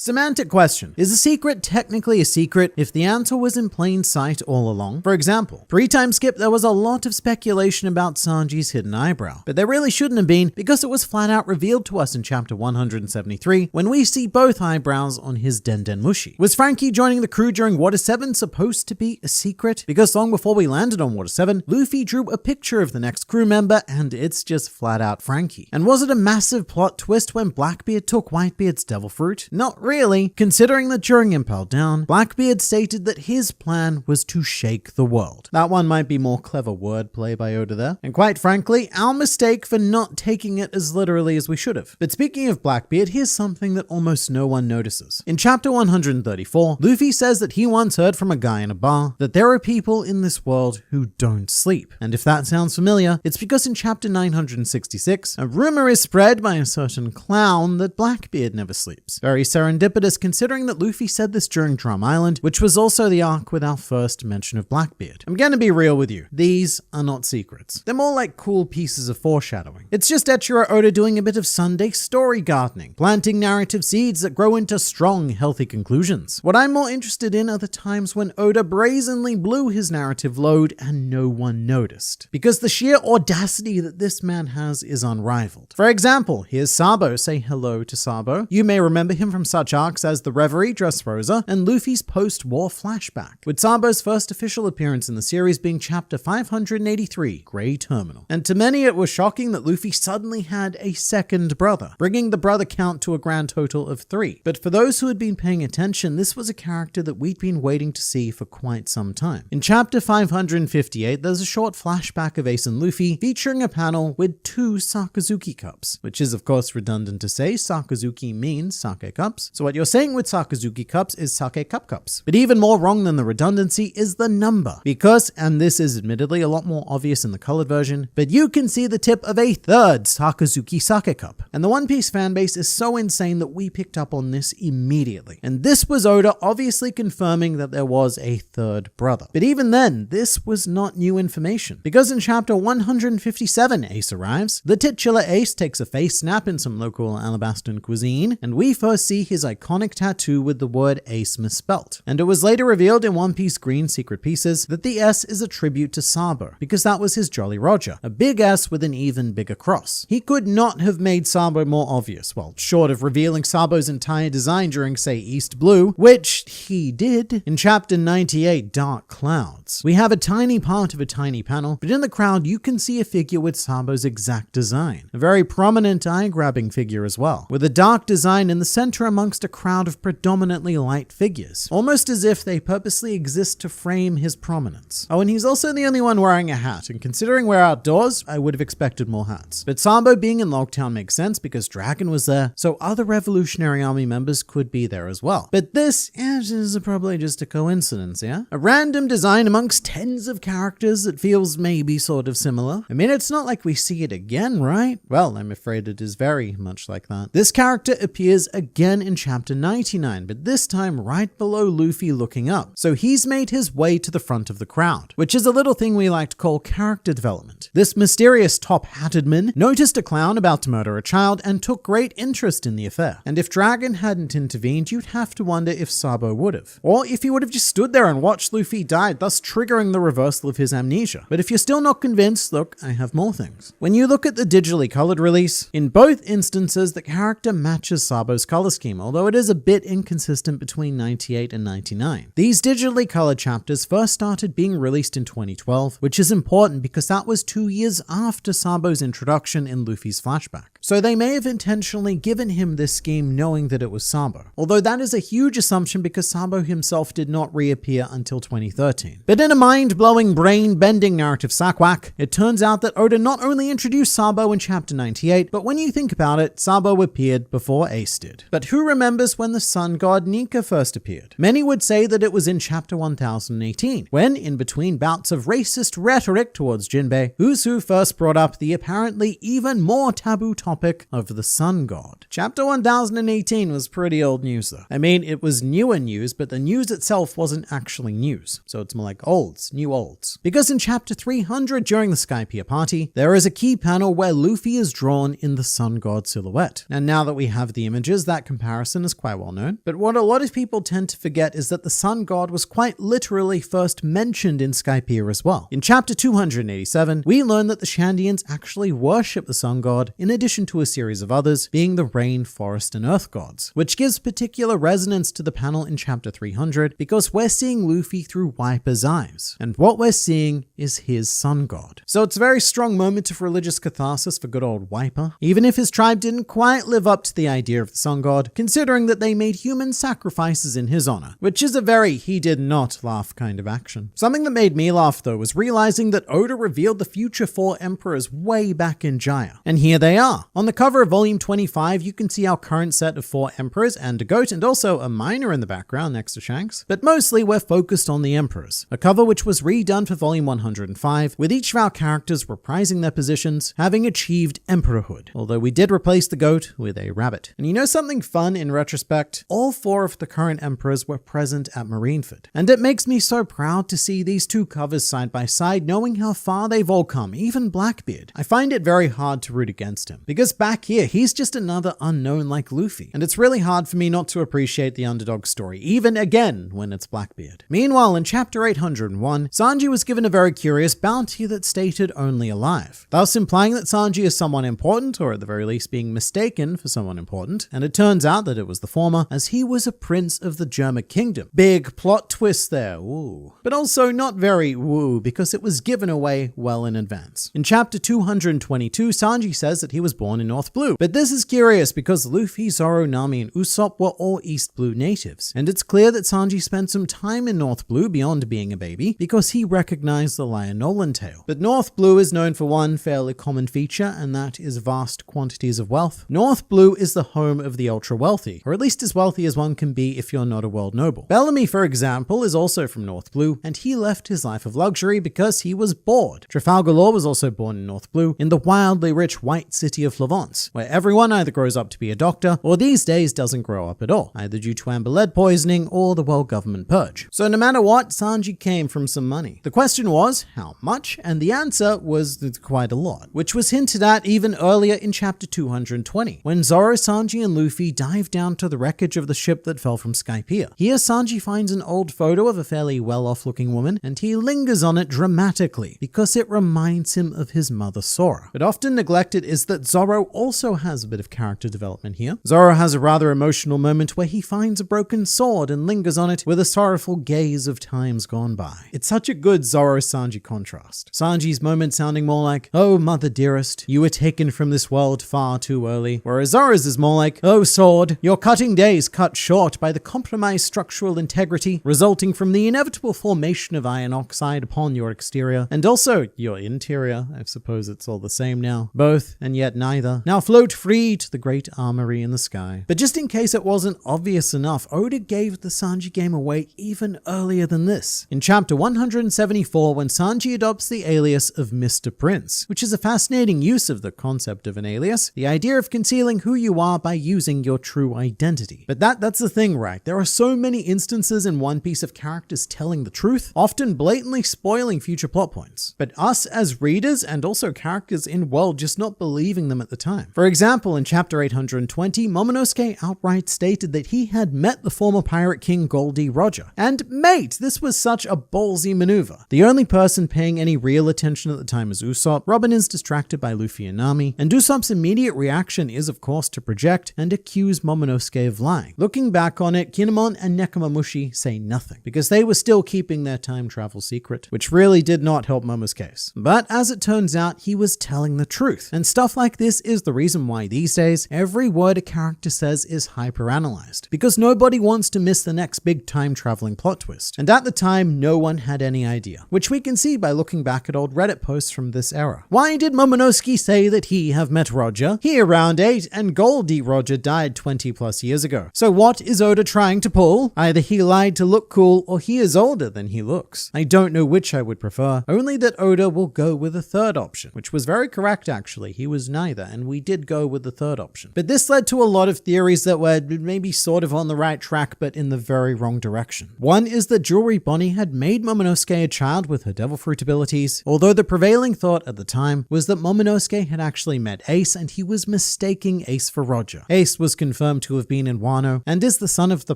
Semantic question. Is a secret technically a secret if the answer was in plain sight all along? For example, pre-time skip there was a lot of speculation about Sanji's hidden eyebrow, but there really shouldn't have been because it was flat out revealed to us in chapter 173 when we see both eyebrows on his Den Mushi. Was Frankie joining the crew during Water 7 supposed to be a secret? Because long before we landed on Water 7, Luffy drew a picture of the next crew member and it's just flat out Frankie. And was it a massive plot twist when Blackbeard took Whitebeard's devil fruit? Not really, considering that during Impel Down, Blackbeard stated that his plan was to shake the world. That one might be more clever wordplay by Oda there. And quite frankly, our mistake for not taking it as literally as we should have. But speaking of Blackbeard, here's something that almost no one notices. In chapter 134, Luffy says that he once heard from a guy in a bar that there are people in this world who don't sleep. And if that sounds familiar, it's because in chapter 966, a rumor is spread by a certain clown that Blackbeard never sleeps. Very serendipitous considering that Luffy said this during Drum Island, which was also the arc with our first mention of Blackbeard. I'm gonna be real with you. These are not secrets. They're more like cool pieces of foreshadowing. It's just Eiichiro Oda doing a bit of Sunday story gardening, planting narrative seeds that grow into strong, healthy conclusions. What I'm more interested in are the times when Oda brazenly blew his narrative load and no one noticed. Because the sheer audacity that this man has is unrivaled. For example, here's Sabo say hello to Sabo. You may remember him from such arcs as The Reverie, Dressrosa, and Luffy's post-war flashback, with Sabo's first official appearance in the series being chapter 583, Grey Terminal. And to many it was shocking that Luffy suddenly had a second brother, bringing the brother count to a grand total of 3. But for those who had been paying attention, this was a character that we'd been waiting to see for quite some time. In chapter 558, there's a short flashback of Ace and Luffy featuring a panel with 2 Sakazuki cups, which is of course redundant to say. Sakazuki means sake cups. So what you're saying with Sakazuki cups is sake cups. But even more wrong than the redundancy is the number. Because, and this is admittedly a lot more obvious in the colored version, but you can see the tip of a 3rd Sakazuki sake cup. And the One Piece fanbase is so insane that we picked up on this immediately. And this was Oda obviously confirming that there was a 3rd brother. But even then, this was not new information. Because in chapter 157, Ace arrives, the titular Ace takes a face snap in some local Alabastan cuisine, and we first see his iconic tattoo with the word Ace misspelt. And it was later revealed in One Piece Green Secret Pieces that the S is a tribute to Sabo, because that was his Jolly Roger, a big S with an even bigger cross. He could not have made Sabo more obvious, well, short of revealing Sabo's entire design during, say, East Blue, which he did in chapter 98, Dark Clouds. We have a tiny part of a tiny panel, but in the crowd you can see a figure with Sabo's exact design. A very prominent eye-grabbing figure as well, with a dark design in the center amongst a crowd of predominantly light figures, almost as if they purposely exist to frame his prominence. Oh, and he's also the only one wearing a hat, and considering we're outdoors, I would have expected more hats. But Sabo being in Logtown makes sense because Dragon was there, so other Revolutionary Army members could be there as well. But this is probably just a coincidence, yeah? A random design amongst tens of characters that feels maybe sort of similar. I mean, it's not like we see it again, right? Well, I'm afraid it is very much like that. This character appears again in chapter 99, but this time right below Luffy looking up. So he's made his way to the front of the crowd, which is a little thing we like to call character development. This mysterious top-hatted man noticed a clown about to murder a child and took great interest in the affair. And if Dragon hadn't intervened, you'd have to wonder if Sabo would have. Or if he would have just stood there and watched Luffy die, thus triggering the reversal of his amnesia. But if you're still not convinced, look, I have more things. When you look at the digitally colored release, in both instances the character matches Sabo's color scheme, although it is a bit inconsistent between 98 and 99. These digitally colored chapters first started being released in 2012, which is important because that was 2 years after Sabo's introduction in Luffy's flashback. So they may have intentionally given him this scheme knowing that it was Sabo. Although that is a huge assumption because Sabo himself did not reappear until 2013. But in a mind-blowing, brain-bending narrative sackwhack, it turns out that Oda not only introduced Sabo in chapter 98, but when you think about it, Sabo appeared before Ace did. But who remembers when the sun god Nika first appeared? Many would say that it was in chapter 1018, when, in between bouts of racist rhetoric towards Jinbei, Usu first brought up the apparently even more taboo topic topic of the sun god. Chapter 1018 was pretty old news though. I mean, it was newer news, but the news itself wasn't actually news. So it's more like olds, new olds. Because in chapter 300 during the Skypiea party, there is a key panel where Luffy is drawn in the sun god silhouette. And now that we have the images, that comparison is quite well known. But what a lot of people tend to forget is that the sun god was quite literally first mentioned in Skypiea as well. In chapter 287, we learn that the Shandians actually worship the sun god in addition to a series of others, being the rain, forest, and earth gods, which gives particular resonance to the panel in chapter 300 because we're seeing Luffy through Wiper's eyes, and what we're seeing is his sun god. So it's a very strong moment of religious catharsis for good old Wiper, even if his tribe didn't quite live up to the idea of the sun god, considering that they made human sacrifices in his honor, which is a very he did not laugh kind of action. Something that made me laugh though was realizing that Oda revealed the future 4 emperors way back in Jaya. And here they are. On the cover of volume 25, you can see our current set of 4 emperors and a goat, and also a miner in the background next to Shanks. But mostly we're focused on the emperors, a cover which was redone for volume 105, with each of our characters reprising their positions, having achieved emperorhood, although we did replace the goat with a rabbit. And you know something fun in retrospect? All 4 of the current emperors were present at Marineford, and it makes me so proud to see these 2 covers side by side, knowing how far they've all come, even Blackbeard. I find it very hard to root against him, because back here, he's just another unknown like Luffy, and it's really hard for me not to appreciate the underdog story, even again when it's Blackbeard. Meanwhile, in chapter 801, Sanji was given a very curious bounty that stated only alive, thus implying that Sanji is someone important, or at the very least being mistaken for someone important, and it turns out that it was the former, as he was a prince of the Germa Kingdom. Big plot twist there, ooh. But also not very woo, because it was given away well in advance. In chapter 222, Sanji says that he was born in North Blue, but this is curious because Luffy, Zoro, Nami, and Usopp were all East Blue natives, and it's clear that Sanji spent some time in North Blue beyond being a baby, because he recognized the Lion Nolan tale. But North Blue is known for one fairly common feature, and that is vast quantities of wealth. North Blue is the home of the ultra wealthy, or at least as wealthy as one can be if you're not a world noble. Bellamy, for example, is also from North Blue, and he left his life of luxury because he was bored. Trafalgar Law was also born in North Blue, in the wildly rich white city of Flavance, where everyone either grows up to be a doctor, or these days doesn't grow up at all, either due to amber lead poisoning or the world government purge. So no matter what, Sanji came from some money. The question was, how much? And the answer was quite a lot, which was hinted at even earlier in chapter 220, when Zoro, Sanji, and Luffy dive down to the wreckage of the ship that fell from Skypiea. Here, Sanji finds an old photo of a fairly well-off looking woman, and he lingers on it dramatically, because it reminds him of his mother Sora. But often neglected is that Zoro also has a bit of character development here. Zoro has a rather emotional moment where he finds a broken sword and lingers on it with a sorrowful gaze of times gone by. It's such a good Zoro-Sanji contrast. Sanji's moment sounding more like, "Oh, mother dearest, you were taken from this world far too early," whereas Zoro's is more like, "Oh, sword, your cutting days cut short by the compromised structural integrity resulting from the inevitable formation of iron oxide upon your exterior, and also your interior." I suppose it's all the same now. Both, and yet neither. Now float free to the great armory in the sky. But just in case it wasn't obvious enough, Oda gave the Sanji game away even earlier than this. In chapter 174, when Sanji adopts the alias of Mr. Prince, which is a fascinating use of the concept of an alias, the idea of concealing who you are by using your true identity. But that's the thing, right? There are so many instances in One Piece of characters telling the truth, often blatantly spoiling future plot points. But us as readers, and also characters in world, just not believing them at the time. For example, in chapter 820, Momonosuke outright stated that he had met the former pirate king Goldie Roger. And mate, this was such a ballsy maneuver. The only person paying any real attention at the time is Usopp. Robin is distracted by Luffy and Nami, and Usopp's immediate reaction is of course to project and accuse Momonosuke of lying. Looking back on it, Kinemon and Nekomamushi say nothing, because they were still keeping their time travel secret, which really did not help Momo's case. But as it turns out, he was telling the truth, and stuff like this is the reason why these days, every word a character says is hyperanalyzed, because nobody wants to miss the next big time traveling plot twist. And at the time, no one had any idea, which we can see by looking back at old Reddit posts from this era. Why did Momonosuke say that he have met Roger? He around 8 and Goldie Roger died 20 plus years ago. So what is Oda trying to pull? Either he lied to look cool, or he is older than he looks. I don't know which I would prefer, only that Oda will go with a third option, which was very correct actually, he was neither. either, and we did go with the third option. But this led to a lot of theories that were maybe sort of on the right track, but in the very wrong direction. One is that Jewelry Bonnie had made Momonosuke a child with her devil fruit abilities, although the prevailing thought at the time was that Momonosuke had actually met Ace and he was mistaking Ace for Roger. Ace was confirmed to have been in Wano and is the son of the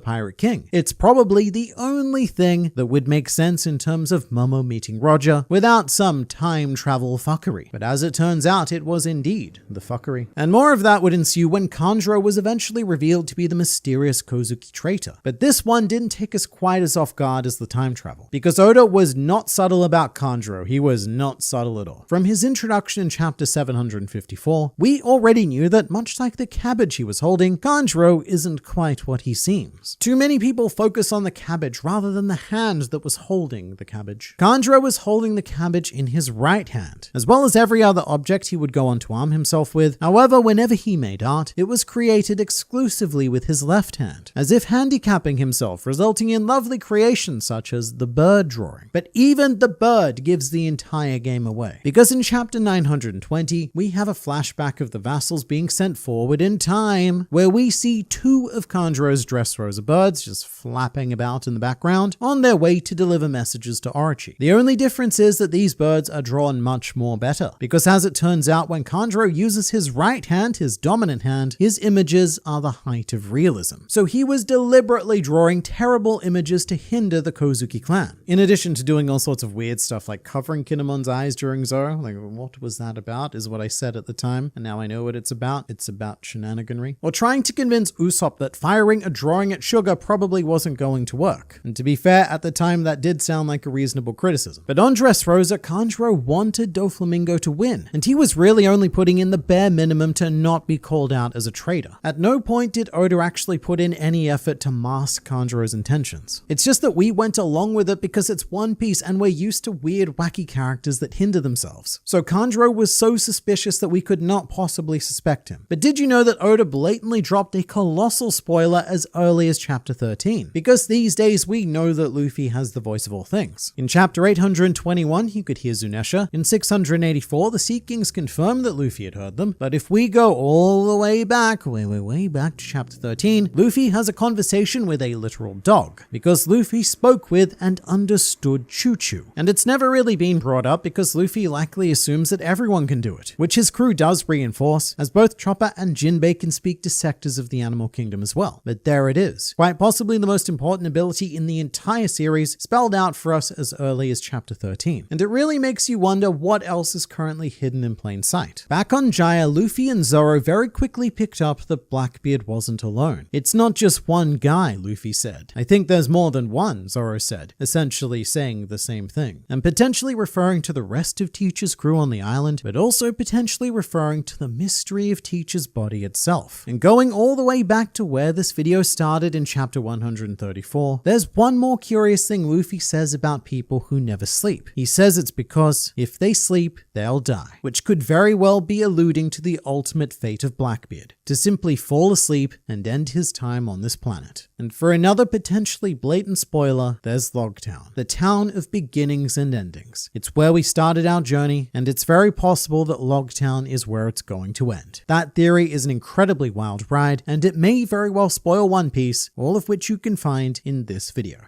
Pirate King. It's probably the only thing that would make sense in terms of Momo meeting Roger without some time travel fuckery. But as it turns out, it was indeed the fuckery. And more of that would ensue when Kanjuro was eventually revealed to be the mysterious Kozuki traitor. But this one didn't take us quite as off guard as the time travel, because Oda was not subtle about Kanjuro. He was not subtle at all. From his introduction in chapter 754, we already knew that much like the cabbage he was holding, Kanjuro isn't quite what he seems. Too many people focus on the cabbage rather than the hand that was holding the cabbage. Kanjuro was holding the cabbage in his right hand, as well as every other object he would go on to arm himself with. However, whenever he made art, it was created exclusively with his left hand, as if handicapping himself, resulting in lovely creations such as the bird drawing. But even the bird gives the entire game away, because in chapter 920, we have a flashback of the vassals being sent forward in time, where we see two of Kanjuro's Dressrosa birds just flapping about in the background on their way to deliver messages to Orochi. The only difference is that these birds are drawn much more better, because as it turns out, when Kanjuro uses his right hand, his dominant hand, his images are the height of realism. So he was deliberately drawing terrible images to hinder the Kozuki clan. In addition to doing all sorts of weird stuff like covering Kinemon's eyes during Zoro, like what was that about is what I said at the time, and now I know what it's about. It's about shenaniganry. Or trying to convince Usopp that firing a drawing at Sugar probably wasn't going to work. And to be fair, at the time that did sound like a reasonable criticism. But on Dressrosa, Kanjuro wanted Doflamingo to win, and he was really only putting in the bare minimum to not be called out as a traitor. At no point did Oda actually put in any effort to mask Kanjuro's intentions. It's just that we went along with it because it's One Piece and we're used to weird, wacky characters that hinder themselves. So Kanjuro was so suspicious that we could not possibly suspect him. But did you know that Oda blatantly dropped a colossal spoiler as early as chapter 13? Because these days we know that Luffy has the voice of all things. In chapter 821, he could hear Zunesha. In 684, the Sea Kings confirmed that Luffy had heard them. But if we go all the way back, way back to chapter 13, Luffy has a conversation with a literal dog, because Luffy spoke with and understood Choo Choo. And it's never really been brought up because Luffy likely assumes that everyone can do it, which his crew does reinforce, as both Chopper and Jinbei can speak to sectors of the animal kingdom as well. But there it is, quite possibly the most important ability in the entire series, spelled out for us as early as chapter 13. And it really makes you wonder what else is currently hidden in plain sight. Back on Jaya, Luffy and Zoro very quickly picked up that Blackbeard wasn't alone. It's not just one guy, Luffy said. I think there's more than one, Zoro said, essentially saying the same thing, and potentially referring to the rest of Teacher's crew on the island, but also potentially referring to the mystery of Teacher's body itself. And going all the way back to where this video started in chapter 134, there's one more curious thing Luffy says about people who never sleep. He says it's because if they sleep, they'll die, which could very well be alluding to the ultimate fate of Blackbeard, to simply fall asleep and end his time on this planet. And for another potentially blatant spoiler, there's Logtown, the town of beginnings and endings. It's where we started our journey, and it's very possible that Logtown is where it's going to end. That theory is an incredibly wild ride, and it may very well spoil One Piece, all of which you can find in this video.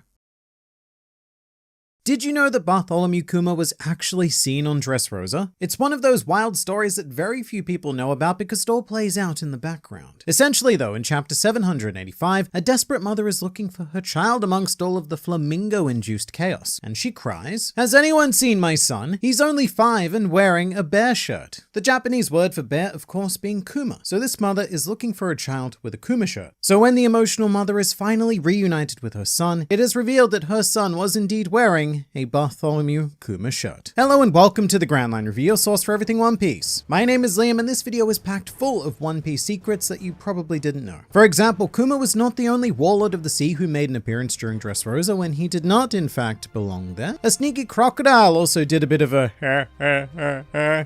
Did you know that Bartholomew Kuma was actually seen on Dressrosa? It's one of those wild stories that very few people know about because it all plays out in the background. Essentially though, in chapter 785, a desperate mother is looking for her child amongst all of the flamingo-induced chaos, and she cries, "Has anyone seen my son? He's only 5 and wearing a bear shirt." The Japanese word for bear, of course, being Kuma. So this mother is looking for a child with a Kuma shirt. So when the emotional mother is finally reunited with her son, it is revealed that her son was indeed wearing a Bartholomew Kuma shirt. Hello and welcome to the Grand Line Review, your source for everything One Piece. My name is Liam and this video is packed full of One Piece secrets that you probably didn't know. For example, Kuma was not the only warlord of the sea who made an appearance during Dressrosa when he did not in fact belong there. A sneaky crocodile also did a bit of a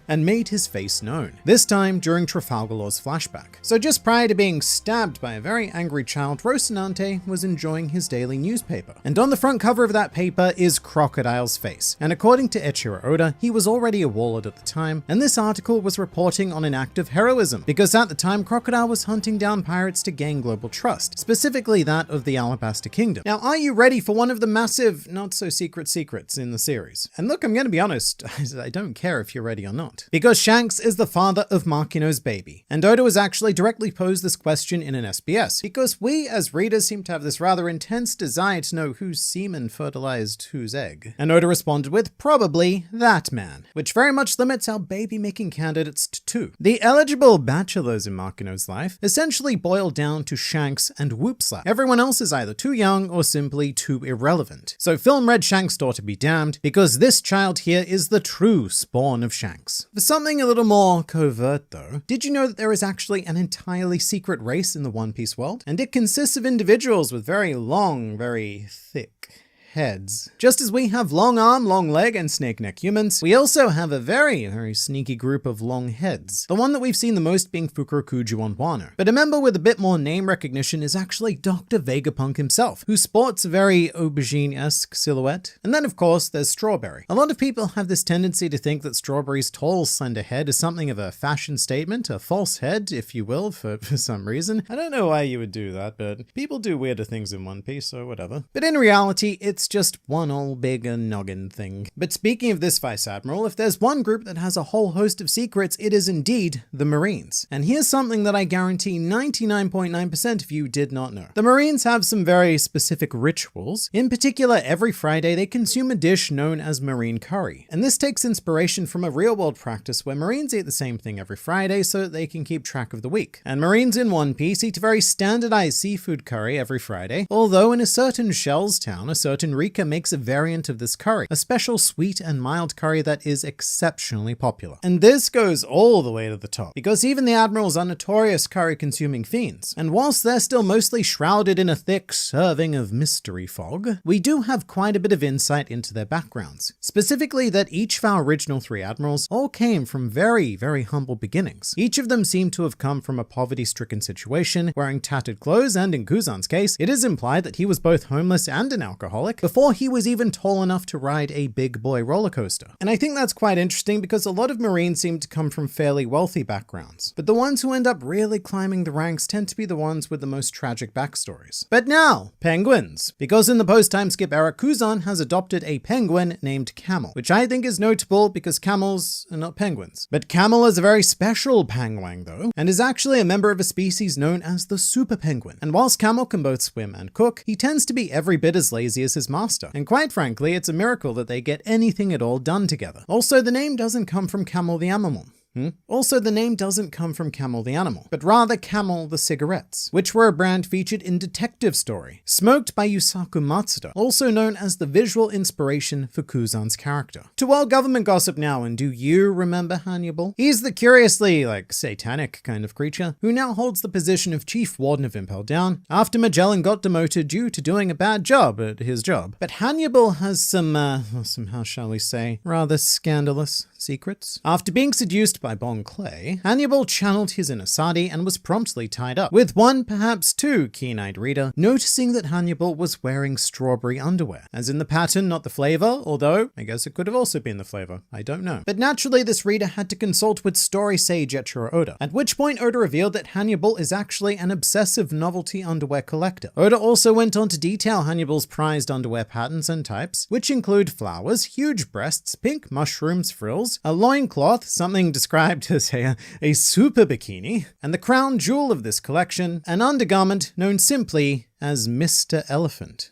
and made his face known, this time during Trafalgar Law's flashback. So just prior to being stabbed by a very angry child, Rocinante was enjoying his daily newspaper. And on the front cover of that paper is crocodile's face. And according to Eiichiro Oda, he was already a warlord at the time, and this article was reporting on an act of heroism, because at the time Crocodile was hunting down pirates to gain global trust, specifically that of the Alabaster Kingdom. Now, are you ready for one of the massive, not so secret secrets in the series? And look, I'm gonna be honest, I don't care if you're ready or not. Because Shanks is the father of Makino's baby, and Oda has actually directly posed this question in an SBS, because we as readers seem to have this rather intense desire to know whose semen fertilized whose egg. And Oda responded with, probably that man, which very much limits our baby-making candidates to two. The eligible bachelors in Makino's life essentially boil down to Shanks and Whoopslap. Everyone else is either too young or simply too irrelevant. So film read Shanks' daughter be damned, because this child here is the true spawn of Shanks. For something a little more covert though, did you know that there is actually an entirely secret race in the One Piece world? And it consists of individuals with very long, very thick heads. Just as we have long arm, long leg, and snake neck humans, we also have a very, very sneaky group of long heads. The one that we've seen the most being Fukurokuju on Wano. But a member with a bit more name recognition is actually Dr. Vegapunk himself, who sports a very aubergine-esque silhouette. And then of course there's Strawberry. A lot of people have this tendency to think that Strawberry's tall, slender head is something of a fashion statement, a false head, if you will, for some reason. I don't know why you would do that, but people do weirder things in One Piece, so whatever. But in reality, it's just one old big noggin thing. But speaking of this Vice Admiral, if there's one group that has a whole host of secrets, it is indeed the Marines. And here's something that I guarantee 99.9% of you did not know. The Marines have some very specific rituals. In particular, every Friday they consume a dish known as Marine curry. And this takes inspiration from a real-world practice where Marines eat the same thing every Friday so that they can keep track of the week. And Marines in One Piece eat a very standardized seafood curry every Friday, although in a certain Shells town, a certain Rika makes a variant of this curry, a special sweet and mild curry that is exceptionally popular. And this goes all the way to the top, because even the admirals are notorious curry-consuming fiends. And whilst they're still mostly shrouded in a thick serving of mystery fog, we do have quite a bit of insight into their backgrounds. Specifically that each of our original 3 admirals all came from very, very humble beginnings. Each of them seemed to have come from a poverty-stricken situation, wearing tattered clothes, and in Kuzan's case, it is implied that he was both homeless and an alcoholic before he was even tall enough to ride a big boy roller coaster. And I think that's quite interesting because a lot of Marines seem to come from fairly wealthy backgrounds, but the ones who end up really climbing the ranks tend to be the ones with the most tragic backstories. But now, penguins. Because in the post-time skip era, Kuzan has adopted a penguin named Camel, which I think is notable because camels are not penguins. But Camel is a very special penguin though, and is actually a member of a species known as the super penguin. And whilst Camel can both swim and cook, he tends to be every bit as lazy as his master. And quite frankly, it's a miracle that they get anything at all done together. Also, the name doesn't come from Camel the animal. Also, the name doesn't come from Camel the animal, but rather Camel the cigarettes, which were a brand featured in Detective Story, smoked by Yusaku Matsuda, also known as the visual inspiration for Kuzan's character. To all government gossip now, and do you remember Hannibal? He's the curiously, satanic kind of creature, who now holds the position of Chief Warden of Impel Down, after Magellan got demoted due to doing a bad job at his job. But Hannibal has some, how shall we say, rather scandalous secrets. After being seduced by Bon Clay, Hannibal channeled his inner Sadi and was promptly tied up, with one, perhaps two, keen-eyed reader noticing that Hannibal was wearing strawberry underwear, as in the pattern, not the flavor, although I guess it could have also been the flavor, I don't know. But naturally this reader had to consult with story sage Eiichiro Oda, at which point Oda revealed that Hannibal is actually an obsessive novelty underwear collector. Oda also went on to detail Hannibal's prized underwear patterns and types, which include flowers, huge breasts, pink mushrooms, frills, a loincloth, something described as a super bikini, and the crown jewel of this collection, an undergarment known simply as Mr. Elephant.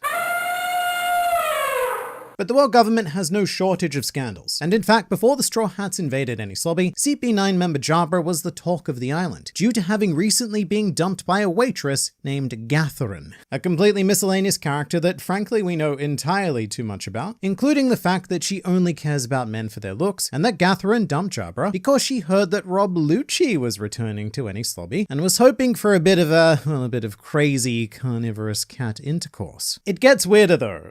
But the world government has no shortage of scandals. And in fact, before the Straw Hats invaded Enies Lobby, CP9 member Jabra was the talk of the island, due to having recently been dumped by a waitress named Gatherin, a completely miscellaneous character that frankly we know entirely too much about, including the fact that she only cares about men for their looks, and that Gatherin dumped Jabra because she heard that Rob Lucci was returning to Enies Lobby and was hoping for a bit of crazy carnivorous cat intercourse. It gets weirder though,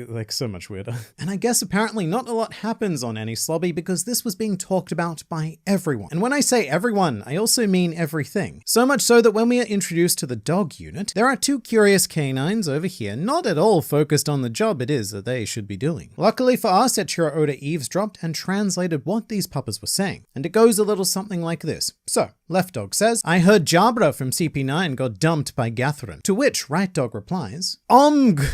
like so much weirder. And I guess apparently not a lot happens on Any Slobby because this was being talked about by everyone. And when I say everyone, I also mean everything. So much so that when we are introduced to the dog unit, there are two curious canines over here, not at all focused on the job it is that they should be doing. Luckily for us, Echiro Oda eavesdropped and translated what these puppers were saying. And it goes a little something like this. So, Left Dog says, I heard Jabra from CP9 got dumped by Gathrin. To which Right Dog replies,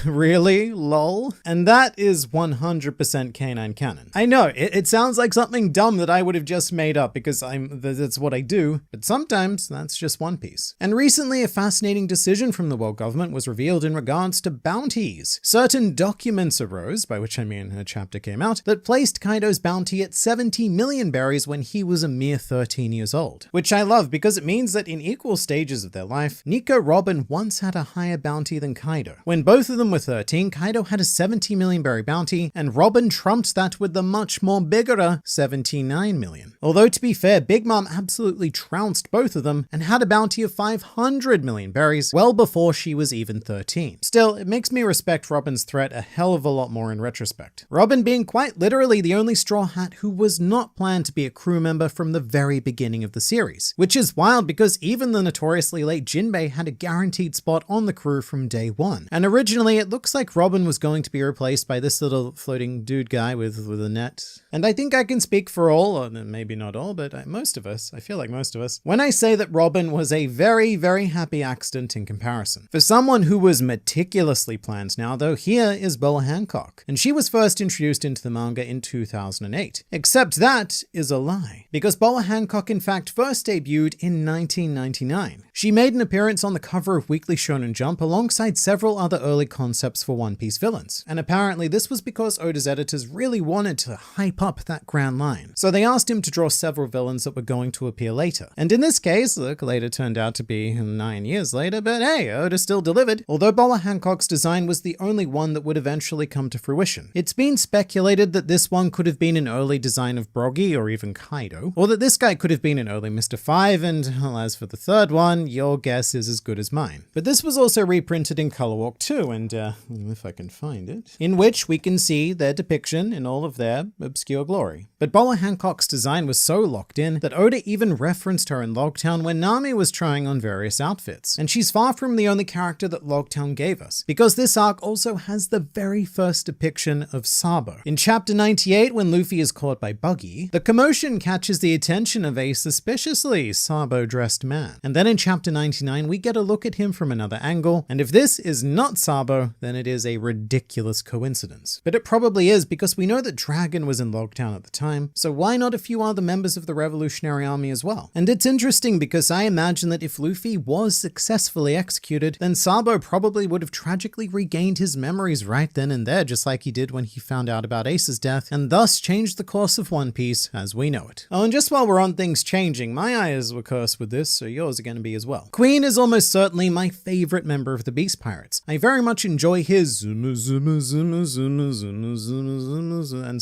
really? Lol? And that is 100% canine canon. I know, it sounds like something dumb that I would have just made up because that's what I do, but sometimes that's just One Piece. And recently a fascinating decision from the world government was revealed in regards to bounties. Certain documents arose, by which I mean a chapter came out, that placed Kaido's bounty at 70 million berries when he was a mere 13 years old. Which I love because it means that in equal stages of their life, Nico Robin once had a higher bounty than Kaido. When both of them were 13, Kaido had a 70 million berry bounty, and Robin trumped that with the much more bigger 79 million. Although to be fair, Big Mom absolutely trounced both of them and had a bounty of 500 million berries well before she was even 13. Still, it makes me respect Robin's threat a hell of a lot more in retrospect. Robin being quite literally the only Straw Hat who was not planned to be a crew member from the very beginning of the series. Which is wild because even the notoriously late Jinbei had a guaranteed spot on the crew from day one. And originally it looks like Robin was going to be replaced by this little floating dude guy with a net. And I think I can speak for all, or maybe not all, but most of us, I feel like most of us, when I say that Robin was a very, very happy accident in comparison. For someone who was meticulously planned now, though, here is Boa Hancock. And she was first introduced into the manga in 2008. Except that is a lie. Because Boa Hancock in fact first debuted in 1999. She made an appearance on the cover of Weekly Shonen Jump alongside several other early concepts for One Piece villains. And apparently this was because Oda's editors really wanted to hype up that grand line. So they asked him to draw several villains that were going to appear later. And in this case, look, later turned out to be 9 years later, but hey, Oda still delivered. Although Boa Hancock's design was the only one that would eventually come to fruition. It's been speculated that this one could have been an early design of Broggy or even Kaido, or that this guy could have been an early Mr. 5, and well, as for the third one, your guess is as good as mine. But this was also reprinted in Color Walk 2, and if I can find it, in which we can see their depiction in all of their obscure glory. But Boa Hancock's design was so locked in that Oda even referenced her in Logtown when Nami was trying on various outfits. And she's far from the only character that Logtown gave us, because this arc also has the very first depiction of Sabo. In chapter 98, when Luffy is caught by Buggy, the commotion catches the attention of a suspiciously Sabo-dressed man. And then in chapter 99, we get a look at him from another angle, and if this is not Sabo, then it is a ridiculous coincidence. But it probably is, because we know that Dragon was in Logtown at the time, so why not a few other members of the Revolutionary Army as well? And it's interesting because I imagine that if Luffy was successfully executed, then Sabo probably would have tragically regained his memories right then and there, just like he did when he found out about Ace's death, and thus changed the course of One Piece as we know it. Oh, and just while we're on things changing, my eyes were cursed with this, so yours are going to be as well. Queen is almost certainly my favorite member of the Beast Pirates. I very much enjoy his and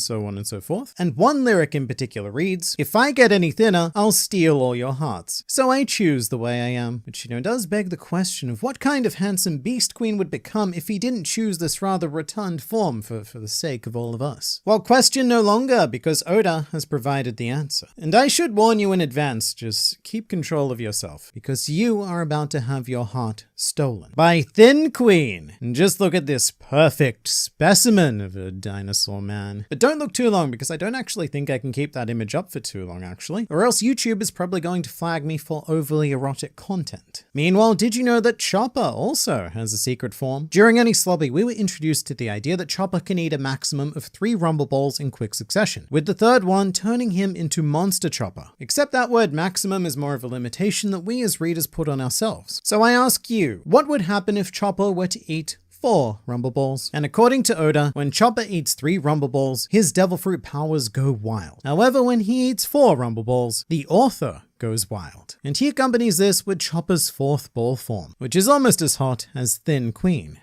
so on and so forth. And one lyric in particular reads, "If I get any thinner, I'll steal all your hearts. So I choose the way I am." Which, does beg the question of what kind of handsome beast Queen would become if he didn't choose this rather rotund form for the sake of all of us. Well, question no longer, because Oda has provided the answer. And I should warn you in advance, just keep control of yourself, because you are about to have your heart stolen by Thin Queen. And just look at this perfect specimen of a dinosaur man. But don't look too long, because I don't actually think I can keep that image up for too long, actually. Or else YouTube is probably going to flag me for overly erotic content. Meanwhile, did you know that Chopper also has a secret form? During Any Slobby, we were introduced to the idea that Chopper can eat a maximum of 3 Rumble Balls in quick succession, with the third one turning him into Monster Chopper. Except that word maximum is more of a limitation that we as readers put on ourselves. So I ask you, what would happen if Chopper were to eat 4 Rumble Balls? And according to Oda, when Chopper eats 3 Rumble Balls, his Devil Fruit powers go wild. However, when he eats 4 Rumble Balls, the author goes wild. And he accompanies this with Chopper's 4th ball form, which is almost as hot as Thin Queen.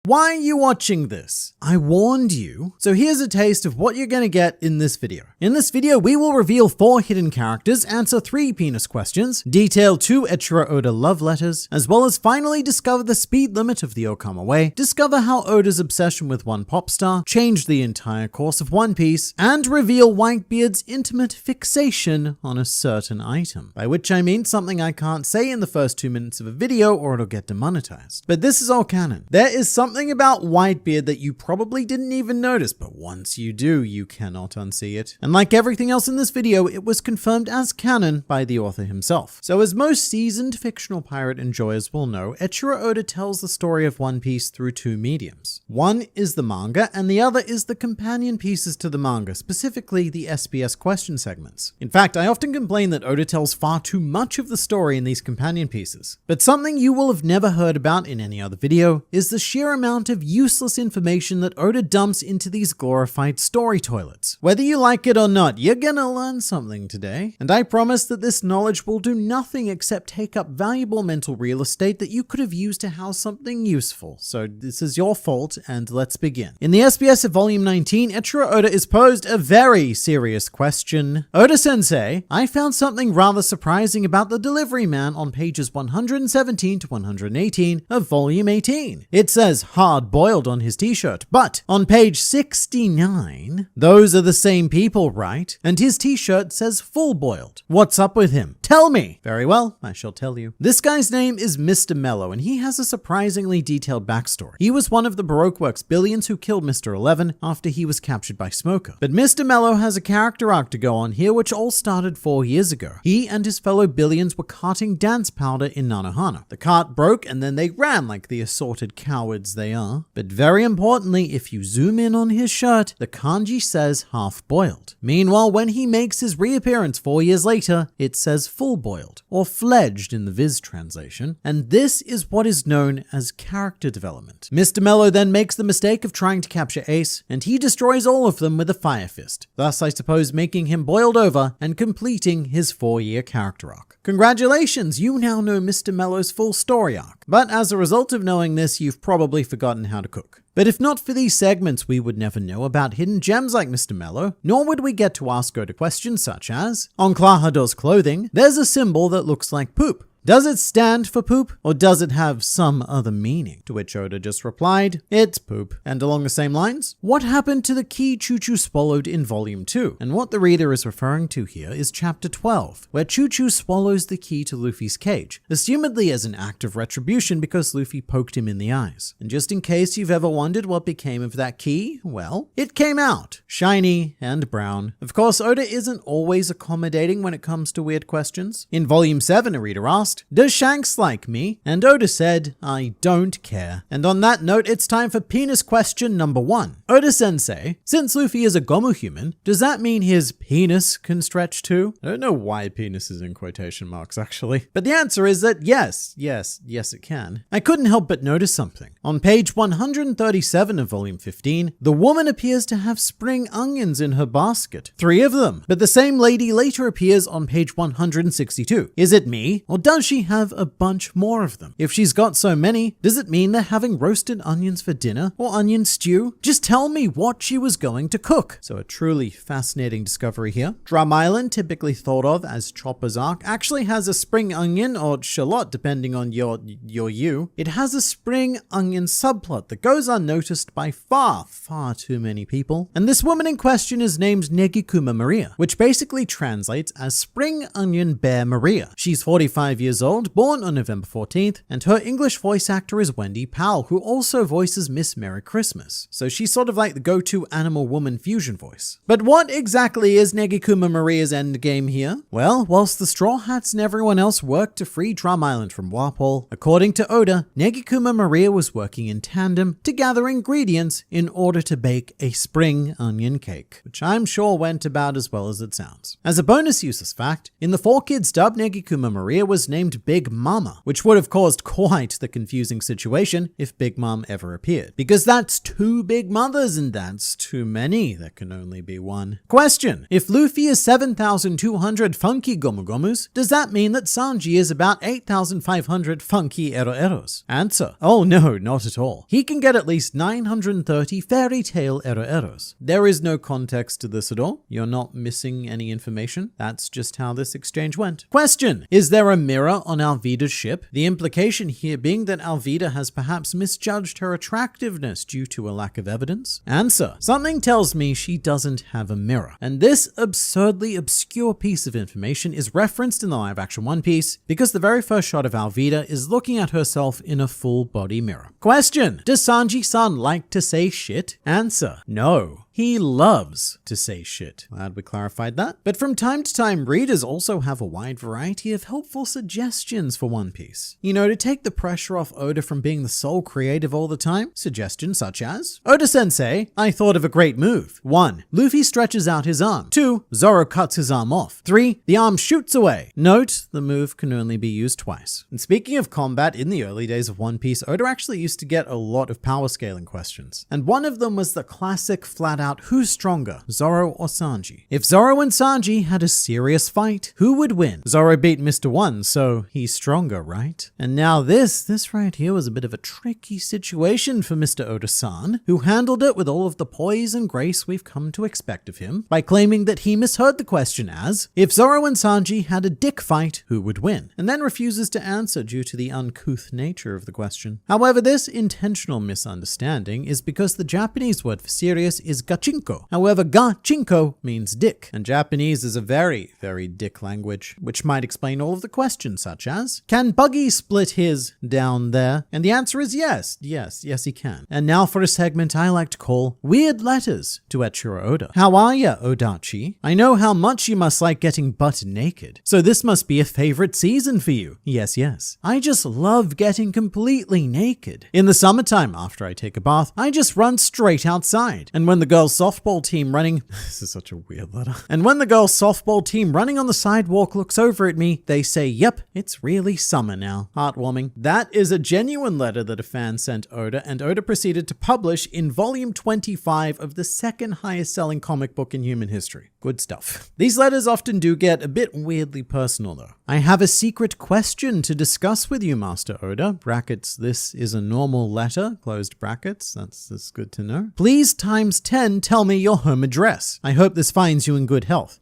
Why are you watching this? I warned you. So here's a taste of what you're gonna get in this video. In this video, we will reveal 4 hidden characters, answer 3 penis questions, detail 2 Eiichiro Oda love letters, as well as finally discover the speed limit of the Okama Way, discover how Oda's obsession with one pop star changed the entire course of One Piece, and reveal Whitebeard's intimate fixation on a certain item. By which I mean something I can't say in the first 2 minutes of a video or it'll get demonetized. But this is all canon. There is something about Whitebeard that you probably didn't even notice, but once you do, you cannot unsee it. And like everything else in this video, it was confirmed as canon by the author himself. So as most seasoned fictional pirate enjoyers will know, Eiichiro Oda tells the story of One Piece through 2 mediums. One is the manga, and the other is the companion pieces to the manga, specifically the SBS question segments. In fact, I often complain that Oda tells far too much of the story in these companion pieces. But something you will have never heard about in any other video is the sheer amount of useless information that Oda dumps into these glorified story toilets. Whether you like it or not, you're gonna learn something today. And I promise that this knowledge will do nothing except take up valuable mental real estate that you could have used to house something useful. So this is your fault, and let's begin. In the SBS of Volume 19, Eiichiro Oda is posed a very serious question. Oda-sensei, I found something rather surprising about the delivery man on pages 117 to 118 of Volume 18. It says hard-boiled on his t-shirt, but on page 69, those are the same people, right? And his t-shirt says full-boiled. What's up with him? Tell me! Very well, I shall tell you. This guy's name is Mr. Mello, and he has a surprisingly detailed backstory. He was one of the Baroque Works billions who killed Mr. 11 after he was captured by Smoker. But Mr. Mello has a character arc to go on here which all started 4 years ago. He and his fellow billions were carting dance powder in Nanohana. The cart broke and then they ran like the assorted cowards they are. But very importantly, if you zoom in on his shirt, the kanji says half-boiled. Meanwhile, when he makes his reappearance 4 years later, it says full-boiled, or fledged in the Viz translation, and this is what is known as character development. Mr. Mello then makes the mistake of trying to capture Ace, and he destroys all of them with a fire fist, thus I suppose making him boiled over and completing his 4-year character arc. Congratulations, you now know Mr. Mello's full story arc. But as a result of knowing this, you've probably forgotten how to cook. But if not for these segments, we would never know about hidden gems like Mr. Mello, nor would we get to ask Oda questions such as, on Clahado's clothing, there's a symbol that looks like poop. Does it stand for poop, or does it have some other meaning? To which Oda just replied, it's poop. And along the same lines, what happened to the key Choo Choo swallowed in Volume 2? And what the reader is referring to here is Chapter 12, where Choo Choo swallows the key to Luffy's cage, assumedly as an act of retribution because Luffy poked him in the eyes. And just in case you've ever wondered what became of that key, well, it came out, shiny and brown. Of course, Oda isn't always accommodating when it comes to weird questions. In Volume 7, a reader asked, does Shanks like me? And Oda said, I don't care. And on that note, it's time for penis question number 1. Oda-sensei, since Luffy is a Gomu human, does that mean his penis can stretch too? I don't know why penis is in quotation marks, actually. But the answer is that yes, it can. I couldn't help but notice something. On page 137 of Volume 15, the woman appears to have spring onions in her basket. 3 of them. But the same lady later appears on page 162. Is it me, or does she have a bunch more of them? If she's got so many, does it mean they're having roasted onions for dinner or onion stew? Just tell me what she was going to cook. So a truly fascinating discovery here. Drum Island, typically thought of as Chopper's arc, actually has a spring onion or shallot depending on your you. It has a spring onion subplot that goes unnoticed by far too many people. And this woman in question is named Negikuma Maria, which basically translates as Spring Onion Bear Maria. She's 45 years old, born on November 14th, and her English voice actor is Wendy Powell, who also voices Miss Merry Christmas. So she's sort of like the go-to animal woman fusion voice. But what exactly is Negikuma Maria's endgame here? Well, whilst the Straw Hats and everyone else worked to free Drum Island from Warpole, according to Oda, Negikuma Maria was working in tandem to gather ingredients in order to bake a spring onion cake, which I'm sure went about as well as it sounds. As a bonus useless fact, in the 4 Kids dub, Negikuma Maria was named Big Mama, which would have caused quite the confusing situation if Big Mom ever appeared. Because that's two big mothers and that's too many. There can only be one. Question: if Luffy is 7,200 funky Gomu Gomus, does that mean that Sanji is about 8,500 funky Ero Eros? Answer: oh no, not at all. He can get at least 930 fairy tale Ero Eros. There is no context to this at all. You're not missing any information. That's just how this exchange went. Question: is there a mirror on Alvida's ship? The implication here being that Alvida has perhaps misjudged her attractiveness due to a lack of evidence. Answer: something tells me she doesn't have a mirror. And this absurdly obscure piece of information is referenced in the live action One Piece because the very first shot of Alvida is looking at herself in a full body mirror. Question: does Sanji-san like to say shit? Answer: no. He loves to say shit. Glad we clarified that. But from time to time, readers also have a wide variety of helpful suggestions for One Piece. You know, to take the pressure off Oda from being the sole creative all the time. Suggestions such as: Oda-sensei, I thought of a great move. 1. Luffy stretches out his arm. 2. Zoro cuts his arm off. 3. The arm shoots away. Note, the move can only be used twice. And speaking of combat, in the early days of One Piece, Oda actually used to get a lot of power scaling questions. And one of them was the classic flat out, who's stronger, Zoro or Sanji? If Zoro and Sanji had a serious fight, who would win? Zoro beat Mr. One, so he's stronger, right? And now this right here was a bit of a tricky situation for Mr. Oda-san, who handled it with all of the poise and grace we've come to expect of him, by claiming that he misheard the question as, if Zoro and Sanji had a dick fight, who would win? And then refuses to answer due to the uncouth nature of the question. However, this intentional misunderstanding is because the Japanese word for serious is gachinko. However, gachinko means dick, and Japanese is a very, very dick language, which might explain all of the questions such as, can Buggy split his down there? And the answer is yes, he can. And now for a segment I like to call Weird Letters to Eiichiro Oda. How are ya, Odachi? I know how much you must like getting butt naked, so this must be a favorite season for you. Yes. I just love getting completely naked. In the summertime, after I take a bath, I just run straight outside. And when the girls' softball team running, this is such a weird letter. And when the girls' softball team running on the sidewalk looks over at me, they say, yep, it's really summer now. Heartwarming. That is a genuine letter that a fan sent Oda, and Oda proceeded to publish in volume 25 of the second highest selling comic book in human history. Good stuff. These letters often do get a bit weirdly personal though. I have a secret question to discuss with you, Master Oda. Brackets, this is a normal letter. Closed brackets. That's good to know. Please times 10 tell me your home address. I hope this finds you in good health.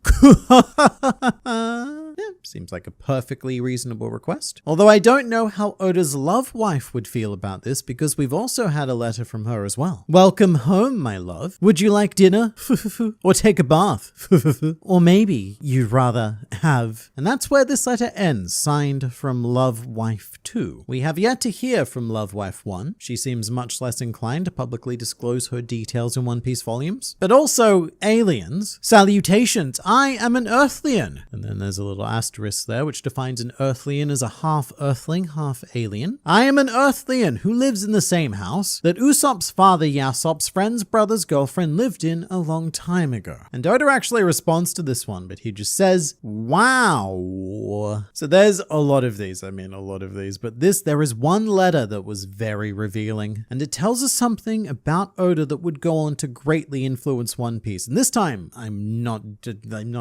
Yeah, seems like a perfectly reasonable request. Although I don't know how Oda's love wife would feel about this because we've also had a letter from her as well. Welcome home, my love. Would you like dinner? Or take a bath? Or maybe you'd rather have... And that's where this letter ends, signed from Love Wife 2. We have yet to hear from Love Wife 1. She seems much less inclined to publicly disclose her details in One Piece volumes. But also, aliens. Salutations, I am an Earthlian. And then there's a little asterisk there which defines an Earthlian as a half Earthling, half alien. I am an Earthlian who lives in the same house that Usopp's father Yasopp's friend's brother's girlfriend lived in a long time ago. And Oda actually responds to this one, but he just says, wow. So there's a lot of these, but there is one letter that was very revealing, and it tells us something about Oda that would go on to greatly influence One Piece. And this time, I'm not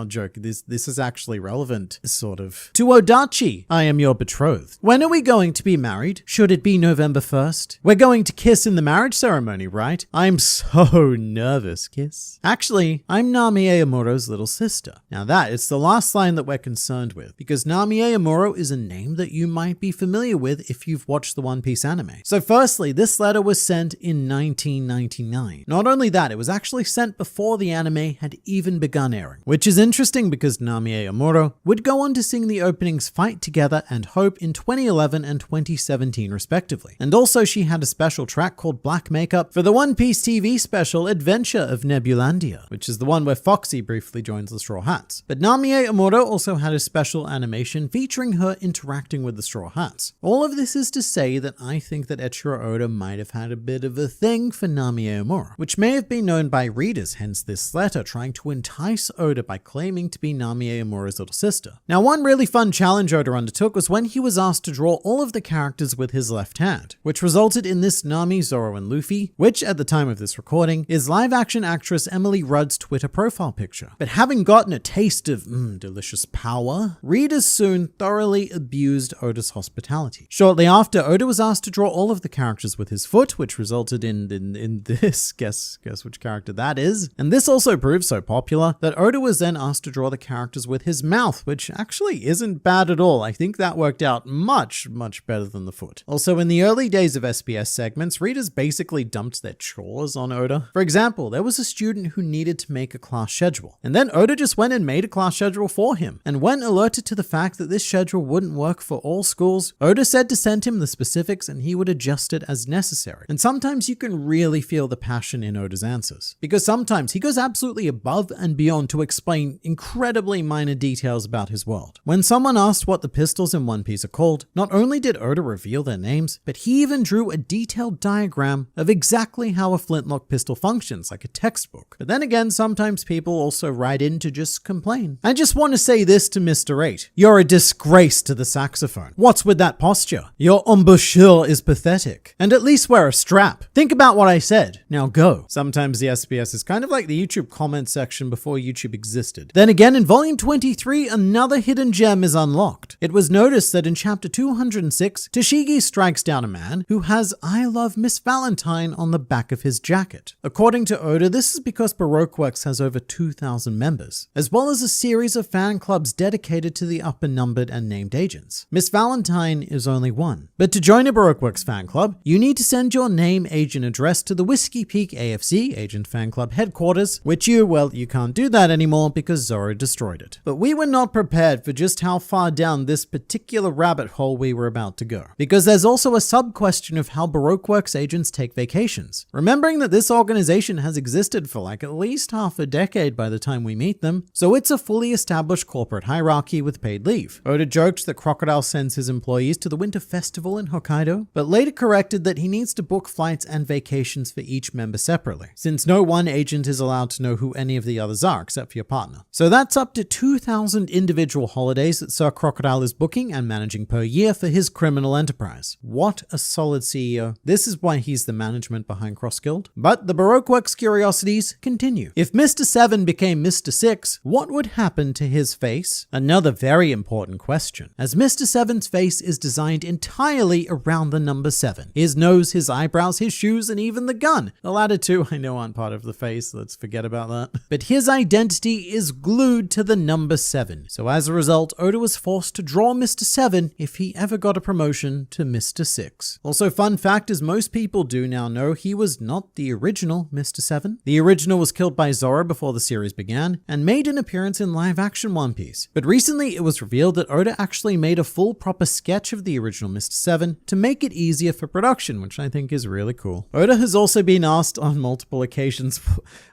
joking, this is actually relevant, sort of. To Odachi, I am your betrothed. When are we going to be married? Should it be November 1st? We're going to kiss in the marriage ceremony, right? I'm so nervous, kiss. Actually, I'm Nami Amoro's little sister. Now that is the last line that we're concerned with, because Nami Amuro is a name that you might be familiar with if you've watched the One Piece anime. So firstly, this letter was sent in 1999. Not only that, it was actually sent before the anime had even begun airing, which is interesting because Nami Amuro would go on to sing the openings Fight Together and Hope in 2011 and 2017 respectively. And also she had a special track called Black Makeup for the One Piece TV special Adventure of Nebulandia, which is the one where Foxy briefly joins the Straw Hats. But Nami Amuro also had a special animation featuring her interacting with the Straw Hats. All of this is to say that I think that Eiichiro Oda might have had a bit of a thing for Nami Amuro, which may have been known by readers, hence this letter trying to entice Oda by claiming to be Nami Amuro's little sister. character. Now, one really fun challenge Oda undertook was when he was asked to draw all of the characters with his left hand, which resulted in this Nami, Zoro, and Luffy, which at the time of this recording is live-action actress Emily Rudd's Twitter profile picture. But having gotten a taste of delicious power, readers soon thoroughly abused Oda's hospitality. Shortly after, Oda was asked to draw all of the characters with his foot, which resulted in this. Guess which character that is. And this also proved so popular that Oda was then asked to draw the characters with his mouth, which actually isn't bad at all. I think that worked out much better than the foot. Also, in the early days of SBS segments, readers basically dumped their chores on Oda. For example, there was a student who needed to make a class schedule, and then Oda just went and made a class schedule for him. And when alerted to the fact that this schedule wouldn't work for all schools, Oda said to send him the specifics and he would adjust it as necessary. And sometimes you can really feel the passion in Oda's answers, because sometimes he goes absolutely above and beyond to explain incredibly minor details about his world. When someone asked what the pistols in One Piece are called, not only did Oda reveal their names, but he even drew a detailed diagram of exactly how a flintlock pistol functions, like a textbook. But then again, sometimes people also write in to just complain. I just want to say this to Mr. 8. You're a disgrace to the saxophone. What's with that posture? Your embouchure is pathetic. And at least wear a strap. Think about what I said. Now go. Sometimes the SBS is kind of like the YouTube comment section before YouTube existed. Then again, in volume 23, another hidden gem is unlocked. It was noticed that in chapter 206, Tashigi strikes down a man who has "I love Miss Valentine" on the back of his jacket. According to Oda, this is because Baroque Works has over 2,000 members, as well as a series of fan clubs dedicated to the upper numbered and named agents. Miss Valentine is only one. But to join a Baroque Works fan club, you need to send your name, age, and address to the Whiskey Peak AFC, Agent Fan Club headquarters, which you can't do that anymore because Zoro destroyed it. But we were not prepared for just how far down this particular rabbit hole we were about to go, because there's also a sub-question of how Baroque Works agents take vacations. Remembering that this organization has existed for like at least half a decade by the time we meet them, so it's a fully established corporate hierarchy with paid leave. Oda joked that Crocodile sends his employees to the Winter Festival in Hokkaido, but later corrected that he needs to book flights and vacations for each member separately, since no one agent is allowed to know who any of the others are except for your partner. So that's up to 2,000 individual holidays that Sir Crocodile is booking and managing per year for his criminal enterprise. What a solid CEO. This is why he's the management behind Cross Guild. But the Baroque Works curiosities continue. If Mr. 7 became Mr. 6, what would happen to his face? Another very important question, as Mr. 7's face is designed entirely around the number 7. His nose, his eyebrows, his shoes, and even the gun. The latter two I know aren't part of the face, let's forget about that. But his identity is glued to the number 7. So as a result, Oda was forced to draw Mr. 7 if he ever got a promotion to Mr. 6. Also, fun fact is most people do now know he was not the original Mr. 7. The original was killed by Zoro before the series began and made an appearance in live-action One Piece. But recently it was revealed that Oda actually made a full proper sketch of the original Mr. 7 to make it easier for production, which I think is really cool. Oda has also been asked on multiple occasions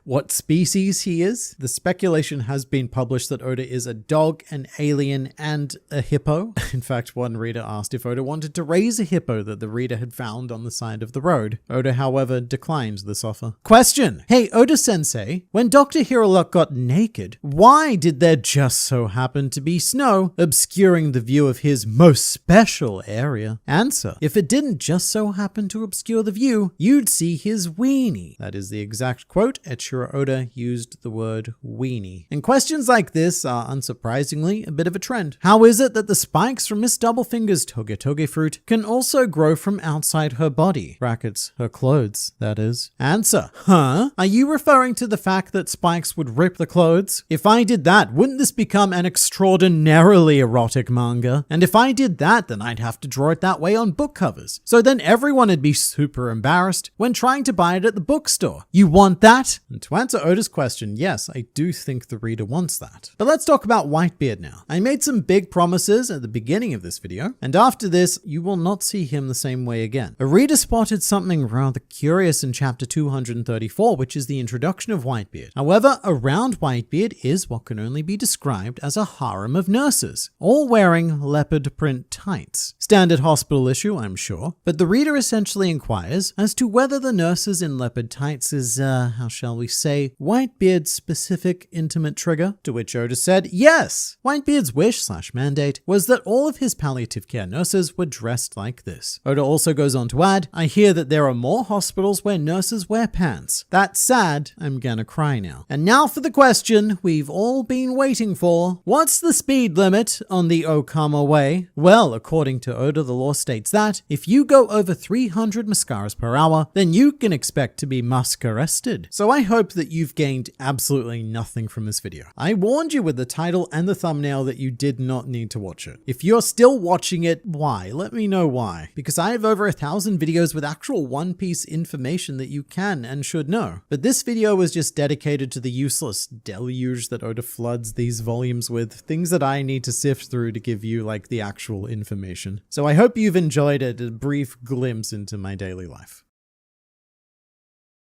what species he is. The speculation has been published that Oda is a dog, an alien, and a hippo. In fact, one reader asked if Oda wanted to raise a hippo that the reader had found on the side of the road. Oda, however, declined this offer. Question: Hey, Oda-sensei, when Dr. Hiroluck got naked, why did there just so happen to be snow obscuring the view of his most special area? Answer: if it didn't just so happen to obscure the view, you'd see his weenie. That is the exact quote. Eiichiro Oda used the word weenie. And questions like this are, unsurprisingly, a bit of a trend. How is it that the spikes from Miss Doublefinger's Toge fruit can also grow from outside her body? Brackets, her clothes, that is. Answer: huh? Are you referring to the fact that spikes would rip the clothes? If I did that, wouldn't this become an extraordinarily erotic manga? And if I did that, then I'd have to draw it that way on book covers. So then everyone would be super embarrassed when trying to buy it at the bookstore. You want that? And to answer Oda's question, yes, I do think the reader wants that. But let's talk about Whitebeard now. I made some big promises at the beginning of this video, and after this, you will not see him the same way again. A reader spotted something rather curious in chapter 234, which is the introduction of Whitebeard. However, around Whitebeard is what can only be described as a harem of nurses, all wearing leopard print tights. Standard hospital issue, I'm sure, but the reader essentially inquires as to whether the nurses in leopard tights is, how shall we say, Whitebeard's specific intimate trigger, to which Oda said, yes, this. Whitebeard's wish/mandate was that all of his palliative care nurses were dressed like this. Oda also goes on to add, I hear that there are more hospitals where nurses wear pants. That's sad, I'm gonna cry now. And now for the question we've all been waiting for. What's the speed limit on the Okama Way? Well, according to Oda, the law states that if you go over 300 mascaras per hour, then you can expect to be musk-arrested. So I hope that you've gained absolutely nothing from this video. I warned you with the title and the thumbnail that you did not need to watch it. If you're still watching it, why? Let me know why. Because I have over 1,000 videos with actual One Piece information that you can and should know. But this video was just dedicated to the useless deluge that Oda floods these volumes with, things that I need to sift through to give you like the actual information. So I hope you've enjoyed it, a brief glimpse into my daily life.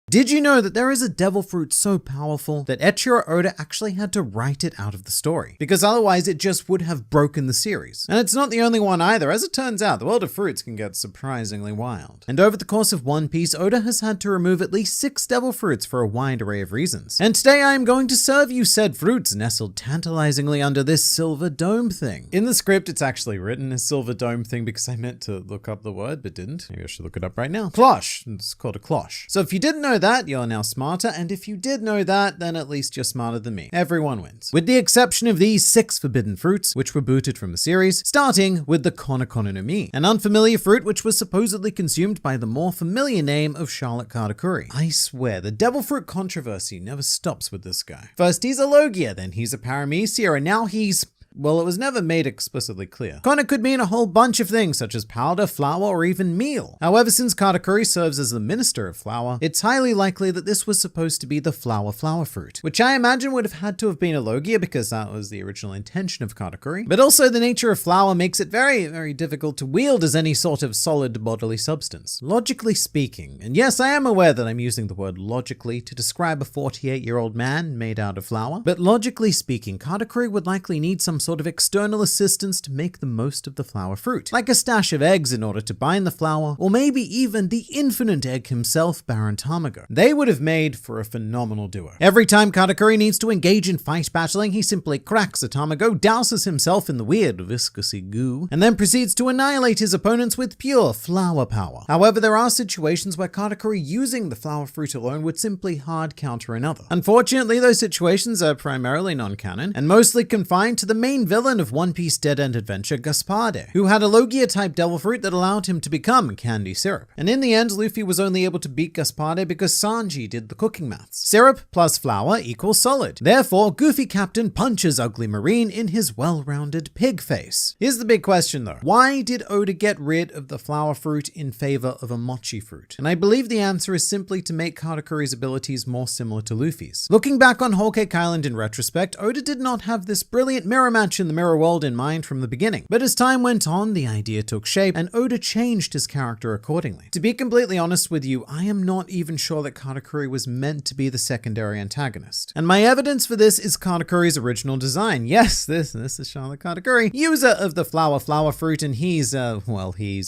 Did you know that there is a devil fruit so powerful that Eiichiro Oda actually had to write it out of the story? Because otherwise it just would have broken the series. And it's not the only one either. As it turns out, the world of fruits can get surprisingly wild. And over the course of One Piece, Oda has had to remove at least 6 devil fruits for a wide array of reasons. And today I am going to serve you said fruits nestled tantalizingly under this silver dome thing. In the script, it's actually written as silver dome thing because I meant to look up the word but didn't. Maybe I should look it up right now. Cloche. It's called a cloche. So if you didn't know that, you're now smarter, and if you did know that, then at least you're smarter than me. Everyone wins. With the exception of these 6 forbidden fruits, which were booted from the series, starting with the Konokono no Mi, an unfamiliar fruit which was supposedly consumed by the more familiar name of Charlotte Katakuri. I swear, the devil fruit controversy never stops with this guy. First he's a Logia, then he's a Paramecia, and now he's... well, it was never made explicitly clear. Kono could mean a whole bunch of things, such as powder, flour, or even meal. However, since Katakuri serves as the minister of flour, it's highly likely that this was supposed to be the flower fruit, which I imagine would have had to have been a Logia because that was the original intention of Katakuri. But also the nature of flour makes it very, very difficult to wield as any sort of solid bodily substance. Logically speaking, and yes, I am aware that I'm using the word logically to describe a 48-year-old man made out of flour, but logically speaking, Katakuri would likely need some sort of external assistance to make the most of the flower fruit, like a stash of eggs in order to bind the flower, or maybe even the infinite egg himself, Baron Tamago. They would have made for a phenomenal duo. Every time Katakuri needs to engage in fight battling, he simply cracks a Tamago, douses himself in the weird viscousy goo, and then proceeds to annihilate his opponents with pure flower power. However, there are situations where Katakuri using the flower fruit alone would simply hard counter another. Unfortunately, those situations are primarily non-canon, and mostly confined to the main villain of One Piece Dead End Adventure, Gaspard, who had a Logia-type devil fruit that allowed him to become candy syrup. And in the end, Luffy was only able to beat Gaspard because Sanji did the cooking maths. Syrup plus flour equals solid. Therefore, Goofy Captain punches Ugly Marine in his well-rounded pig face. Here's the big question though. Why did Oda get rid of the flower fruit in favor of a mochi fruit? And I believe the answer is simply to make Katakuri's abilities more similar to Luffy's. Looking back on Whole Cake Island in retrospect, Oda did not have this brilliant mirror match in the mirror world in mind from the beginning. But as time went on, the idea took shape and Oda changed his character accordingly. To be completely honest with you, I am not even sure that Katakuri was meant to be the secondary antagonist. And my evidence for this is Katakuri's original design. Yes, this is Charlotte Katakuri, user of the flower fruit, and he's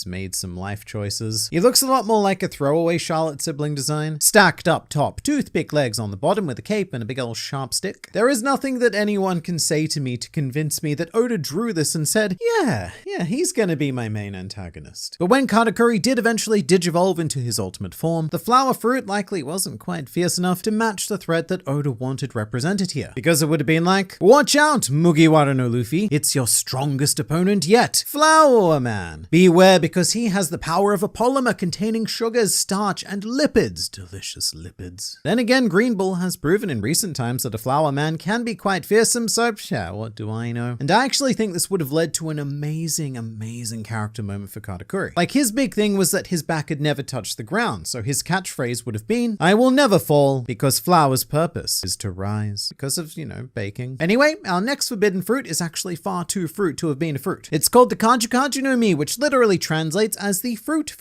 made some life choices. He looks a lot more like a throwaway Charlotte sibling design. Stacked up top, toothpick legs on the bottom with a cape and a big old sharp stick. There is nothing that anyone can say to me to convince me that Oda drew this and said, yeah, he's gonna be my main antagonist. But when Katakuri did eventually digivolve into his ultimate form, the flower fruit likely wasn't quite fierce enough to match the threat that Oda wanted represented here. Because it would have been like, watch out, Mugiwara no Luffy, it's your strongest opponent yet, Flower Man. Beware because he has the power of a polymer containing sugars, starch, and lipids, delicious lipids. Then again, Green Bull has proven in recent times that a Flower Man can be quite fearsome, so yeah, what do I know? And I actually think this would have led to an amazing character moment for Katakuri. Like, his big thing was that his back had never touched the ground, so his catchphrase would have been, I will never fall, because flour's purpose is to rise. Because of, baking. Anyway, our next forbidden fruit is actually far too fruit to have been a fruit. It's called the Kaju no Mi, which literally translates as the fruit.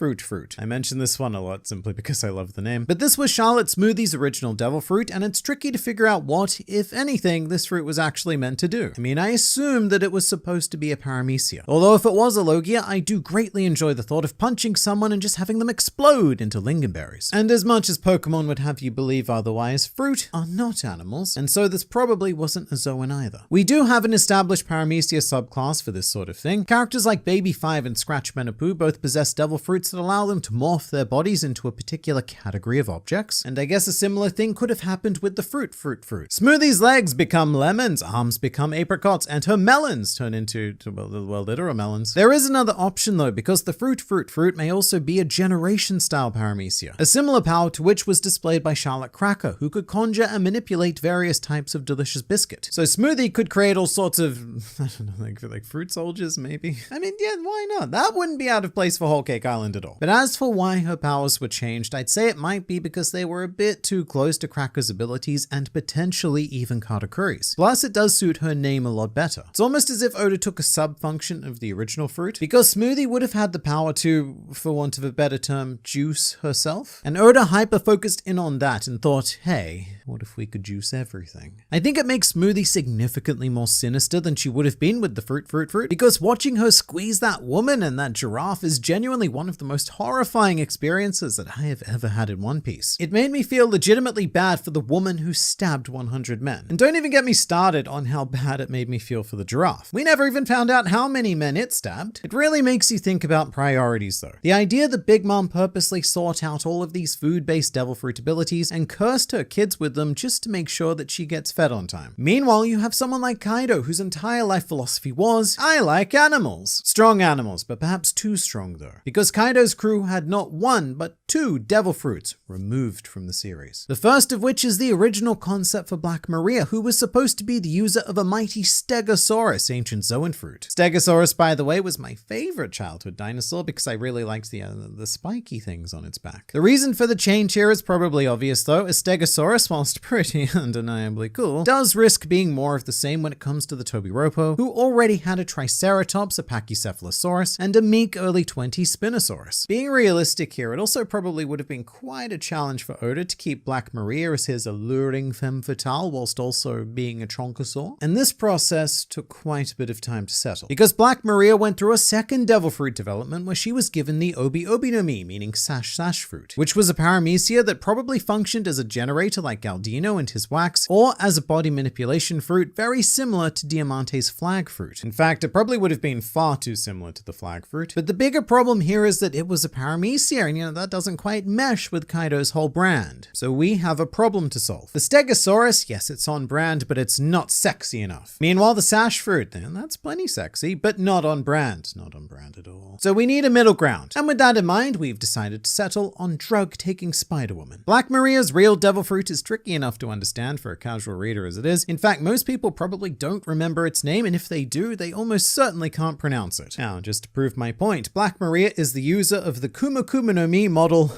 I mention this one a lot simply because I love the name. But this was Charlotte Smoothie's original devil fruit, and it's tricky to figure out what, if anything, this fruit was actually meant to do. I mean, I assumed that it was supposed to be a paramecia. Although if it was a Logia, I do greatly enjoy the thought of punching someone and just having them explode into lingonberries. And as much as Pokemon would have you believe otherwise, fruit are not animals, and so this probably wasn't a Zoan either. We do have an established paramecia subclass for this sort of thing. Characters like Baby 5 and Scratch Menapoo both possess devil fruits that allow them to morph their bodies into a particular category of objects, and I guess a similar thing could have happened with the fruit. Smoothie's legs become lemons, arms become apricots, and her melons turn into, well, literal melons. There is another option though, because the fruit may also be a generation-style paramecia, a similar power to which was displayed by Charlotte Cracker, who could conjure and manipulate various types of delicious biscuit. So Smoothie could create all sorts of, I don't know, like fruit soldiers maybe? I mean, yeah, why not? That wouldn't be out of place for Whole Cake Island at all. But as for why her powers were changed, I'd say it might be because they were a bit too close to Cracker's abilities and potentially even Katakuri's. Plus, it does suit her name a lot better. It's almost as if Oda took a sub-function of the original fruit, because Smoothie would have had the power to, for want of a better term, juice herself. And Oda hyper-focused in on that and thought, hey, what if we could juice everything? I think it makes Smoothie significantly more sinister than she would have been with the fruit, because watching her squeeze that woman and that giraffe is genuinely one of the most horrifying experiences that I have ever had in One Piece. It made me feel legitimately bad for the woman who stabbed 100 men. And don't even get me started on how bad it made me feel for the giraffe. We never even found out how many men it stabbed. It really makes you think about priorities though. The idea that Big Mom purposely sought out all of these food-based devil fruit abilities and cursed her kids with them just to make sure that she gets fed on time. Meanwhile, you have someone like Kaido whose entire life philosophy was, I like animals. Strong animals, but perhaps too strong though. Because Kaido's crew had not one, but two devil fruits removed from the series. The first of which is the original concept for Black Maria, who was supposed to be the user of a mighty Stegosaurus, ancient Zoan fruit. Stegosaurus, by the way, was my favorite childhood dinosaur because I really liked the spiky things on its back. The reason for the change here is probably obvious though, as Stegosaurus, whilst pretty undeniably cool, does risk being more of the same when it comes to the Tobiropo, who already had a Triceratops, a Pachycephalosaurus, and a meek early 20s Spinosaurus. Being realistic here, it also probably would have been quite a challenge for Oda to keep Black Maria as his alluring femme fatale whilst also being a Chonkosaur. And this process took quite a bit of time to settle, because Black Maria went through a second devil fruit development where she was given the Obi Obi no Mi, meaning sash fruit, which was a paramecia that probably functioned as a generator like Galdino and his wax, or as a body manipulation fruit very similar to Diamante's flag fruit. In fact, it probably would have been far too similar to the flag fruit. But the bigger problem here is that it was a paramecia, and that doesn't quite mesh with Kaido's whole brand. So we have a problem to solve. The Stegosaurus, yes, it's on brand, but it's not sexy enough. Meanwhile, the sash fruit, that's plenty sexy, but not on brand. Not on brand at all. So we need a middle ground. And with that in mind, we've decided to settle on drug-taking Spider-Woman. Black Maria's real devil fruit is tricky enough to understand for a casual reader as it is. In fact, most people probably don't remember its name, and if they do, they almost certainly can't pronounce it. Now, just to prove my point, Black Maria is the user of the Kuma Kuma no Mi model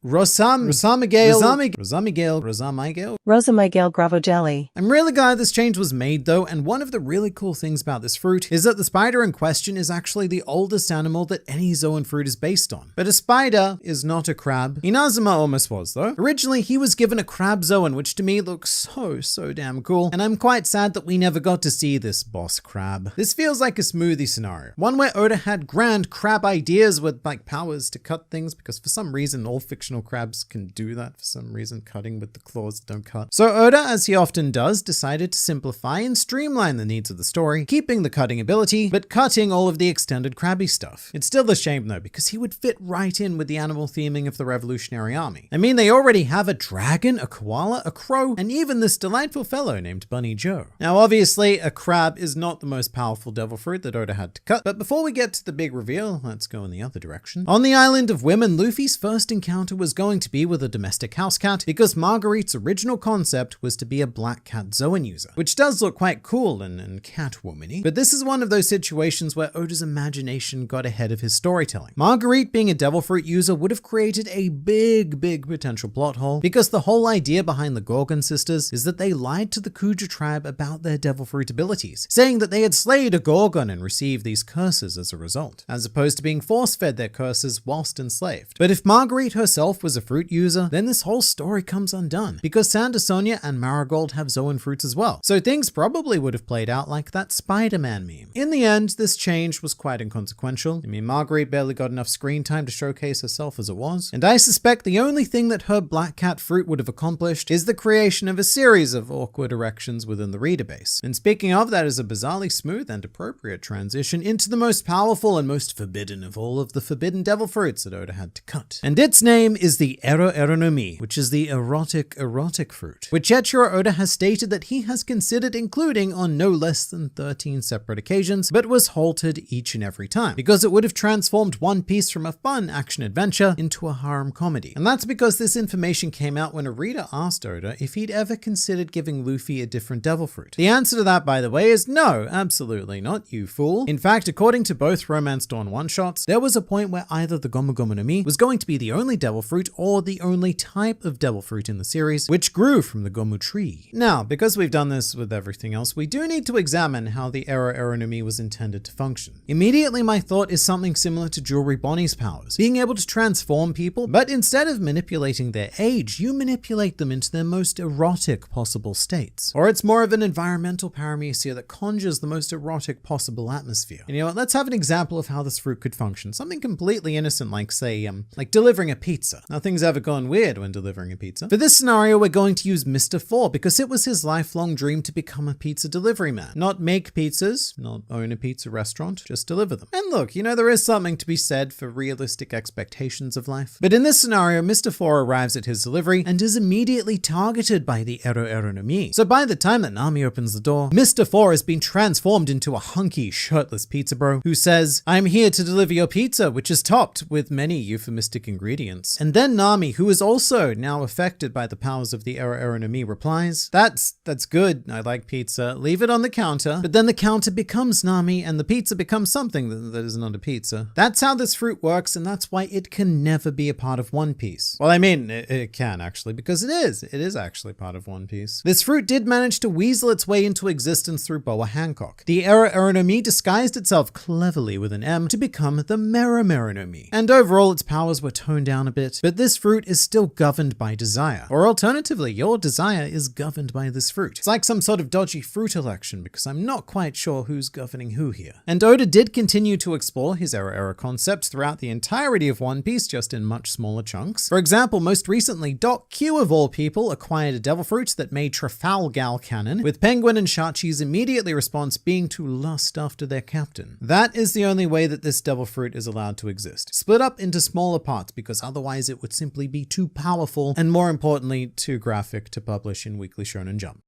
Rosamigale Gravo Jelly. I'm really glad this change was made though, and one of the really cool things about this fruit is that the spider in question is actually the oldest animal that any Zoan fruit is based on. But a spider is not a crab. Inazuma almost was though. Originally, he was given a crab Zoan, which to me looks so damn cool, and I'm quite sad that we never got to see this boss crab. This feels like a Smoothie scenario. One where Oda had grand crab ideas with like powers to cut things, because for some reason all fictional crabs can do that for some reason, cutting with the claws that don't cut. So Oda, as he often does, decided to simplify and streamline the needs of the story, keeping the cutting ability, but cutting all of the extended crabby stuff. It's still a shame though, because he would fit right in with the animal theming of the Revolutionary Army. I mean, they already have a dragon, a koala, a crow, and even this delightful fellow named Bunny Joe. Now obviously, a crab is not the most powerful devil fruit that Oda had to cut, but before we get to the big reveal, let's go in the other direction. On the island of women, Luffy's first encounter was going to be with a domestic house cat, because Marguerite's original concept was to be a black cat Zoan user, which does look quite cool and catwoman-y, but this is one of those situations where Oda's imagination got ahead of his storytelling. Marguerite being a devil fruit user would have created a big potential plot hole, because the whole idea behind the Gorgon sisters is that they lied to the Kuja tribe about their devil fruit abilities, saying that they had slayed a Gorgon and received these curses as a result, as opposed to being force-fed their curses whilst enslaved. But if Marguerite herself himself was a fruit user, then this whole story comes undone, because Sandersonia and Marigold have Zoan fruits as well. So things probably would have played out like that Spider-Man meme. In the end, this change was quite inconsequential. I mean, Marguerite barely got enough screen time to showcase herself as it was. And I suspect the only thing that her Black Cat fruit would have accomplished is the creation of a series of awkward erections within the reader base. And speaking of, that is a bizarrely smooth and appropriate transition into the most powerful and most forbidden of all of the forbidden devil fruits that Oda had to cut. And its name is the Ero no Mi, which is the erotic fruit, which Eiichiro Oda has stated that he has considered including on no less than 13 separate occasions, but was halted each and every time, because it would have transformed One Piece from a fun action-adventure into a harem comedy. And that's because this information came out when a reader asked Oda if he'd ever considered giving Luffy a different devil fruit. The answer to that, by the way, is no, absolutely not, you fool. In fact, according to both Romance Dawn one-shots, there was a point where either the Gomu Gomu no Mi was going to be the only devil fruit or the only type of devil fruit in the series, which grew from the Gomu tree. Now, because we've done this with everything else, we do need to examine how the Ero no Mi was intended to function. Immediately, my thought is something similar to Jewelry Bonnie's powers, being able to transform people, but instead of manipulating their age, you manipulate them into their most erotic possible states. Or it's more of an environmental paramecia that conjures the most erotic possible atmosphere. And you know what, let's have an example of how this fruit could function. Something completely innocent like, say, like delivering a pizza. Nothing's ever gone weird when delivering a pizza. For this scenario, we're going to use Mr. Four because it was his lifelong dream to become a pizza delivery man. Not make pizzas, not own a pizza restaurant, just deliver them. And look, you know, there is something to be said for realistic expectations of life. But in this scenario, Mr. Four arrives at his delivery and is immediately targeted by the Ero no Mi. So by the time that Nami opens the door, Mr. Four has been transformed into a hunky, shirtless pizza bro who says, "I'm here to deliver your pizza, which is topped with many euphemistic ingredients." And then Nami, who is also now affected by the powers of the Ero no Mi, replies, That's good. I like pizza. Leave it on the counter." But then the counter becomes Nami and the pizza becomes something that is not a pizza. That's how this fruit works, and that's why it can never be a part of One Piece. Well, I mean, it can actually, because it is actually part of One Piece. This fruit did manage to weasel its way into existence through Boa Hancock. The Ero no Mi disguised itself cleverly with an M to become the Mera no Mi. And overall, its powers were toned down a bit, but this fruit is still governed by desire. Or alternatively, your desire is governed by this fruit. It's like some sort of dodgy fruit election, because I'm not quite sure who's governing who here. And Oda did continue to explore his Ero concepts throughout the entirety of One Piece, just in much smaller chunks. For example, most recently, Doc Q of all people acquired a devil fruit that made Trafalgar canon, with Penguin and Shachi's immediately response being to lust after their captain. That is the only way that this devil fruit is allowed to exist. Split up into smaller parts, because otherwise it would simply be too powerful and, more importantly, too graphic to publish in Weekly Shonen Jump.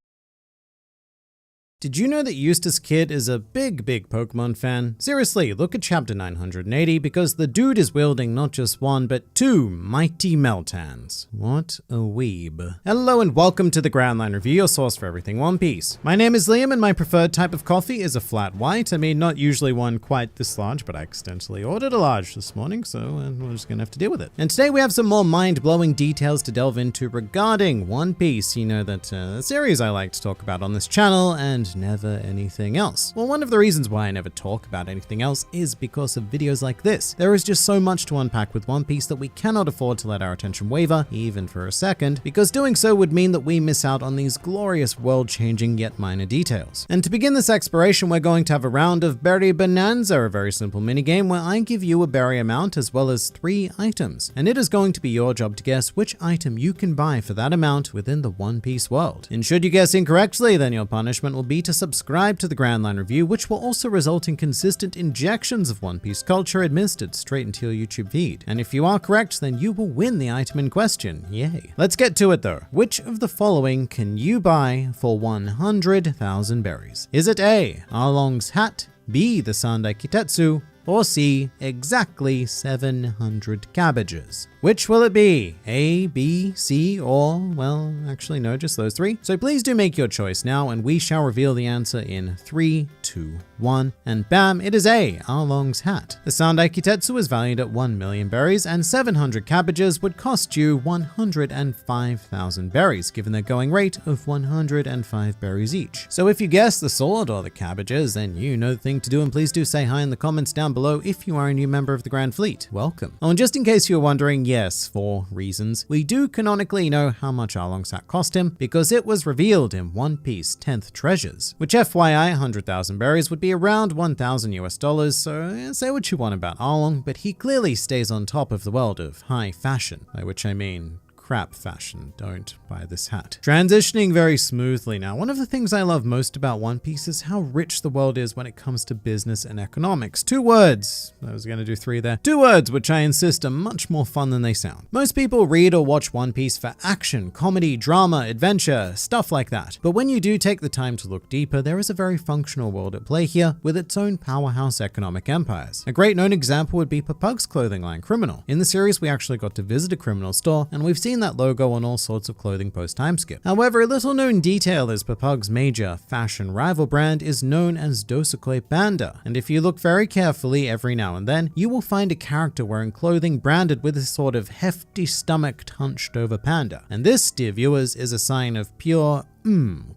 Did you know that Eustace Kid is a big Pokemon fan? Seriously, look at chapter 980 because the dude is wielding not just one, but two mighty Meltans. What a weeb. Hello and welcome to the Grand Line Review, your source for everything One Piece. My name is Liam and my preferred type of coffee is a flat white. I mean, not usually one quite this large, but I accidentally ordered a large this morning, so we're just gonna have to deal with it. And today we have some more mind-blowing details to delve into regarding One Piece. You know that a series I like to talk about on this channel, and never anything else. Well, one of the reasons why I never talk about anything else is because of videos like this. There is just so much to unpack with One Piece that we cannot afford to let our attention waver, even for a second, because doing so would mean that we miss out on these glorious world-changing yet minor details. And to begin this exploration, we're going to have a round of Berry Bonanza, a very simple minigame where I give you a berry amount as well as 3 items. And it is going to be your job to guess which item you can buy for that amount within the One Piece world. And should you guess incorrectly, then your punishment will be to subscribe to the Grand Line Review, which will also result in consistent injections of One Piece culture administered straight into your YouTube feed. And if you are correct, then you will win the item in question. Yay. Let's get to it though. Which of the following can you buy for 100,000 berries? Is it A, Arlong's hat, B, the Sandai Kitetsu, or C, exactly 700 cabbages? Which will it be? A, B, C, or, well, actually no, just those 3. So please do make your choice now, and we shall reveal the answer in 3, 2, 1, and bam, it is A, Arlong's hat. The Sandai Kitetsu is valued at 1 million berries, and 700 cabbages would cost you 105,000 berries, given their going rate of 105 berries each. So if you guess the sword or the cabbages, then you know the thing to do, and please do say hi in the comments down below if you are a new member of the Grand Fleet. Welcome. Oh, and just in case you were wondering, yeah, yes, for reasons, we do canonically know how much Arlong's hat cost him because it was revealed in One Piece 10th Treasures, which FYI 100,000 berries would be around $1,000 US, so say what you want about Arlong, but he clearly stays on top of the world of high fashion, by which I mean crap fashion. Don't buy this hat. Transitioning very smoothly now, one of the things I love most about One Piece is how rich the world is when it comes to business and economics. 2 words. I was going to do 3 there. 2 words which I insist are much more fun than they sound. Most people read or watch One Piece for action, comedy, drama, adventure, stuff like that. But when you do take the time to look deeper, there is a very functional world at play here with its own powerhouse economic empires. A great known example would be Papug's clothing line, Criminal. In the series, we actually got to visit a criminal store, and we've seen that logo on all sorts of clothing post-time skip. However, a little known detail is Papug's major fashion rival brand is known as Dosukoi Panda, and if you look very carefully every now and then, you will find a character wearing clothing branded with this sort of hefty stomach hunched over panda. And this, dear viewers, is a sign of pure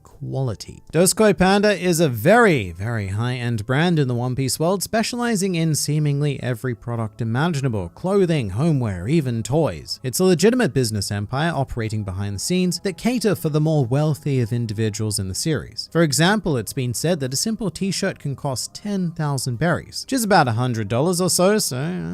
quality. Dosukoi Panda is a very, very high-end brand in the One Piece world, specializing in seemingly every product imaginable: clothing, homeware, even toys. It's a legitimate business empire operating behind the scenes that cater for the more wealthy of individuals in the series. For example, it's been said that a simple t-shirt can cost 10,000 berries, which is about $100 or so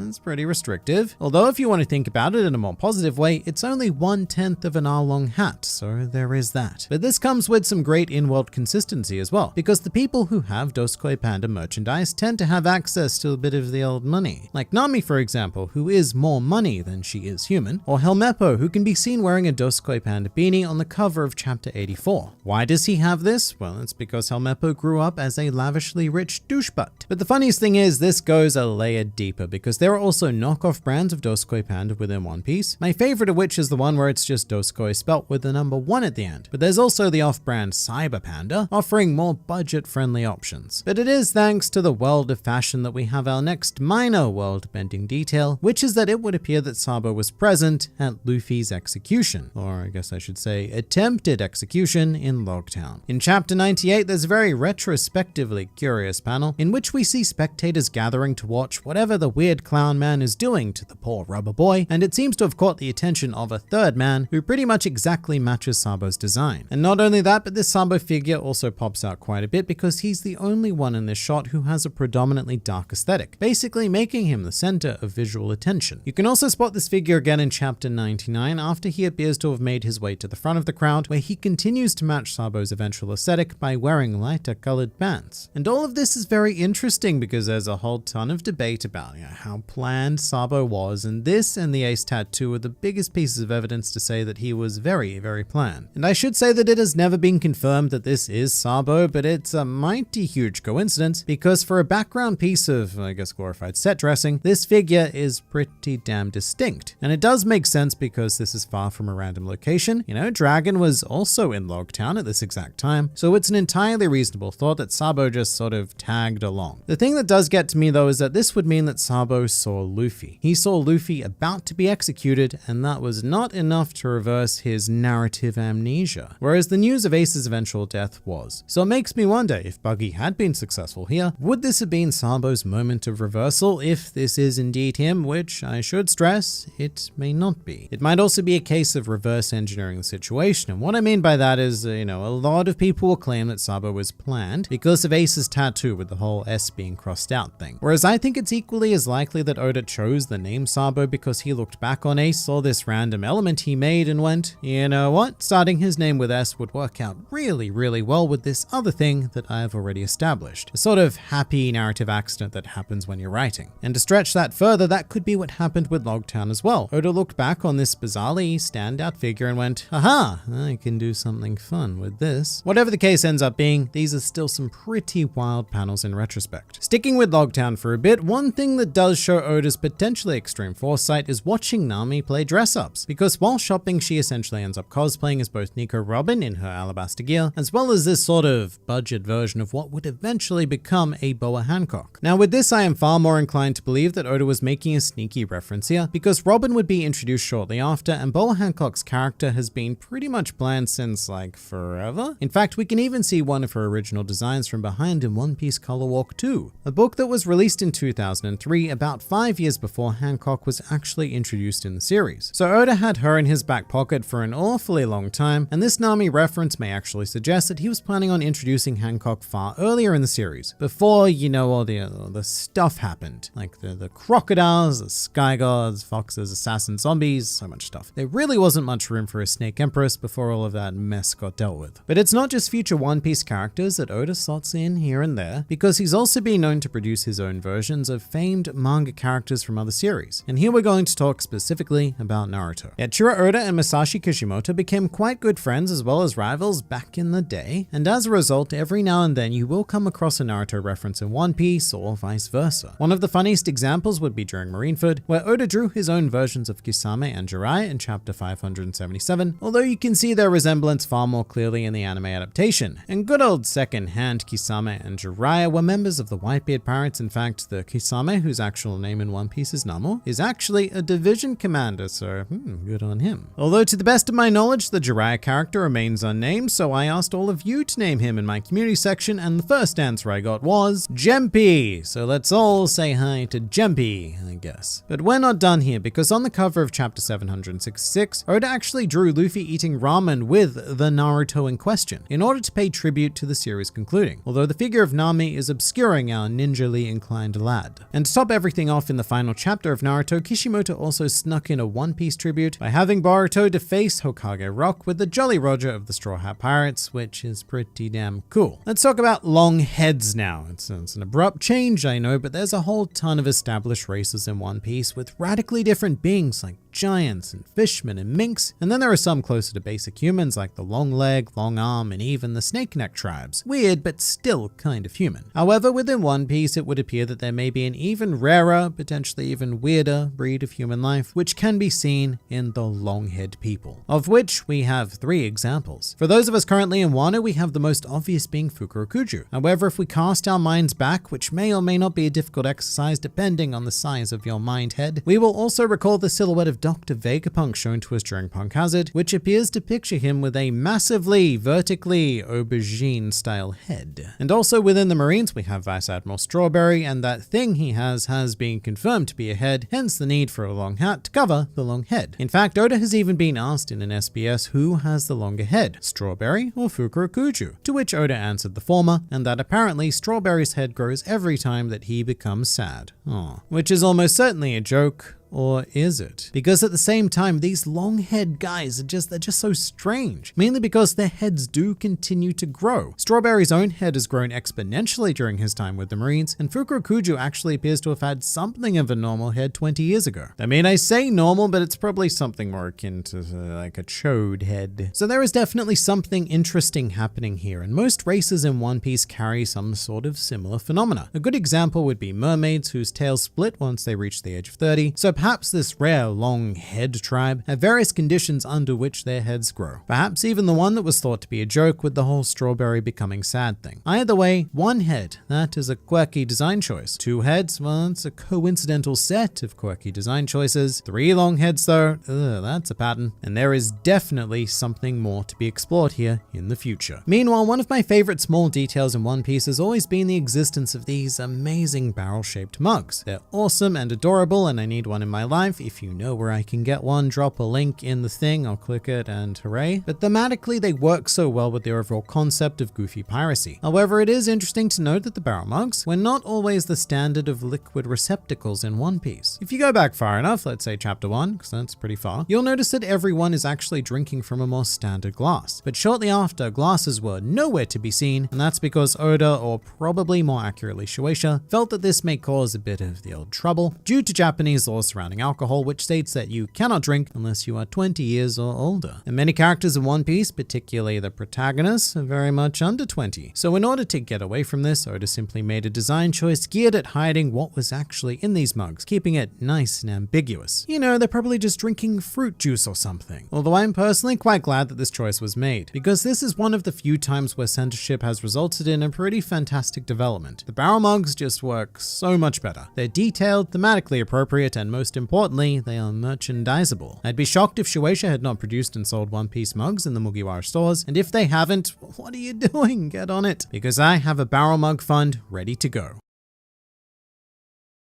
it's pretty restrictive. Although if you want to think about it in a more positive way, it's only 1/10 of an Arlong hat, so there is that. But this comes with some great in-world consistency as well, because the people who have Dosukoi Panda merchandise tend to have access to a bit of the old money. Like Nami, for example, who is more money than she is human, or Helmeppo, who can be seen wearing a Dosukoi Panda beanie on the cover of Chapter 84. Why does he have this? Well, it's because Helmeppo grew up as a lavishly rich douchebutt. But the funniest thing is, this goes a layer deeper, because there are also knockoff brands of Dosukoi Panda within One Piece, my favorite of which is the one where it's just Dosukoi spelt with the number 1 at the end. But there's also the off-brand Cyber Panda, offering more budget-friendly options. But it is thanks to the world of fashion that we have our next minor world-bending detail, which is that it would appear that Sabo was present at Luffy's execution, or I guess I should say attempted execution, in Logtown. In Chapter 98, there's a very retrospectively curious panel in which we see spectators gathering to watch whatever the weird clown man is doing to the poor rubber boy, and it seems to have caught the attention of a third man who pretty much exactly matches Sabo's design. And not only that, but this Sabo figure also pops out quite a bit because he's the only one in this shot who has a predominantly dark aesthetic, basically making him the center of visual attention. You can also spot this figure again in Chapter 99 after he appears to have made his way to the front of the crowd, where he continues to match Sabo's eventual aesthetic by wearing lighter colored pants. And all of this is very interesting because there's a whole ton of debate about how planned Sabo was, and this and the ace tattoo are the biggest pieces of evidence to say that he was very, very planned. And I should say that it has never been confirmed that this is Sabo, but it's a mighty huge coincidence because for a background piece of, I guess, glorified set dressing, this figure is pretty damn distinct. And it does make sense because this is far from a random location. Dragon was also in Logtown at this exact time, so it's an entirely reasonable thought that Sabo just sort of tagged along. The thing that does get to me though is that this would mean that Sabo saw Luffy. He saw Luffy about to be executed, and that was not enough to reverse his narrative amnesia, whereas the news of Ace's eventual death was. So it makes me wonder, if Buggy had been successful here, would this have been Sabo's moment of reversal if this is indeed him, which I should stress, it may not be. It might also be a case of reverse engineering the situation, and what I mean by that is, a lot of people will claim that Sabo was planned because of Ace's tattoo with the whole S being crossed out thing. Whereas I think it's equally as likely that Oda chose the name Sabo because he looked back on Ace, saw this random element he made and went, you know what, starting his name with S would work out really, really well with this other thing that I have already established. A sort of happy narrative accident that happens when you're writing. And to stretch that further, that could be what happened with Logtown as well. Oda looked back on this bizarrely standout figure and went, aha, I can do something fun with this. Whatever the case ends up being, these are still some pretty wild panels in retrospect. Sticking with Logtown for a bit, one thing that does show Oda's potentially extreme foresight is watching Nami play dress-ups, because while shopping she essentially ends up cosplaying as both Nico Robin in in her alabaster gear, as well as this sort of budget version of what would eventually become a Boa Hancock. Now with this, I am far more inclined to believe that Oda was making a sneaky reference here, because Robin would be introduced shortly after, and Boa Hancock's character has been pretty much bland since like forever. In fact, we can even see one of her original designs from behind in One Piece Color Walk 2, a book that was released in 2003, about 5 years before Hancock was actually introduced in the series. So Oda had her in his back pocket for an awfully long time, and this Nami reference may actually suggest that he was planning on introducing Hancock far earlier in the series, before, you know, all the stuff happened, like the crocodiles, the sky gods, foxes, assassins, zombies, so much stuff. There really wasn't much room for a Snake Empress before all of that mess got dealt with. But it's not just future One Piece characters that Oda slots in here and there, because he's also been known to produce his own versions of famed manga characters from other series. And here we're going to talk specifically about Naruto. Eiichiro Oda and Masashi Kishimoto became quite good friends as well as rivals back in the day, and as a result, every now and then you will come across a Naruto reference in One Piece or vice versa. One of the funniest examples would be during Marineford, where Oda drew his own versions of Kisame and Jiraiya in chapter 577, although you can see their resemblance far more clearly in the anime adaptation. And good old second-hand Kisame and Jiraiya were members of the Whitebeard Pirates. In fact, the Kisame, whose actual name in One Piece is Namo, is actually a division commander, so good on him. Although to the best of my knowledge, the Jiraiya character remains unnamed, so I asked all of you to name him in my community section, and the first answer I got was Jempi. So let's all say hi to Jempi, I guess. But we're not done here, because on the cover of chapter 766, Oda actually drew Luffy eating ramen with the Naruto in question, in order to pay tribute to the series concluding, although the figure of Nami is obscuring our ninjally inclined lad. And to top everything off, in the final chapter of Naruto, Kishimoto also snuck in a One Piece tribute by having Boruto deface Hokage Rock with the Jolly Roger of the Straw Hat Pirates, which is pretty damn cool. Let's talk about long heads now. It's an abrupt change, I know, but there's a whole ton of established races in One Piece with radically different beings like giants and fishmen and minks, and then there are some closer to basic humans like the long leg, long arm, and even the snake neck tribes. Weird, but still kind of human. However, within One Piece, it would appear that there may be an even rarer, potentially even weirder breed of human life, which can be seen in the long-haired people, of which we have 3 examples. For those of us currently in Wano, we have the most obvious being Fukurokuju. However, if we cast our minds back, which may or may not be a difficult exercise depending on the size of your mind head, we will also recall the silhouette of Dr. Vegapunk shown to us during Punk Hazard, which appears to picture him with a massively, vertically aubergine-style head. And also within the Marines, we have Vice Admiral Strawberry, and that thing he has been confirmed to be a head, hence the need for a long hat to cover the long head. In fact, Oda has even been asked in an SBS who has the longer head, Strawberry or Fukurokuju, to which Oda answered the former, and that apparently Strawberry's head grows every time that he becomes sad. Aww. Which is almost certainly a joke. Or is it? Because at the same time, these long-haired guys they're just so strange, mainly because their heads do continue to grow. Strawberry's own head has grown exponentially during his time with the Marines, and Fukurokuju actually appears to have had something of a normal head 20 years ago. I mean, I say normal, but it's probably something more akin to like a chode head. So there is definitely something interesting happening here, and most races in One Piece carry some sort of similar phenomena. A good example would be mermaids whose tails split once they reach the age of 30, so perhaps this rare long head tribe have various conditions under which their heads grow. Perhaps even the one that was thought to be a joke with the whole Strawberry becoming sad thing. Either way, one head, that is a quirky design choice. 2 heads, well, it's a coincidental set of quirky design choices. 3 long heads though, that's a pattern. And there is definitely something more to be explored here in the future. Meanwhile, one of my favorite small details in One Piece has always been the existence of these amazing barrel-shaped mugs. They're awesome and adorable, and I need one in my life. If you know where I can get one, drop a link in the thing, I'll click it and hooray. But thematically, they work so well with the overall concept of goofy piracy. However, it is interesting to note that the barrel mugs were not always the standard of liquid receptacles in One Piece. If you go back far enough, let's say chapter 1, because that's pretty far, you'll notice that everyone is actually drinking from a more standard glass. But shortly after, glasses were nowhere to be seen, and that's because Oda, or probably more accurately Shueisha, felt that this may cause a bit of the old trouble due to Japanese laws surrounding alcohol, which states that you cannot drink unless you are 20 years or older. And many characters in One Piece, particularly the protagonists, are very much under 20. So in order to get away from this, Oda simply made a design choice geared at hiding what was actually in these mugs, keeping it nice and ambiguous. You know, they're probably just drinking fruit juice or something. Although I'm personally quite glad that this choice was made, because this is one of the few times where censorship has resulted in a pretty fantastic development. The barrel mugs just work so much better. They're detailed, thematically appropriate, and most importantly, they are merchandisable. I'd be shocked if Shueisha had not produced and sold One Piece mugs in the Mugiwara stores, and if they haven't, what are you doing? Get on it, because I have a barrel mug fund ready to go.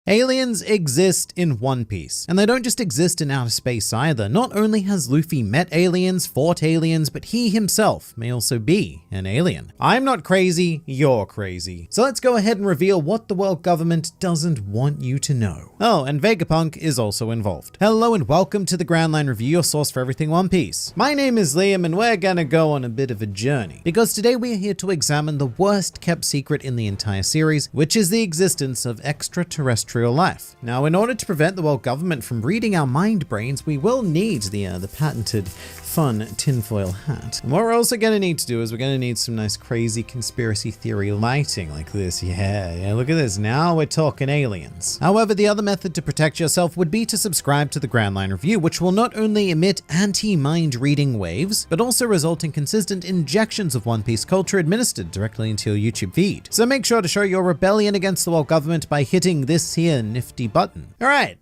Aliens exist in One Piece, and they don't just exist in outer space either. Not only has Luffy met aliens, fought aliens, but he himself may also be an alien. I'm not crazy, you're crazy. So let's go ahead and reveal what the world government doesn't want you to know. Oh, and Vegapunk is also involved. Hello and welcome to the Grand Line Review, your source for everything One Piece. My name is Liam and we're gonna go on a bit of a journey, because today we are here to examine the worst kept secret in the entire series, which is the existence of extraterrestrial life. Now, in order to prevent the world government from reading our mind brains, we will need the patented fun tinfoil hat. And what we're also going to need to do is we're going to need some nice crazy conspiracy theory lighting like this. Yeah, look at this. Now we're talking aliens. However, the other method to protect yourself would be to subscribe to the Grand Line Review, which will not only emit anti-mind reading waves, but also result in consistent injections of One Piece culture administered directly into your YouTube feed. So make sure to show your rebellion against the world government by hitting this here nifty button. All right.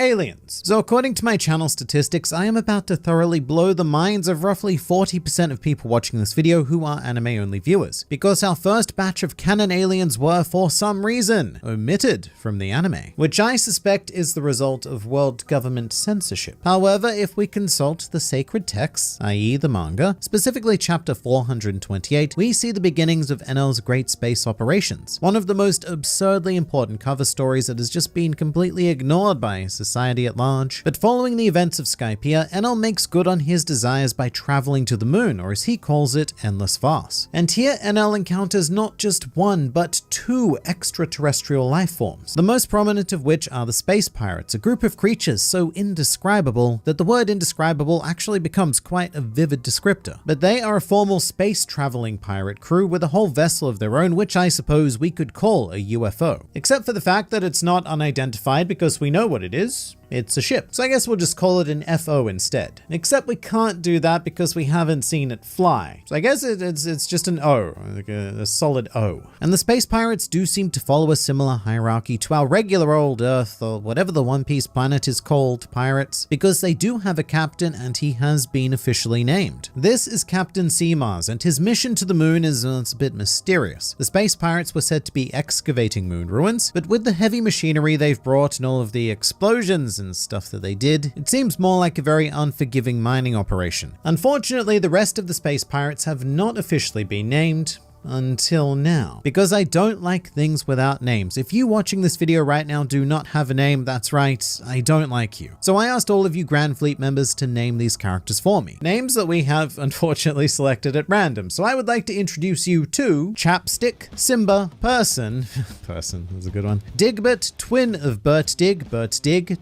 Aliens. So according to my channel statistics, I am about to thoroughly blow the minds of roughly 40% of people watching this video who are anime-only viewers, because our first batch of canon aliens were, for some reason, omitted from the anime, which I suspect is the result of world government censorship. However, if we consult the sacred texts, i.e. the manga, specifically chapter 428, we see the beginnings of Enel's Great Space Operations, one of the most absurdly important cover stories that has just been completely ignored by society at large. But following the events of Skypiea, Enel makes good on his desires by traveling to the moon, or as he calls it, Endless Vast. And here Enel encounters not just one, but two extraterrestrial life forms, the most prominent of which are the space pirates, a group of creatures so indescribable that the word indescribable actually becomes quite a vivid descriptor. But they are a formal space traveling pirate crew with a whole vessel of their own, which I suppose we could call a UFO. Except for the fact that it's not unidentified because we know what it is. It's a ship. So I guess we'll just call it an FO instead. Except we can't do that because we haven't seen it fly. So I guess it's just an O, like a solid O. And the space pirates do seem to follow a similar hierarchy to our regular old Earth, or whatever the One Piece planet is called, pirates, because they do have a captain and he has been officially named. This is Captain Seamars, and his mission to the moon is a bit mysterious. The space pirates were said to be excavating moon ruins, but with the heavy machinery they've brought and all of the explosions and stuff that they did, it seems more like a very unforgiving mining operation. Unfortunately, the rest of the space pirates have not officially been named, until now, because I don't like things without names. If you watching this video right now do not have a name, that's right, I don't like you. So I asked all of you Grand Fleet members to name these characters for me. Names that we have unfortunately selected at random. So I would like to introduce you to Chapstick, Simba, Person, Person was a good one, Digbert, twin of Bert Dig,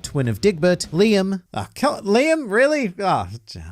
twin of Digbert, Liam, Liam, really?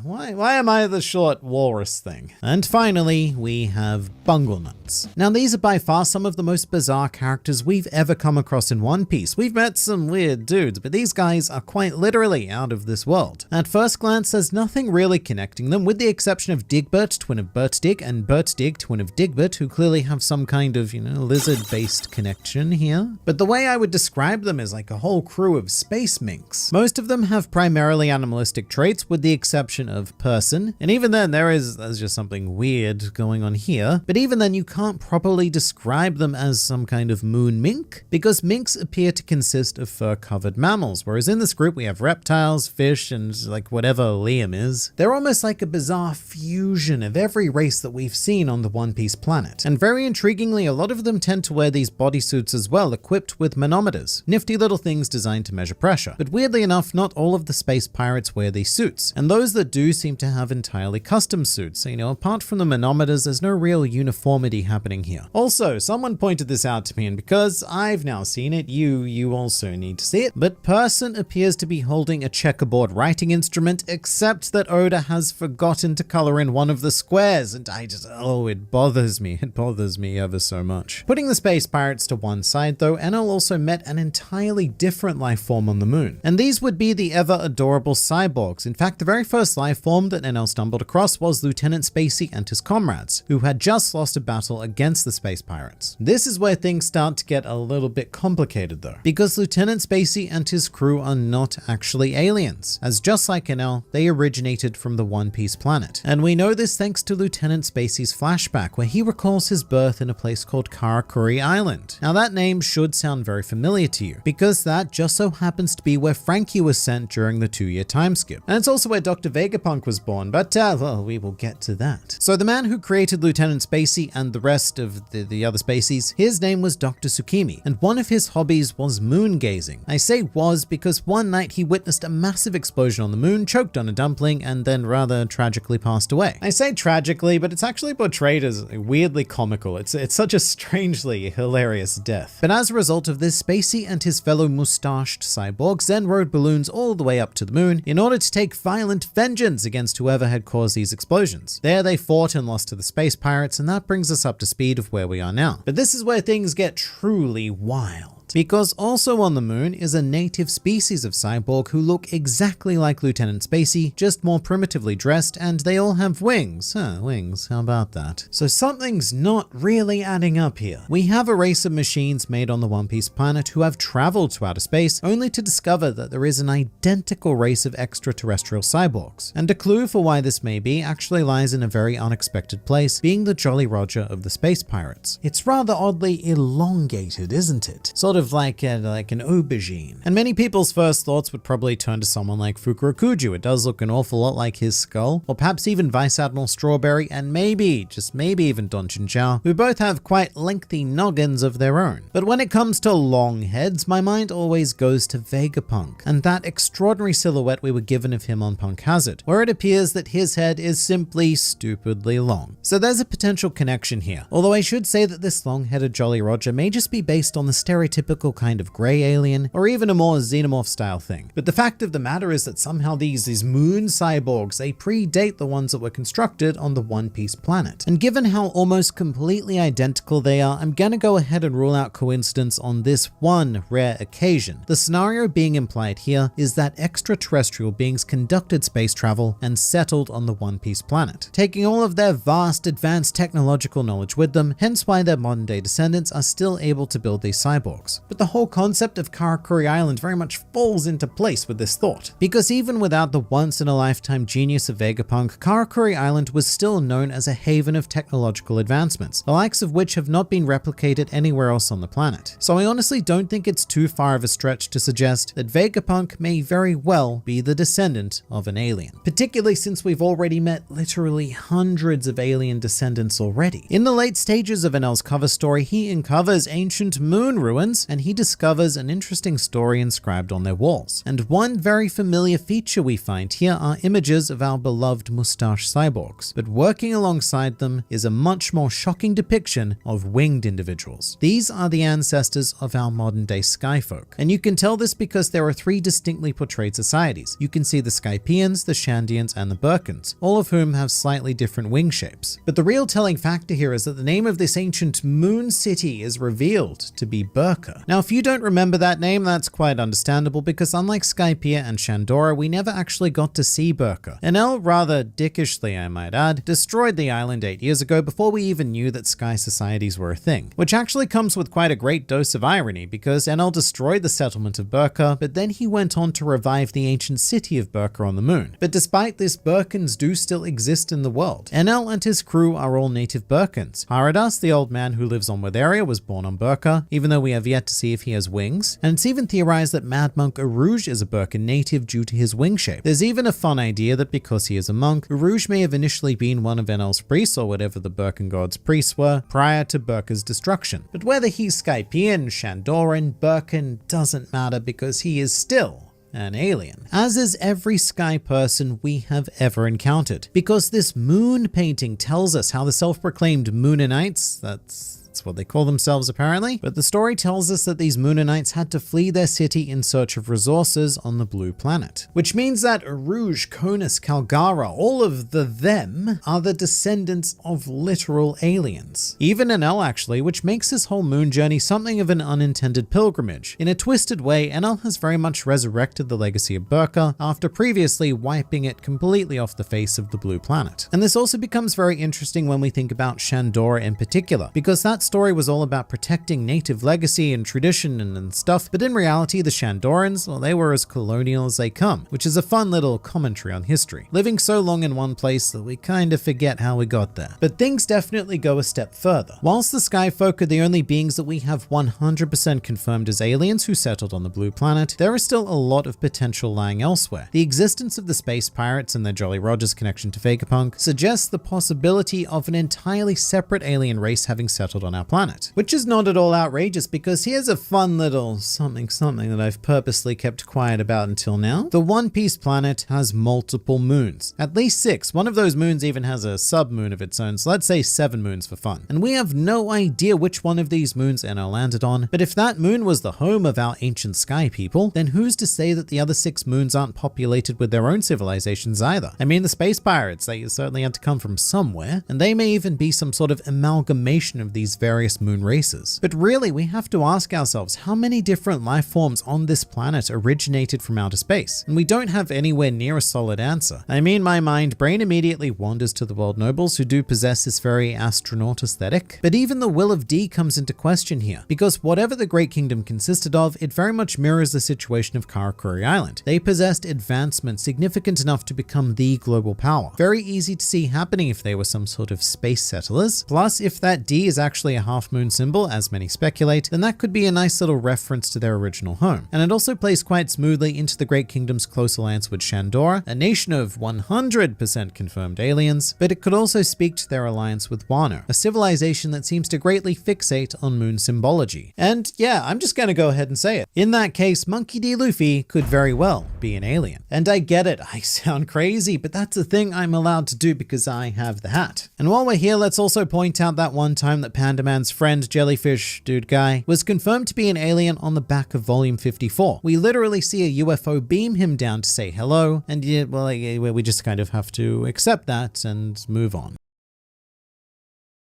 Why am I the short walrus thing? And finally, we have Bungle Nuts. Now these are by far some of the most bizarre characters we've ever come across in One Piece. We've met some weird dudes, but these guys are quite literally out of this world. At first glance, there's nothing really connecting them, with the exception of Digbert, twin of Bert Dig, and Bert Dig, twin of Digbert, who clearly have some kind of, lizard-based connection here. But the way I would describe them is like a whole crew of space minks. Most of them have primarily animalistic traits, with the exception of Person, and even then there's just something weird going on here. But even then, you can't properly describe them as some kind of moon mink, because minks appear to consist of fur-covered mammals, whereas in this group we have reptiles, fish, and like whatever Liam is. They're almost like a bizarre fusion of every race that we've seen on the One Piece planet. And very intriguingly, a lot of them tend to wear these bodysuits as well, equipped with manometers, nifty little things designed to measure pressure. But weirdly enough, not all of the space pirates wear these suits, and those that do seem to have entirely custom suits. So, apart from the manometers, there's no real uniform deformity happening here. Also, someone pointed this out to me, and because I've now seen it, you also need to see it. But person appears to be holding a checkerboard writing instrument, except that Oda has forgotten to color in one of the squares, and it bothers me. It bothers me ever so much. Putting the space pirates to one side though, Enel also met an entirely different life form on the moon. And these would be the ever adorable cyborgs. In fact, the very first life form that Enel stumbled across was Lieutenant Spacey and his comrades, who had just lost a battle against the space pirates. This is where things start to get a little bit complicated though, because Lieutenant Spacey and his crew are not actually aliens, as just like Enel, they originated from the One Piece planet. And we know this thanks to Lieutenant Spacey's flashback, where he recalls his birth in a place called Karakuri Island. Now that name should sound very familiar to you, because that just so happens to be where Frankie was sent during the 2-year time skip. And it's also where Dr. Vegapunk was born, but well, we will get to that. So the man who created Lieutenant Spacey and the rest of the other Spaceys, his name was Dr. Tsukimi, and one of his hobbies was moon gazing. I say was because one night he witnessed a massive explosion on the moon, choked on a dumpling, and then rather tragically passed away. I say tragically, but it's actually portrayed as weirdly comical. It's such a strangely hilarious death. But as a result of this, Spacey and his fellow mustached cyborgs then rode balloons all the way up to the moon in order to take violent vengeance against whoever had caused these explosions. There they fought and lost to the space pirates, and that brings us up to speed of where we are now. But this is where things get truly wild. Because also on the moon is a native species of cyborg who look exactly like Lieutenant Spacey, just more primitively dressed, and they all have wings. Wings, how about that? So something's not really adding up here. We have a race of machines made on the One Piece planet who have traveled to outer space, only to discover that there is an identical race of extraterrestrial cyborgs. And a clue for why this may be actually lies in a very unexpected place, being the Jolly Roger of the space pirates. It's rather oddly elongated, isn't it? Sort of like an aubergine. And many people's first thoughts would probably turn to someone like Fukurokuju. It does look an awful lot like his skull, or perhaps even Vice Admiral Strawberry, and maybe, just maybe even Don Chinchao, who both have quite lengthy noggins of their own. But when it comes to long heads, my mind always goes to Vegapunk, and that extraordinary silhouette we were given of him on Punk Hazard, where it appears that his head is simply stupidly long. So there's a potential connection here, although I should say that this long-headed Jolly Roger may just be based on the stereotypical kind of grey alien, or even a more xenomorph style thing. But the fact of the matter is that somehow these moon cyborgs, they predate the ones that were constructed on the One Piece planet. And given how almost completely identical they are, I'm gonna go ahead and rule out coincidence on this one rare occasion. The scenario being implied here is that extraterrestrial beings conducted space travel and settled on the One Piece planet, taking all of their vast advanced technological knowledge with them, hence why their modern day descendants are still able to build these cyborgs. But the whole concept of Karakuri Island very much falls into place with this thought, because even without the once-in-a-lifetime genius of Vegapunk, Karakuri Island was still known as a haven of technological advancements, the likes of which have not been replicated anywhere else on the planet. So I honestly don't think it's too far of a stretch to suggest that Vegapunk may very well be the descendant of an alien, particularly since we've already met literally hundreds of alien descendants already. In the late stages of Enel's cover story, he uncovers ancient moon ruins, and he discovers an interesting story inscribed on their walls. And one very familiar feature we find here are images of our beloved mustache cyborgs, but working alongside them is a much more shocking depiction of winged individuals. These are the ancestors of our modern day skyfolk, and you can tell this because there are 3 distinctly portrayed societies. You can see the Skypians, the Shandians, and the Burkans, all of whom have slightly different wing shapes. But the real telling factor here is that the name of this ancient moon city is revealed to be Burka. Now, if you don't remember that name, that's quite understandable, because unlike Skypiea and Shandora, we never actually got to see Burka. Enel, rather dickishly I might add, destroyed the island 8 years ago before we even knew that sky societies were a thing, which actually comes with quite a great dose of irony, because Enel destroyed the settlement of Burka, but then he went on to revive the ancient city of Burka on the moon. But despite this, Burkans do still exist in the world. Enel and his crew are all native Burkans. Haradas, the old man who lives on Witheria, was born on Burka, even though we have yet to see if he has wings, and it's even theorized that Mad Monk Urouge is a Burkan native due to his wing shape. There's even a fun idea that because he is a monk, Urouge may have initially been one of Enel's priests, or whatever the Burkan god's priests were, prior to Burka's destruction. But whether he's Skypian, Shandoran, Burkan doesn't matter, because he is still an alien, as is every sky person we have ever encountered, because this moon painting tells us how the self-proclaimed Moonanites, that's what they call themselves apparently, but the story tells us that these Moonanites had to flee their city in search of resources on the blue planet. Which means that Rouge, Conus, Calgara, all of the them are the descendants of literal aliens. Even Enel actually, which makes this whole moon journey something of an unintended pilgrimage. In a twisted way, Enel has very much resurrected the legacy of Burka after previously wiping it completely off the face of the blue planet. And this also becomes very interesting when we think about Shandora in particular, because that story was all about protecting native legacy and tradition and stuff, but in reality the Shandorans, well, they were as colonial as they come, which is a fun little commentary on history, living so long in one place that we kind of forget how we got there. But things definitely go a step further. Whilst the Skyfolk are the only beings that we have 100% confirmed as aliens who settled on the blue planet, there is still a lot of potential lying elsewhere. The existence of the space pirates and their Jolly Rogers connection to Vegapunk suggests the possibility of an entirely separate alien race having settled on our planet, which is not at all outrageous, because here's a fun little something that I've purposely kept quiet about until now. The One Piece planet has multiple moons, at least 6. One of those moons even has a sub-moon of its own, so let's say 7 moons for fun. And we have no idea which one of these moons Enel landed on, but if that moon was the home of our ancient sky people, then who's to say that the other 6 moons aren't populated with their own civilizations either? I mean, the space pirates, they certainly had to come from somewhere, and they may even be some sort of amalgamation of these various moon races. But really, we have to ask ourselves how many different life forms on this planet originated from outer space, and we don't have anywhere near a solid answer. I mean, my brain immediately wanders to the world nobles, who do possess this very astronaut aesthetic, but even the will of D comes into question here, because whatever the Great Kingdom consisted of, it very much mirrors the situation of Karakuri Island. They possessed advancement significant enough to become the global power. Very easy to see happening if they were some sort of space settlers. Plus, if that D is actually a half-moon symbol, as many speculate, then that could be a nice little reference to their original home. And it also plays quite smoothly into the Great Kingdom's close alliance with Shandora, a nation of 100% confirmed aliens, but it could also speak to their alliance with Wano, a civilization that seems to greatly fixate on moon symbology. And yeah, I'm just gonna go ahead and say it. In that case, Monkey D. Luffy could very well be an alien. And I get it, I sound crazy, but that's a thing I'm allowed to do because I have the hat. And while we're here, let's also point out that one time that Panda Man's friend Jellyfish Dude Guy was confirmed to be an alien on the back of volume 54. We literally see a UFO beam him down to say hello, and yeah, well, we just kind of have to accept that and move on.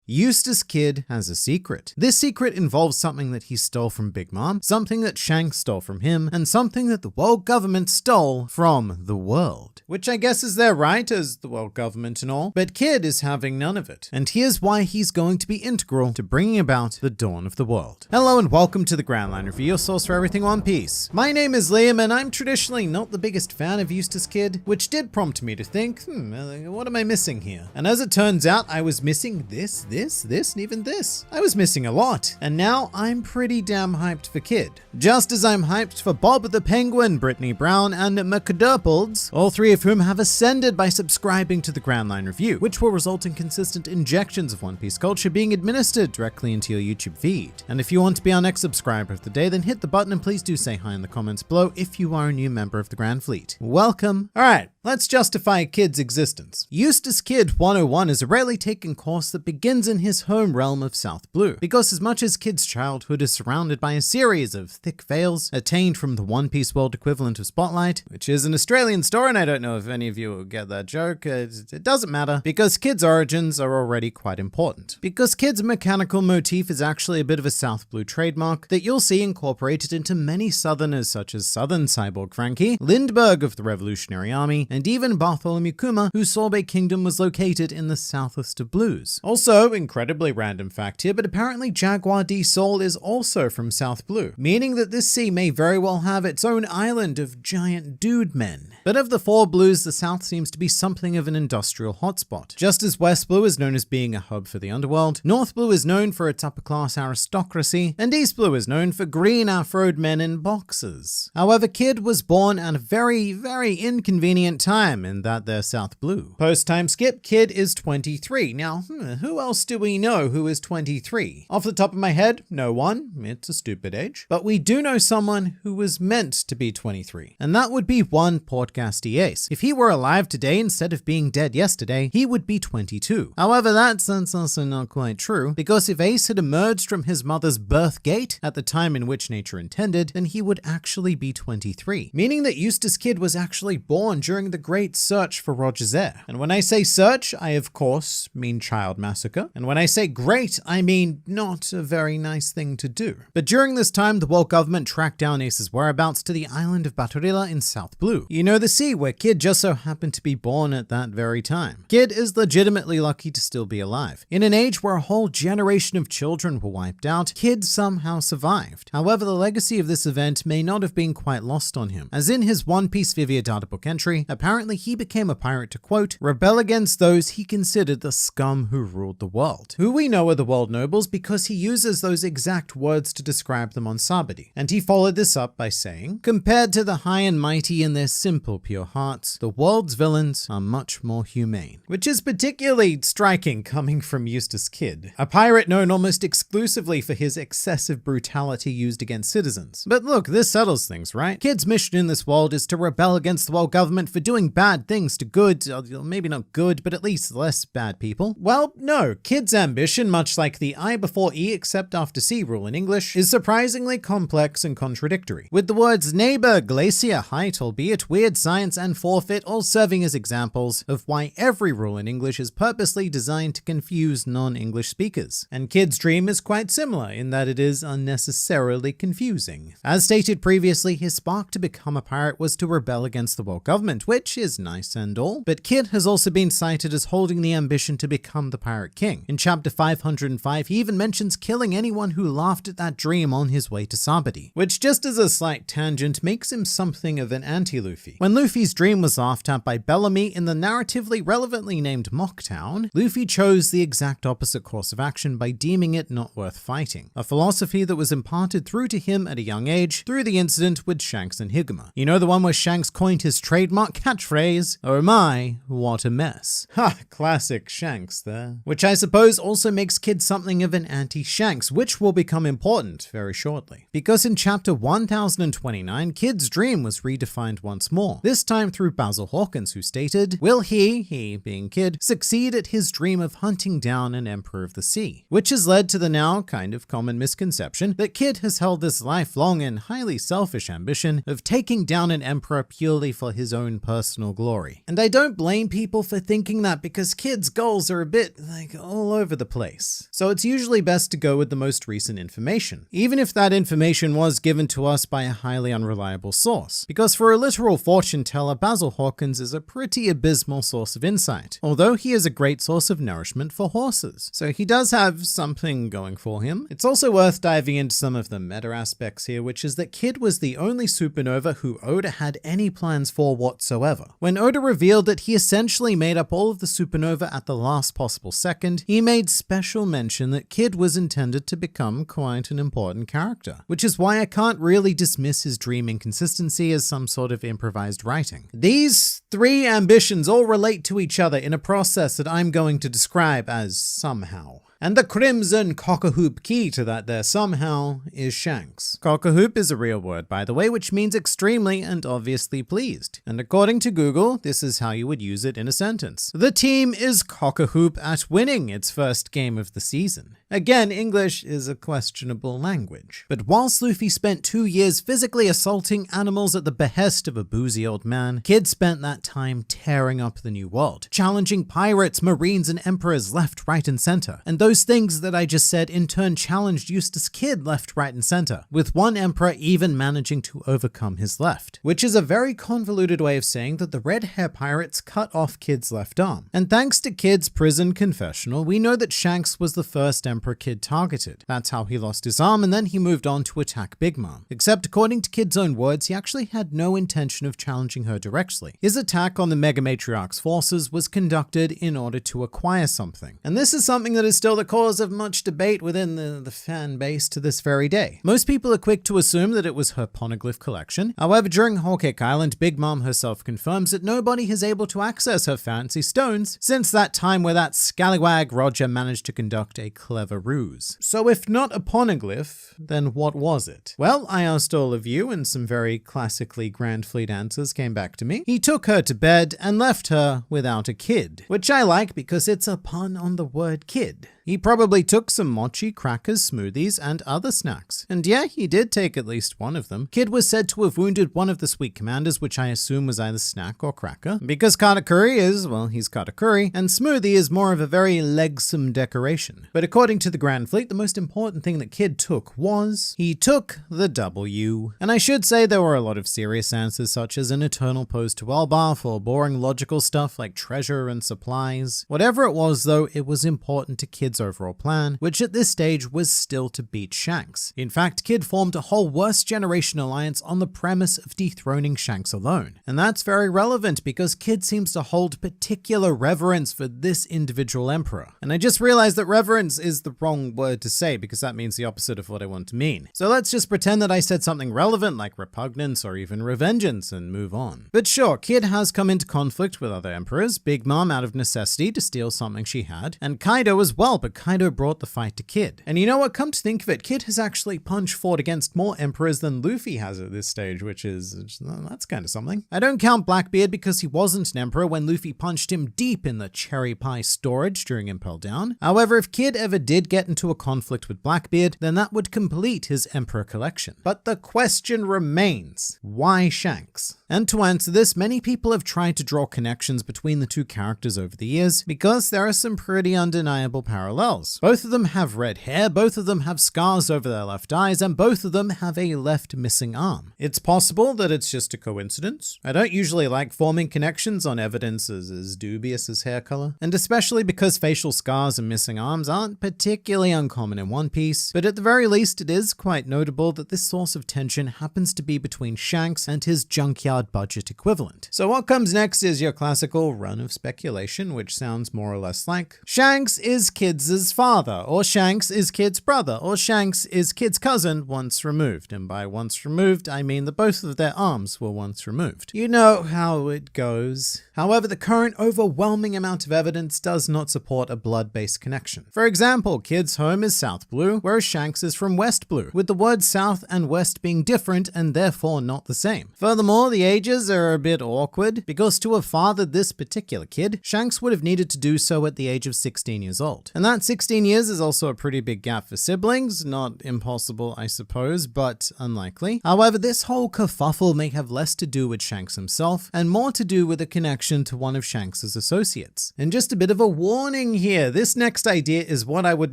Eustace Kid has a secret. This secret involves something that he stole from Big Mom, something that Shanks stole from him, and something that the world government stole from the world. Which I guess is their right as the world government and all, but Kid is having none of it. And here's why he's going to be integral to bringing about the dawn of the world. Hello and welcome to the Grand Line Review, your source for everything One Piece. My name is Liam and I'm traditionally not the biggest fan of Eustace Kid, which did prompt me to think, what am I missing here? And as it turns out, I was missing this, and even this. I was missing a lot. And now I'm pretty damn hyped for Kid. Just as I'm hyped for Bob the Penguin, Brittany Brown, and McDurples, all 3 of whom have ascended by subscribing to the Grand Line Review, which will result in consistent injections of One Piece culture being administered directly into your YouTube feed. And if you want to be our next subscriber of the day, then hit the button and please do say hi in the comments below if you are a new member of the Grand Fleet. Welcome. Alright, let's justify Kid's existence. Eustace Kid 101 is a rarely taken course that begins in his home realm of South Blue, because as much as Kid's childhood is surrounded by a series of thick veils attained from the One Piece world equivalent of Spotlight, which is an Australian store, and I don't know if any of you will get that joke, it doesn't matter, because Kid's origins are already quite important. Because Kid's mechanical motif is actually a bit of a South Blue trademark that you'll see incorporated into many Southerners such as Southern Cyborg Frankie, Lindbergh of the Revolutionary Army, and even Bartholomew Kuma, whose Sorbet Kingdom was located in the southwest of Blues. Also, incredibly random fact here, but apparently Jaguar D Sol is also from South Blue, meaning that this sea may very well have its own island of giant dude men. But of the 4 blues, the South seems to be something of an industrial hotspot. Just as West Blue is known as being a hub for the underworld, North Blue is known for its upper-class aristocracy, and East Blue is known for green afroed men in boxers. However, Kid was born at a very, very inconvenient time in that they're South Blue. Post-time skip, Kid is 23. Now, who else else do we know who is 23? Off the top of my head, no one. It's a stupid age. But we do know someone who was meant to be 23. And that would be one Podcasty Ace. If he were alive today instead of being dead yesterday, he would be 22. However, that's also not quite true, because if Ace had emerged from his mother's birth gate at the time in which nature intended, then he would actually be 23. Meaning that Eustace Kidd was actually born during the great search for Roger's heir. And when I say search, I of course mean child massacre. And when I say great, I mean not a very nice thing to do. But during this time, the world government tracked down Ace's whereabouts to the island of Baturila in South Blue. You know, the sea where Kidd just so happened to be born at that very time. Kidd is legitimately lucky to still be alive. In an age where a whole generation of children were wiped out, Kidd somehow survived. However, the legacy of this event may not have been quite lost on him, as in his One Piece Vivia databook entry, apparently he became a pirate to, quote, rebel against those he considered the scum who ruled the world. Who we know are the world nobles because he uses those exact words to describe them on Sabadi. And he followed this up by saying, compared to the high and mighty in their simple pure hearts, the world's villains are much more humane. Which is particularly striking coming from Eustace Kidd, a pirate known almost exclusively for his excessive brutality used against citizens. But look, this settles things, right? Kidd's mission in this world is to rebel against the world government for doing bad things to good, or maybe not good, but at least less bad people. Well, no. Kidd's ambition, much like the I before E except after C rule in English, is surprisingly complex and contradictory, with the words neighbor, glacier, height, albeit weird science, and forfeit all serving as examples of why every rule in English is purposely designed to confuse non-English speakers. And Kidd's dream is quite similar in that it is unnecessarily confusing. As stated previously, his spark to become a pirate was to rebel against the world government, which is nice and all, but Kidd has also been cited as holding the ambition to become the Pirate King. In chapter 505, he even mentions killing anyone who laughed at that dream on his way to Sabadi, which, just as a slight tangent, makes him something of an anti-Luffy. When Luffy's dream was laughed at by Bellamy in the narratively relevantly named Mocktown, Luffy chose the exact opposite course of action by deeming it not worth fighting, a philosophy that was imparted through to him at a young age through the incident with Shanks and Higuma. You know, the one where Shanks coined his trademark catchphrase, "Oh my, what a mess." Ha, classic Shanks there. Which I suppose also makes Kidd something of an anti-Shanks, which will become important very shortly. Because in chapter 1029, Kidd's dream was redefined once more, this time through Basil Hawkins, who stated, will he being Kidd, succeed at his dream of hunting down an Emperor of the Sea? Which has led to the now kind of common misconception that Kidd has held this lifelong and highly selfish ambition of taking down an emperor purely for his own personal glory. And I don't blame people for thinking that, because Kidd's goals are a bit like all over the place. So it's usually best to go with the most recent information, even if that information was given to us by a highly unreliable source. Because for a literal fortune teller, Basil Hawkins is a pretty abysmal source of insight, although he is a great source of nourishment for horses. So he does have something going for him. It's also worth diving into some of the meta aspects here, which is that Kidd was the only supernova who Oda had any plans for whatsoever. When Oda revealed that he essentially made up all of the supernova at the last possible second, he made special mention that Kidd was intended to become quite an important character, which is why I can't really dismiss his dream inconsistency as some sort of improvised writing. These three ambitions all relate to each other in a process that I'm going to describe as somehow. And the crimson cock-a-hoop key to that there somehow is Shanks. Cock-a-hoop is a real word, by the way, which means extremely and obviously pleased. And according to Google, this is how you would use it in a sentence. The team is cock-a-hoop at winning its first game of the season. Again, English is a questionable language. But whilst Luffy spent 2 years physically assaulting animals at the behest of a boozy old man, Kidd spent that time tearing up the new world, challenging pirates, marines, and emperors left, right, and center. And those things that I just said in turn challenged Eustace Kidd left, right, and center, with one emperor even managing to overcome his left, which is a very convoluted way of saying that the red hair pirates cut off Kidd's left arm. And thanks to Kidd's prison confessional, we know that Shanks was the first emperor Kidd targeted. That's how he lost his arm, and then he moved on to attack Big Mom. Except according to Kidd's own words, he actually had no intention of challenging her directly. His attack on the Mega Matriarch's forces was conducted in order to acquire something. And this is something that is still the the cause of much debate within the fan base to this very day. Most people are quick to assume that it was her poneglyph collection. However, during Whole Cake Island, Big Mom herself confirms that nobody is able to access her fancy stones since that time where that scallywag Roger managed to conduct a clever ruse. So if not a poneglyph, then what was it? Well, I asked all of you, and some very classically Grand Fleet answers came back to me. He took her to bed and left her without a kid, which I like because it's a pun on the word kid. He probably took some mochi, crackers, smoothies, and other snacks. And yeah, he did take at least one of them. Kid was said to have wounded one of the sweet commanders, which I assume was either snack or cracker. Because katakuri is, well, he's katakuri, and smoothie is more of a very legsome decoration. But according to the Grand Fleet, the most important thing that Kid took was, he took the W. And I should say there were a lot of serious answers, such as an eternal pose to Elbaf, or boring logical stuff like treasure and supplies. Whatever it was though, it was important to Kid's overall plan, which at this stage was still to beat Shanks. In fact, Kid formed a whole worst generation alliance on the premise of dethroning Shanks alone. And that's very relevant because Kid seems to hold particular reverence for this individual emperor. And I just realized that reverence is the wrong word to say because that means the opposite of what I want to mean. So let's just pretend that I said something relevant like repugnance or even revengeance and move on. But sure, Kid has come into conflict with other emperors, Big Mom out of necessity to steal something she had, and Kaido as well, but Kaido brought the fight to Kid. And you know what, come to think of it, Kid has actually fought against more emperors than Luffy has at this stage, which is, that's kind of something. I don't count Blackbeard because he wasn't an emperor when Luffy punched him deep in the cherry pie storage during Impel Down. However, if Kid ever did get into a conflict with Blackbeard, then that would complete his emperor collection. But the question remains, why Shanks? And to answer this, many people have tried to draw connections between the two characters over the years because there are some pretty undeniable parallels. Both of them have red hair, both of them have scars over their left eyes, and both of them have a left missing arm. It's possible that it's just a coincidence. I don't usually like forming connections on evidence as dubious as hair color, and especially because facial scars and missing arms aren't particularly uncommon in One Piece, but at the very least it is quite notable that this source of tension happens to be between Shanks and his junkyard budget equivalent. So what comes next is your classical run of speculation, which sounds more or less like Shanks is Kid's father, or Shanks is Kid's brother, or Shanks is Kid's cousin once removed. And by once removed, I mean that both of their arms were once removed. You know how it goes. However, the current overwhelming amount of evidence does not support a blood-based connection. For example, Kid's home is South Blue, whereas Shanks is from West Blue, with the words South and West being different and therefore not the same. Furthermore, the ages are a bit awkward, because to have fathered this particular kid, Shanks would have needed to do so at the age of 16 years old. And that 16 years is also a pretty big gap for siblings, not impossible I suppose, but unlikely. However, this whole kerfuffle may have less to do with Shanks himself, and more to do with a connection to one of Shanks's associates. And just a bit of a warning here, this next idea is what I would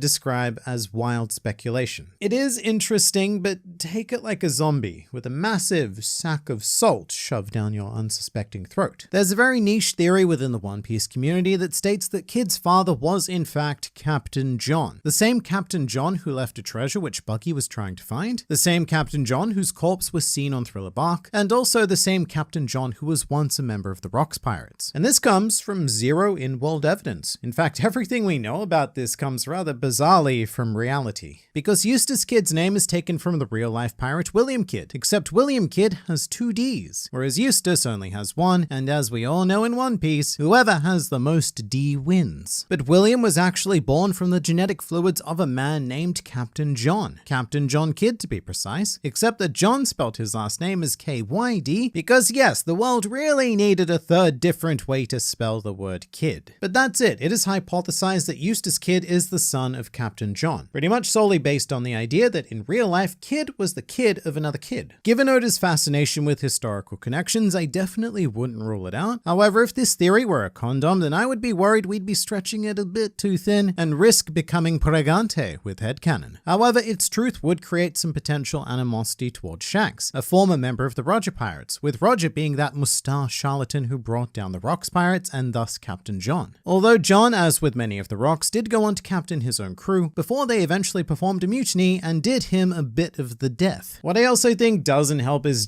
describe as wild speculation. It is interesting, but take it like a zombie, with a massive sack of salt shoved down your unsuspecting throat. There's a very niche theory within the One Piece community that states that Kid's father was in fact Captain John. The same Captain John who left a treasure which Buggy was trying to find, the same Captain John whose corpse was seen on Thriller Bark, and also the same Captain John who was once a member of the Rocks Pirates. And this comes from zero in-world evidence. In fact, everything we know about this comes rather bizarrely from reality. Because Eustace Kid's name is taken from the real-life pirate William Kidd, except William Kidd has 2 D's, whereas Eustace only has 1, and as we all know in One Piece, whoever has the most D wins. But William was actually born from the genetic fluids of a man named Captain John. Captain John Kidd to be precise, except that John spelt his last name as K-Y-D, because yes, the world really needed a third different way to spell the word kid. But that's it. It is hypothesized that Eustace Kidd is the son of Captain John, pretty much solely based on the idea that in real life, Kidd was the kid of another kid. Given Oda's fascination with historical connections, I definitely wouldn't rule it out. However, if this theory were a condom, then I would be worried we'd be stretching it a bit too thin and risk becoming pregante with headcanon. However, its truth would create some potential animosity towards Shanks, a former member of the Roger Pirates, with Roger being that mustache charlatan who brought down the Rocks Pirates and thus Captain John. Although John, as with many of the Rocks, did go on to captain his own crew before they eventually performed a mutiny and did him a bit of the death. What I also think doesn't help is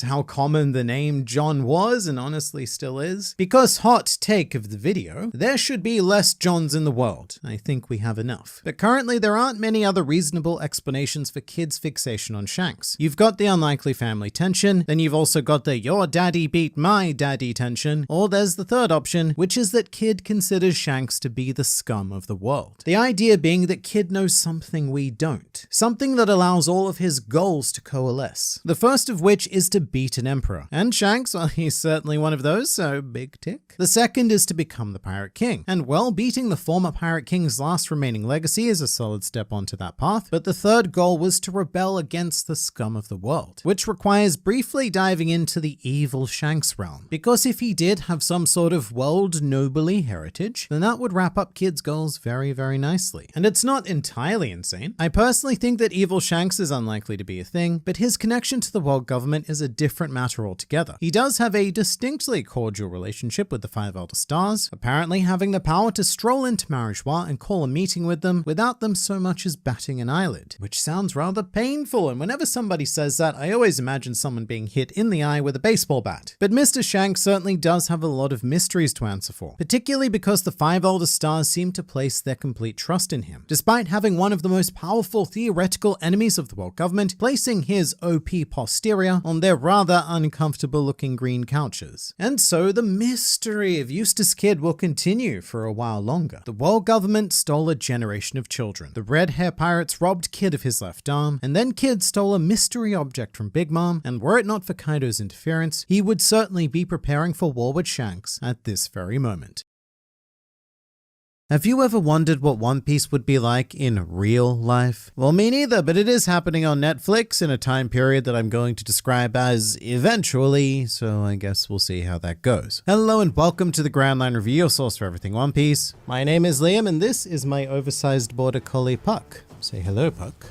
how common the name John was and honestly still is. Because hot take of the video, there should be less Johns in the world. I think we have enough. But currently there aren't many other reasonable explanations for kids' fixation on Shanks. You've got the unlikely family tension, then you've also got the your daddy beat my daddy tension, or there's the third option, which is that Kid considers Shanks to be the scum of the world. The idea being that Kid knows something we don't. Something that allows all of his goals to coalesce. The first of which is to beat an emperor. And Shanks, well, he's certainly one of those, so big tick. The second is to become the Pirate King. And well, beating the former Pirate King's last remaining legacy is a solid step onto that path. But the third goal was to rebel against the scum of the world, which requires briefly diving into the evil Shanks realm. Because if he did have some sort of world nobly heritage, then that would wrap up Kid's goals very, very nicely. And it's not entirely insane. I personally think that evil Shanks is unlikely to be a thing, but his connection to the world government is a different matter altogether. He does have a distinctly cordial relationship with the Five Elder Stars, apparently having the power to stroll into Marijois and call a meeting with them without them so much as batting an eyelid, which sounds rather painful, and whenever somebody says that, I always imagine someone being hit in the eye with a baseball bat. But Mr. Shanks certainly does have a lot of mysteries to answer for, particularly because the Five Elder Stars seem to place their complete trust in him, despite having one of the most powerful theoretical enemies of the world government placing his OP posterior on their rather uncomfortable looking green couches. And so the mystery of Eustace Kid will continue for a while longer. The world government stole a generation of children. The red hair pirates robbed Kid of his left arm, and then Kid stole a mystery object from Big Mom, and were it not for Kaido's interference, he would certainly be preparing for war with Shanks at this very moment. Have you ever wondered what One Piece would be like in real life? Well, me neither, but it is happening on Netflix in a time period that I'm going to describe as eventually, so I guess we'll see how that goes. Hello and welcome to the Grand Line Review, your source for everything One Piece. My name is Liam and this is my oversized border collie Puck. Say hello, Puck.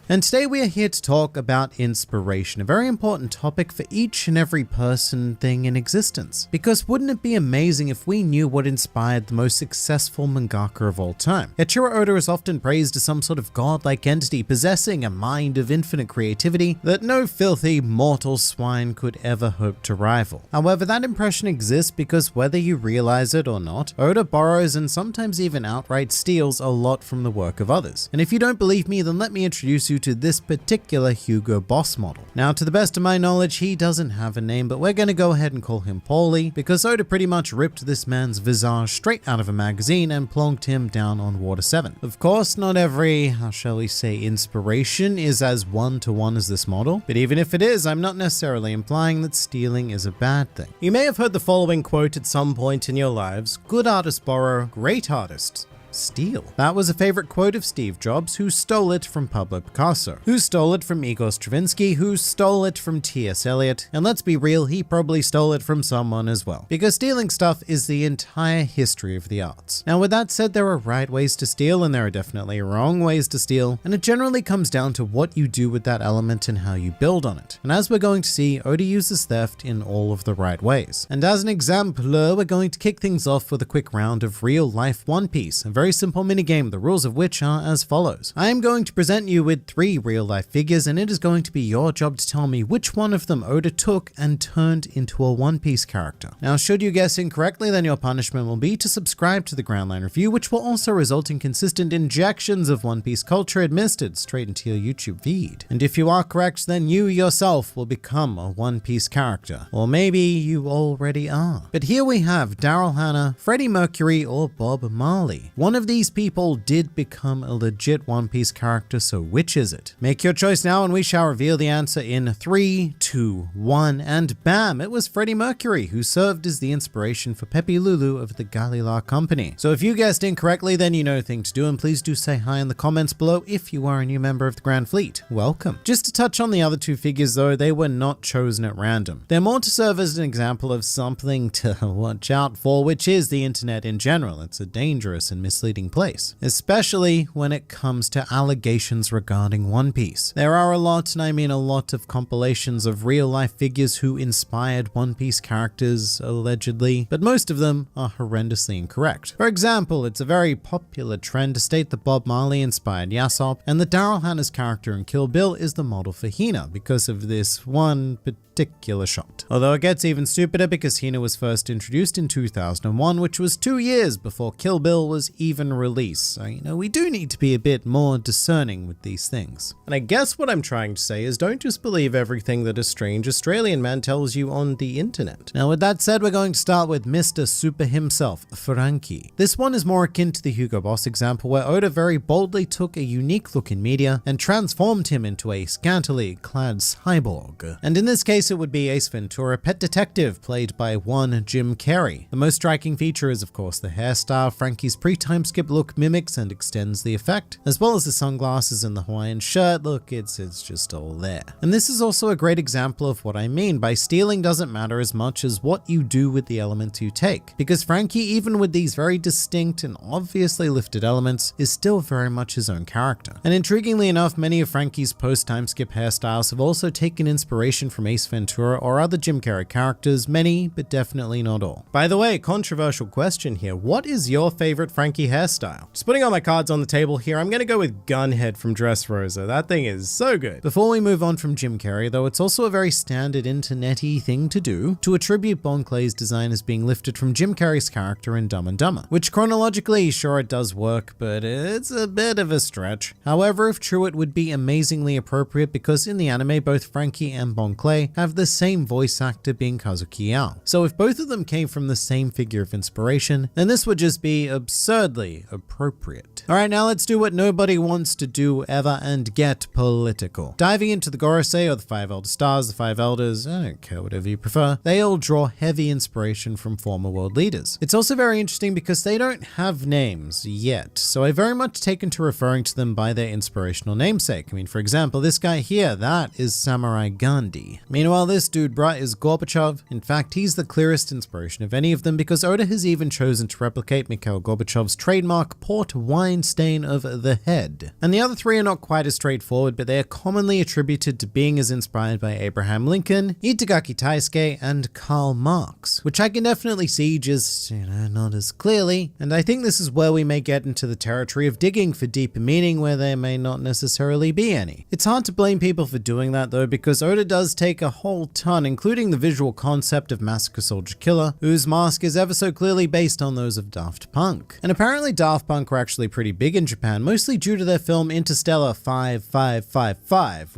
And today we are here to talk about inspiration, a very important topic for each and every person, thing in existence. Because wouldn't it be amazing if we knew what inspired the most successful mangaka of all time? Eiichiro Oda is often praised as some sort of godlike entity possessing a mind of infinite creativity that no filthy mortal swine could ever hope to rival. However, that impression exists because whether you realize it or not, Oda borrows and sometimes even outright steals a lot from the work of others. And if you don't believe me, then let me introduce you to this particular Hugo Boss model. Now, to the best of my knowledge, he doesn't have a name, but we're going to go ahead and call him Paulie, because Oda pretty much ripped this man's visage straight out of a magazine and plonked him down on Water 7. Of course, not every, how shall we say, inspiration is as one-to-one as this model, but even if it is, I'm not necessarily implying that stealing is a bad thing. You may have heard the following quote at some point in your lives: "Good artists borrow, great artists steal." That was a favorite quote of Steve Jobs, who stole it from Pablo Picasso, who stole it from Igor Stravinsky, who stole it from T.S. Eliot, and let's be real, he probably stole it from someone as well, because stealing stuff is the entire history of the arts. Now, with that said, there are right ways to steal and there are definitely wrong ways to steal, and it generally comes down to what you do with that element and how you build on it. And as we're going to see, Oda uses theft in all of the right ways. And as an example, we're going to kick things off with a quick round of real life One Piece, a very simple minigame, the rules of which are as follows. I am going to present you with 3 real life figures, and it is going to be your job to tell me which one of them Oda took and turned into a One Piece character. Now, should you guess incorrectly, then your punishment will be to subscribe to the Grand Line Review, which will also result in consistent injections of One Piece culture administered straight into your YouTube feed. And if you are correct, then you yourself will become a One Piece character. Or maybe you already are. But here we have Daryl Hannah, Freddie Mercury, or Bob Marley. One of these people did become a legit One Piece character, so which is it? Make your choice now and we shall reveal the answer in 3, 2, 1, and bam! It was Freddie Mercury, who served as the inspiration for Pepe Lulu of the Galila Company. So if you guessed incorrectly, then you know the thing to do, and please do say hi in the comments below if you are a new member of the Grand Fleet. Welcome. Just to touch on the other 2 figures though, they were not chosen at random. They're more to serve as an example of something to watch out for, which is the internet in general. It's a dangerous and misleading misleading place, especially when it comes to allegations regarding One Piece. There are a lot, and I mean a lot, of compilations of real-life figures who inspired One Piece characters, allegedly, but most of them are horrendously incorrect. For example, it's a very popular trend to state that Bob Marley inspired Yasop, and that Daryl Hannah's character in Kill Bill is the model for Hina because of this one particular shot. Although it gets even stupider because Hina was first introduced in 2001, which was 2 years before Kill Bill was even released. So, we do need to be a bit more discerning with these things. And I guess what I'm trying to say is don't just believe everything that a strange Australian man tells you on the internet. Now, with that said, we're going to start with Mr. Super himself, Frankie. This one is more akin to the Hugo Boss example, where Oda very boldly took a unique look in media and transformed him into a scantily clad cyborg. And in this case, it would be Ace Ventura, pet detective, played by one Jim Carrey. The most striking feature is, of course, the hairstyle. Frankie's pre-time skip look mimics and extends the effect, as well as the sunglasses and the Hawaiian shirt. Look, it's just all there. And this is also a great example of what I mean by stealing doesn't matter as much as what you do with the elements you take, because Frankie, even with these very distinct and obviously lifted elements, is still very much his own character. And intriguingly enough, many of Frankie's post-time skip hairstyles have also taken inspiration from Ace Ventura or other Jim Carrey characters, many, but definitely not all. By the way, controversial question here, what is your favorite Frankie hairstyle? Just putting all my cards on the table here, I'm gonna go with Gunhead from Dressrosa. That thing is so good. Before we move on from Jim Carrey though, it's also a very standard internet-y thing to do to attribute Bon Clay's design as being lifted from Jim Carrey's character in Dumb and Dumber, which chronologically, sure it does work, but it's a bit of a stretch. However, if true, it would be amazingly appropriate because in the anime, both Frankie and Bon Clay have the same voice actor being Kazuki Yao. So if both of them came from the same figure of inspiration, then this would just be absurdly appropriate. Alright, now let's do what nobody wants to do ever and get political. Diving into the Gorosei, or the Five Elder Stars, the Five Elders, I don't care, whatever you prefer, they all draw heavy inspiration from former world leaders. It's also very interesting because they don't have names yet, so I very much taken to referring to them by their inspirational namesake. I mean, for example, this guy here, that is Samurai Gandhi. Meanwhile, this dude, bruh, is Gorbachev. In fact, he's the clearest inspiration of any of them because Oda has even chosen to replicate Mikhail Gorbachev's trademark port wine stain of the head. And the other three are not quite as straightforward, but they are commonly attributed to being as inspired by Abraham Lincoln, Itagaki Taisuke, and Karl Marx, which I can definitely see, just, not as clearly. And I think this is where we may get into the territory of digging for deeper meaning where there may not necessarily be any. It's hard to blame people for doing that though, because Oda does take a whole ton, including the visual concept of Massacre Soldier Killer, whose mask is ever so clearly based on those of Daft Punk. And apparently Daft Punk were actually pretty big in Japan, mostly due to their film Interstellar 5555,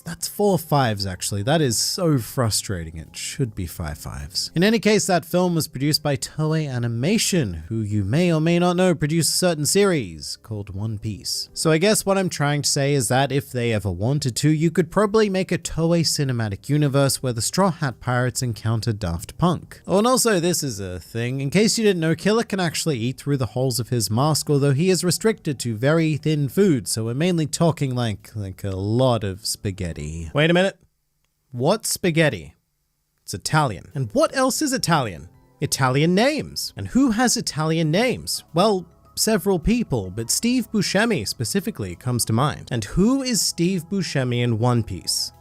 that's 4 5s actually. That is so frustrating. It should be 5 5s. In any case, that film was produced by Toei Animation, who you may or may not know produced a certain series called One Piece. So I guess what I'm trying to say is that if they ever wanted to, you could probably make a Toei cinematic universe where the Straw Hat Pirates encounter Daft Punk. Oh, and also this is a thing. In case you didn't know, Killer can actually eat through the holes of his mask, although he is restricted to very thin food, so we're mainly talking like a lot of spaghetti. Wait a minute. What's spaghetti? It's Italian. And what else is Italian? Italian names. And who has Italian names? Well, several people, but Steve Buscemi specifically comes to mind. And who is Steve Buscemi in One Piece?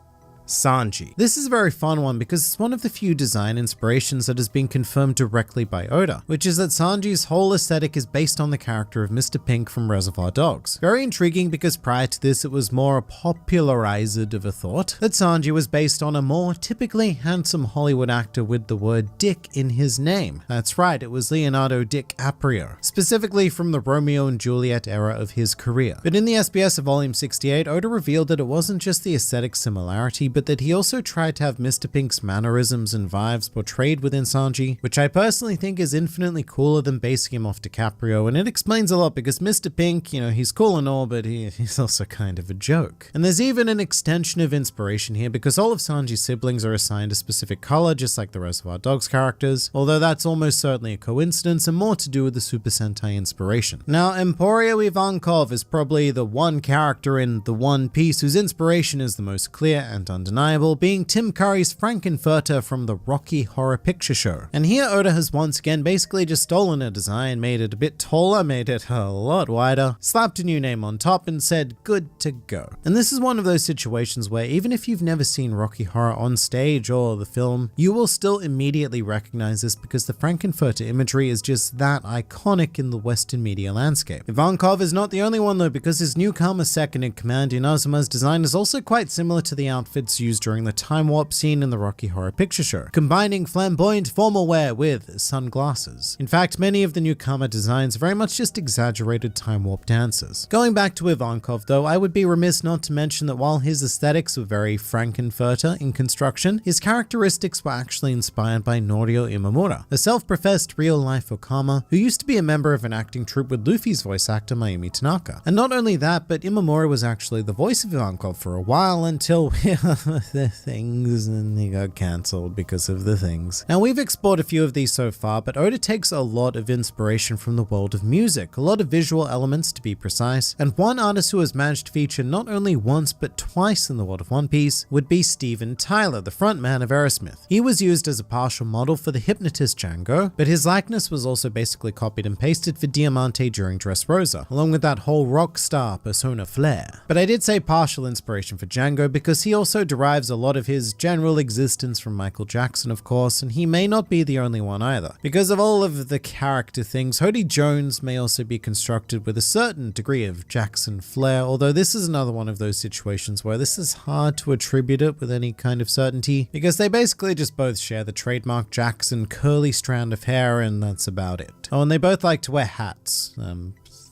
Sanji. This is a very fun one because it's one of the few design inspirations that has been confirmed directly by Oda, which is that Sanji's whole aesthetic is based on the character of Mr. Pink from Reservoir Dogs. Very intriguing because prior to this it was more a popularized of a thought that Sanji was based on a more typically handsome Hollywood actor with the word Dick in his name. That's right, it was Leonardo DiCaprio, specifically from the Romeo and Juliet era of his career. But in the SBS of Volume 68, Oda revealed that it wasn't just the aesthetic similarity, but that he also tried to have Mr. Pink's mannerisms and vibes portrayed within Sanji, which I personally think is infinitely cooler than basing him off DiCaprio, and it explains a lot because Mr. Pink, he's cool and all, but he's also kind of a joke. And there's even an extension of inspiration here because all of Sanji's siblings are assigned a specific color, just like the Reservoir Dogs characters, although that's almost certainly a coincidence and more to do with the Super Sentai inspiration. Now, Emporio Ivankov is probably the one character in the One Piece whose inspiration is the most clear and undeniable. undeniable, being Tim Curry's Frankenfurter from the Rocky Horror Picture Show. And here Oda has once again basically just stolen a design, made it a bit taller, made it a lot wider, slapped a new name on top and said, good to go. And this is one of those situations where even if you've never seen Rocky Horror on stage or the film, you will still immediately recognize this because the Frankenfurter imagery is just that iconic in the Western media landscape. Ivankov is not the only one though, because his newcomer second in command, Inazuma's design is also quite similar to the outfits used during the time warp scene in the Rocky Horror Picture Show, combining flamboyant formal wear with sunglasses. In fact, many of the newcomer designs are very much just exaggerated time warp dances. Going back to Ivankov though, I would be remiss not to mention that while his aesthetics were very Frankenfurter in construction, his characteristics were actually inspired by Norio Imamura, a self-professed real-life Okama who used to be a member of an acting troupe with Luffy's voice actor Mayumi Tanaka. And not only that, but Imamura was actually the voice of Ivankov for a while until the things, and he got cancelled because of the things. Now we've explored a few of these so far, but Oda takes a lot of inspiration from the world of music, a lot of visual elements to be precise, and one artist who has managed to feature not only once but twice in the world of One Piece would be Steven Tyler, the frontman of Aerosmith. He was used as a partial model for the hypnotist Django, but his likeness was also basically copied and pasted for Diamante during Dressrosa, along with that whole rock star persona flair. But I did say partial inspiration for Django because he also derives a lot of his general existence from Michael Jackson, of course, and he may not be the only one either. Because of all of the character things, Hody Jones may also be constructed with a certain degree of Jackson flair, although this is another one of those situations where this is hard to attribute it with any kind of certainty, because they basically just both share the trademark Jackson curly strand of hair, and that's about it. Oh, and they both like to wear hats.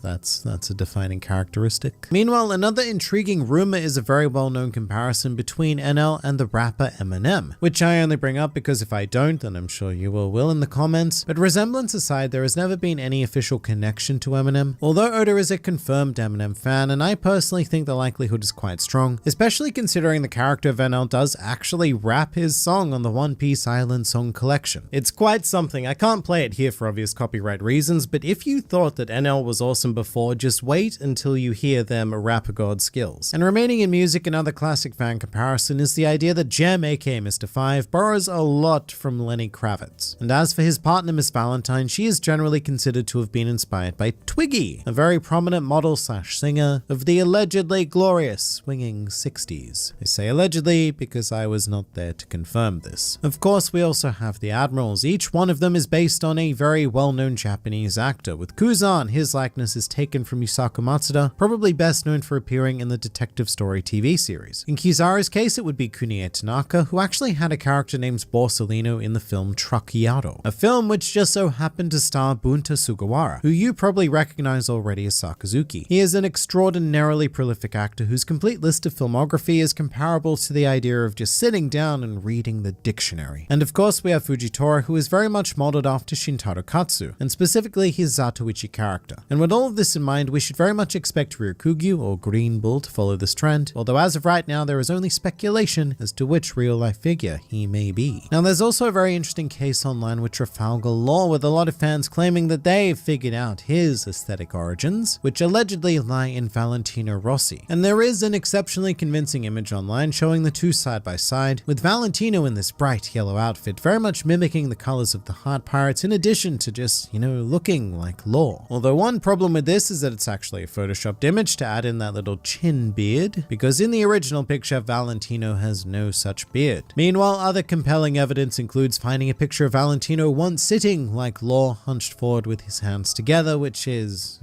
That's a defining characteristic. Meanwhile, another intriguing rumor is a very well-known comparison between NL and the rapper Eminem, which I only bring up because if I don't, then I'm sure you all will in the comments. But resemblance aside, there has never been any official connection to Eminem, although Oda is a confirmed Eminem fan, and I personally think the likelihood is quite strong, especially considering the character of NL does actually rap his song on the One Piece Island Song Collection. It's quite something. I can't play it here for obvious copyright reasons, but if you thought that NL was awesome before, just wait until you hear them rap God skills. And remaining in music, another classic fan comparison is the idea that Jem, aka Mr. Five, borrows a lot from Lenny Kravitz. And as for his partner Miss Valentine, she is generally considered to have been inspired by Twiggy, a very prominent model slash singer of the allegedly glorious swinging 60s. I say allegedly because I was not there to confirm this. Of course, we also have the Admirals. Each one of them is based on a very well-known Japanese actor. With Kuzan, his likeness is taken from Yusaku Matsuda, probably best known for appearing in the Detective Story TV series. In Kizaru's case, it would be Kunie Tanaka, who actually had a character named Borsalino in the film Truckiato, a film which just so happened to star Bunta Sugawara, who you probably recognize already as Sakazuki. He is an extraordinarily prolific actor whose complete list of filmography is comparable to the idea of just sitting down and reading the dictionary. And of course, we have Fujitora, who is very much modeled after Shintaro Katsu, and specifically his Zatoichi character. And with all of this in mind, we should very much expect Ryukugyu or Green Bull to follow this trend, although as of right now there is only speculation as to which real-life figure he may be. Now there's also a very interesting case online with Trafalgar Law, with a lot of fans claiming that they've figured out his aesthetic origins, which allegedly lie in Valentino Rossi. And there is an exceptionally convincing image online showing the two side by side, with Valentino in this bright yellow outfit very much mimicking the colors of the Heart Pirates, in addition to just, looking like Law. Although one problem with this is that it's actually a photoshopped image to add in that little chin beard, because in the original picture Valentino has no such beard. Meanwhile, other compelling evidence includes finding a picture of Valentino once sitting like Law, hunched forward with his hands together, which is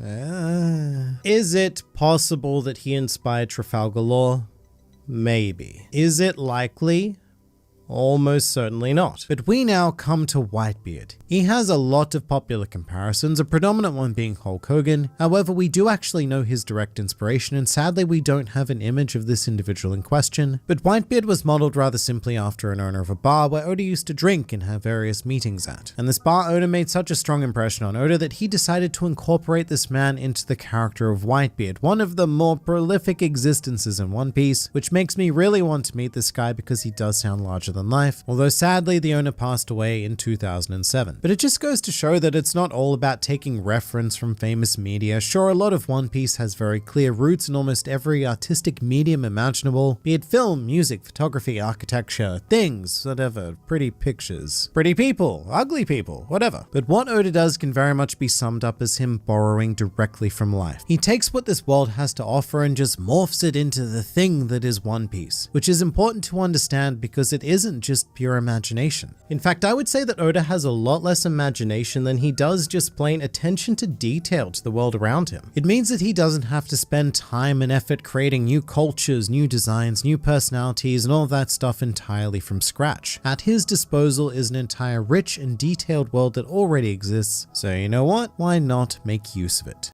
it possible that he inspired Trafalgar Law? Maybe. Is it likely? Almost certainly not. But we now come to Whitebeard. He has a lot of popular comparisons, a predominant one being Hulk Hogan. However, we do actually know his direct inspiration, and sadly we don't have an image of this individual in question. But Whitebeard was modeled rather simply after an owner of a bar where Oda used to drink and have various meetings at. And this bar owner made such a strong impression on Oda that he decided to incorporate this man into the character of Whitebeard, one of the more prolific existences in One Piece, which makes me really want to meet this guy because he does sound larger than than life, although sadly the owner passed away in 2007. But it just goes to show that it's not all about taking reference from famous media. Sure, a lot of One Piece has very clear roots in almost every artistic medium imaginable, be it film, music, photography, architecture, things, whatever, pretty pictures, pretty people, ugly people, whatever. But what Oda does can very much be summed up as him borrowing directly from life. He takes what this world has to offer and just morphs it into the thing that is One Piece, which is important to understand because it isn't just pure imagination. In fact, I would say that Oda has a lot less imagination than he does just plain attention to detail to the world around him. It means that he doesn't have to spend time and effort creating new cultures, new designs, new personalities, and all of that stuff entirely from scratch. At his disposal is an entire rich and detailed world that already exists, so you know what? Why not make use of it?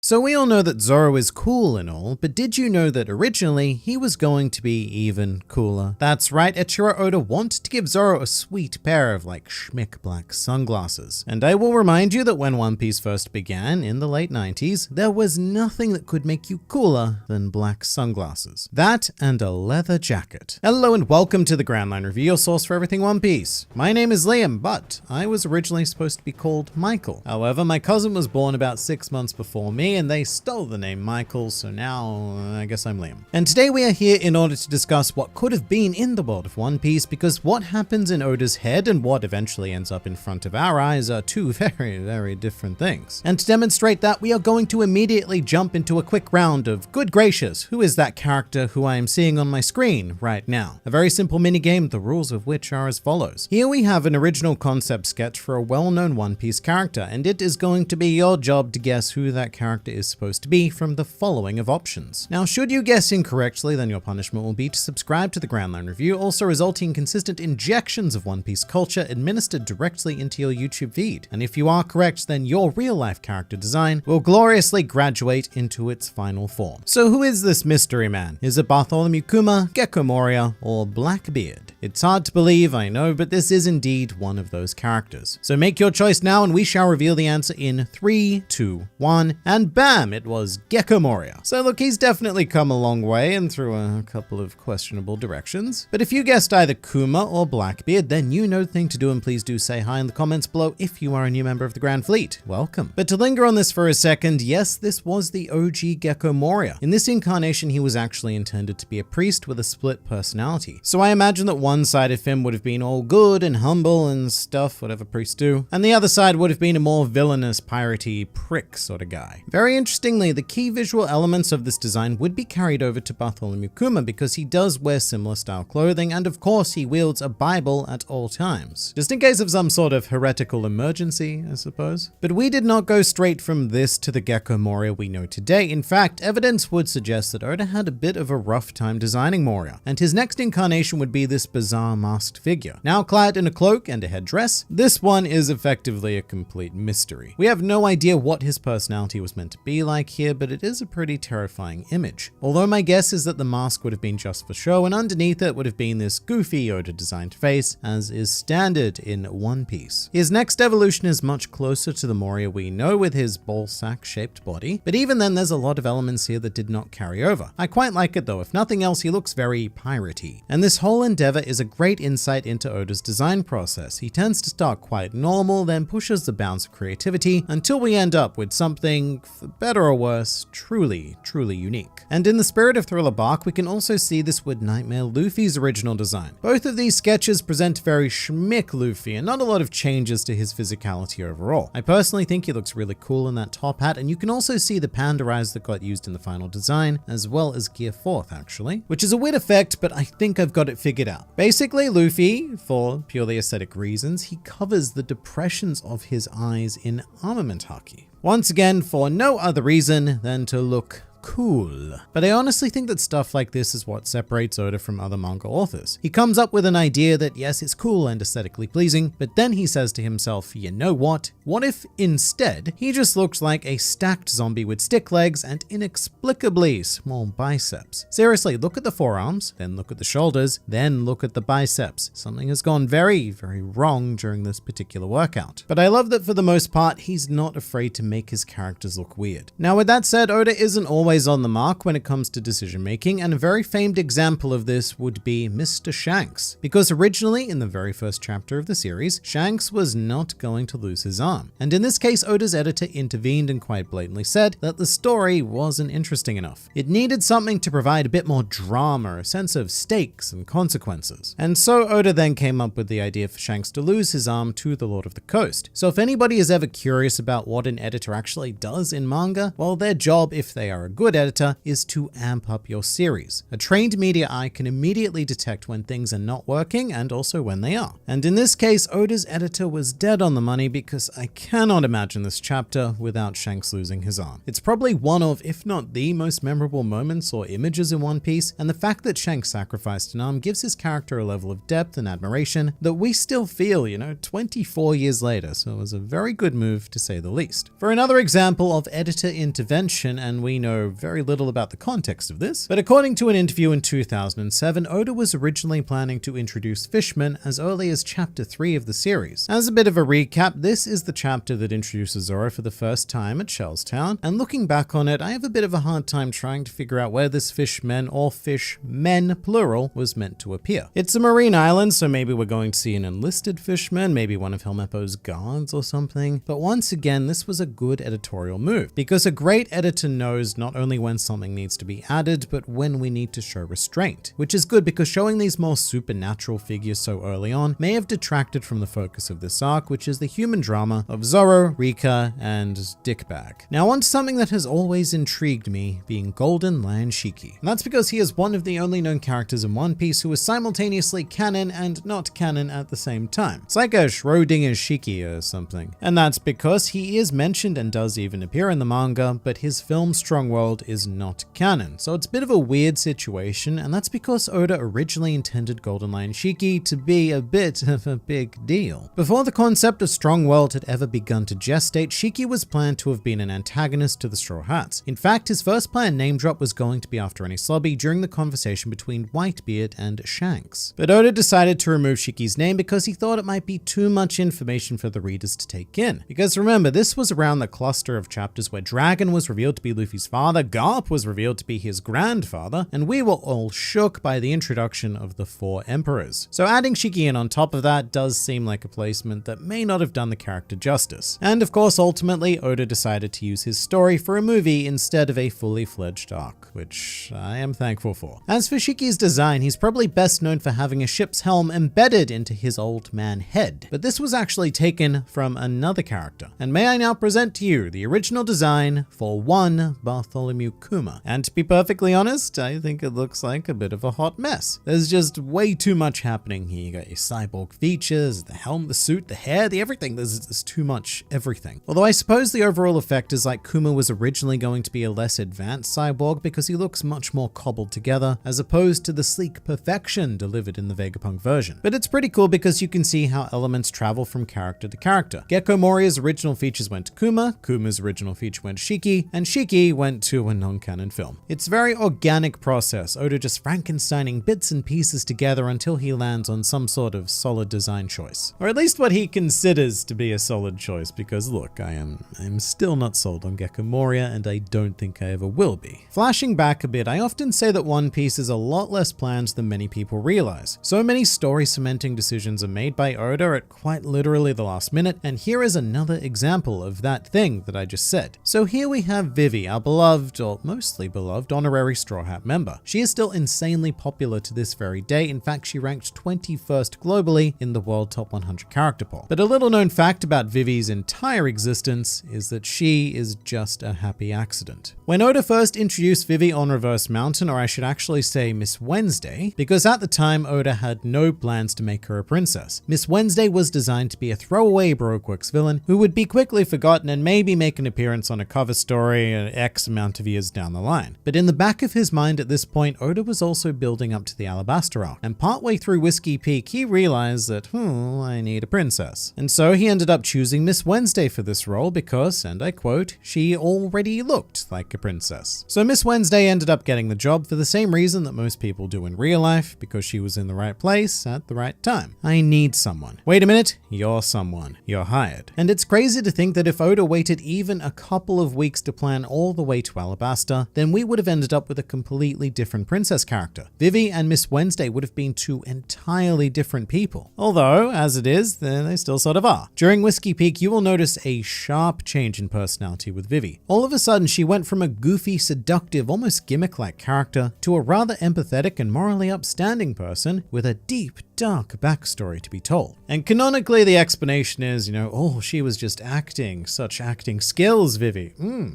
So we all know that Zoro is cool and all, but did you know that originally he was going to be even cooler? That's right, Eiichiro Oda wanted to give Zoro a sweet pair of like schmick black sunglasses. And I will remind you that when One Piece first began in the late 90s, there was nothing that could make you cooler than black sunglasses. That and a leather jacket. Hello and welcome to the Grand Line Review, your source for everything One Piece. My name is Liam, but I was originally supposed to be called Michael. However, my cousin was born about 6 months before me, and they stole the name Michael, so now I guess I'm Liam. And today we are here in order to discuss what could have been in the world of One Piece, because what happens in Oda's head and what eventually ends up in front of our eyes are two very, very different things. And to demonstrate that, we are going to immediately jump into a quick round of good gracious, who is that character who I am seeing on my screen right now? A very simple minigame, the rules of which are as follows. Here we have an original concept sketch for a well-known One Piece character, and it is going to be your job to guess who that character is supposed to be from the following of options. Now, should you guess incorrectly, then your punishment will be to subscribe to the Grand Line Review, also resulting in consistent injections of One Piece culture administered directly into your YouTube feed. And if you are correct, then your real-life character design will gloriously graduate into its final form. So who is this mystery man? Is it Bartholomew Kuma, Gecko Moria, or Blackbeard? It's hard to believe, I know, but this is indeed one of those characters. So make your choice now and we shall reveal the answer in 3, 2, 1, and bam! It was Gecko Moria. So look, he's definitely come a long way and through a couple of questionable directions. But if you guessed either Kuma or Blackbeard, then you know the thing to do, and please do say hi in the comments below if you are a new member of the Grand Fleet. Welcome. But to linger on this for a second, yes, this was the OG Gecko Moria. In this incarnation, he was actually intended to be a priest with a split personality. So I imagine that one side of him would have been all good and humble and stuff, whatever priests do, and the other side would have been a more villainous, piratey prick sort of guy. Very interestingly, the key visual elements of this design would be carried over to Bartholomew Kuma because he does wear similar style clothing, and of course he wields a Bible at all times, just in case of some sort of heretical emergency, I suppose. But we did not go straight from this to the Gecko Moria we know today. In fact, evidence would suggest that Oda had a bit of a rough time designing Moria, and his next incarnation would be this bizarre masked figure. Now clad in a cloak and a headdress, this one is effectively a complete mystery. We have no idea what his personality was meant to be like here, but it is a pretty terrifying image. Although my guess is that the mask would have been just for show, and underneath it would have been this goofy Oda designed face, as is standard in One Piece. His next evolution is much closer to the Moria we know, with his ball sack shaped body, but even then there's a lot of elements here that did not carry over. I quite like it though. If nothing else, he looks very piratey. And this whole endeavor is a great insight into Oda's design process. He tends to start quite normal, then pushes the bounds of creativity until we end up with something, for better or worse, truly unique. And in the spirit of Thriller Bark, we can also see this with Nightmare Luffy's original design. Both of these sketches present very schmick Luffy and not a lot of changes to his physicality overall. I personally think he looks really cool in that top hat, and you can also see the panda eyes that got used in the final design, as well as Gear 4th actually, which is a weird effect, but I think I've got it figured out. Basically, Luffy, for purely aesthetic reasons, he covers the depressions of his eyes in armament haki. Once again, for no other reason than to look cool. But I honestly think that stuff like this is what separates Oda from other manga authors. He comes up with an idea that yes, it's cool and aesthetically pleasing, but then he says to himself, you know what? What if instead he just looks like a stacked zombie with stick legs and inexplicably small biceps? Seriously, look at the forearms, then look at the shoulders, then look at the biceps. Something has gone very wrong during this particular workout. But I love that for the most part, he's not afraid to make his characters look weird. Now with that said, Oda isn't always always on the mark when it comes to decision making, and a very famed example of this would be Mr. Shanks. Because originally, in the very first chapter of the series, Shanks was not going to lose his arm. And in this case, Oda's editor intervened and quite blatantly said that the story wasn't interesting enough. It needed something to provide a bit more drama, a sense of stakes and consequences. And so Oda then came up with the idea for Shanks to lose his arm to the Lord of the Coast. So if anybody is ever curious about what an editor actually does in manga, well, their job, if they are a good editor, is to amp up your series. A trained media eye can immediately detect when things are not working and also when they are. And in this case, Oda's editor was dead on the money because I cannot imagine this chapter without Shanks losing his arm. It's probably one of, if not the most memorable moments or images in One Piece, and the fact that Shanks sacrificed an arm gives his character a level of depth and admiration that we still feel, 24 years later, so it was a very good move to say the least. For another example of editor intervention, and we know very little about the context of this, but according to an interview in 2007, Oda was originally planning to introduce fishmen as early as chapter 3 of the series. As a bit of a recap, this is the chapter that introduces Zoro for the first time at Shellstown, and looking back on it, I have a bit of a hard time trying to figure out where this fishmen, or fishmen plural, was meant to appear. It's a marine island, so maybe we're going to see an enlisted fishman, maybe one of Helmeppo's guards or something. But once again, this was a good editorial move, because a great editor knows not only when something needs to be added, but when we need to show restraint. Which is good because showing these more supernatural figures so early on may have detracted from the focus of this arc, which is the human drama of Zoro, Rika, and Dickbag. Now on to something that has always intrigued me, being Golden Lion Shiki. And that's because he is one of the only known characters in One Piece who is simultaneously canon and not canon at the same time. It's like a Schrodinger's Shiki or something. And that's because he is mentioned and does even appear in the manga, but his film Strong World is not canon. So it's a bit of a weird situation, and that's because Oda originally intended Golden Lion Shiki to be a bit of a big deal. Before the concept of Strong World had ever begun to gestate, Shiki was planned to have been an antagonist to the Straw Hats. In fact, his first planned name drop was going to be after Enies Lobby during the conversation between Whitebeard and Shanks. But Oda decided to remove Shiki's name because he thought it might be too much information for the readers to take in. Because remember, this was around the cluster of chapters where Dragon was revealed to be Luffy's father, Garp was revealed to be his grandfather, and we were all shook by the introduction of the 4 emperors. So adding Shiki in on top of that does seem like a placement that may not have done the character justice. And of course, ultimately, Oda decided to use his story for a movie instead of a fully fledged arc, which I am thankful for. As for Shiki's design, he's probably best known for having a ship's helm embedded into his old man head, but this was actually taken from another character. And may I now present to you the original design for one Bartholomew Kuma. And to be perfectly honest, I think it looks like a bit of a hot mess. There's just way too much happening here. You got your cyborg features, the helm, the suit, the hair, the everything. There's too much everything. Although I suppose the overall effect is like Kuma was originally going to be a less advanced cyborg because he looks much more cobbled together as opposed to the sleek perfection delivered in the Vegapunk version. But it's pretty cool because you can see how elements travel from character to character. Gecko Moria's original features went to Kuma, Kuma's original feature went to Shiki, and Shiki went to a non-canon film. It's a very organic process, Oda just Frankensteining bits and pieces together until he lands on some sort of solid design choice. Or at least what he considers to be a solid choice, because look, I'm still not sold on Gecko Moria, and I don't think I ever will be. Flashing back a bit, I often say that One Piece is a lot less planned than many people realize. So many story cementing decisions are made by Oda at quite literally the last minute, and here is another example of that thing that I just said. So here we have Vivi, our beloved, or mostly beloved, honorary Straw Hat member. She is still insanely popular to this very day. In fact, she ranked 21st globally in the World Top 100 character poll. But a little known fact about Vivi's entire existence is that she is just a happy accident. When Oda first introduced Vivi on Reverse Mountain, or I should actually say Miss Wednesday, because at the time Oda had no plans to make her a princess. Miss Wednesday was designed to be a throwaway Baroque Works villain who would be quickly forgotten and maybe make an appearance on a cover story X amount of years down the line. But in the back of his mind at this point, Oda was also building up to the Alabasta arc, and partway through Whiskey Peak, he realized that, I need a princess. And so he ended up choosing Miss Wednesday for this role because, and I quote, she already looked like a princess. So Miss Wednesday ended up getting the job for the same reason that most people do in real life, because she was in the right place at the right time. I need someone. Wait a minute, you're someone. You're hired. And it's crazy to think that if Oda waited even a couple of weeks to plan all the way to Alabasta, then we would have ended up with a completely different princess character. Vivi and Miss Wednesday would have been two entirely different people. Although, as it is, they still sort of are. During Whiskey Peak, you will notice a sharp change in personality with Vivi. All of a sudden, she went from a goofy, seductive, almost gimmick-like character to a rather empathetic and morally upstanding person with a deep, dark backstory to be told. And canonically, the explanation is, oh, she was just acting. Such acting skills, Vivi.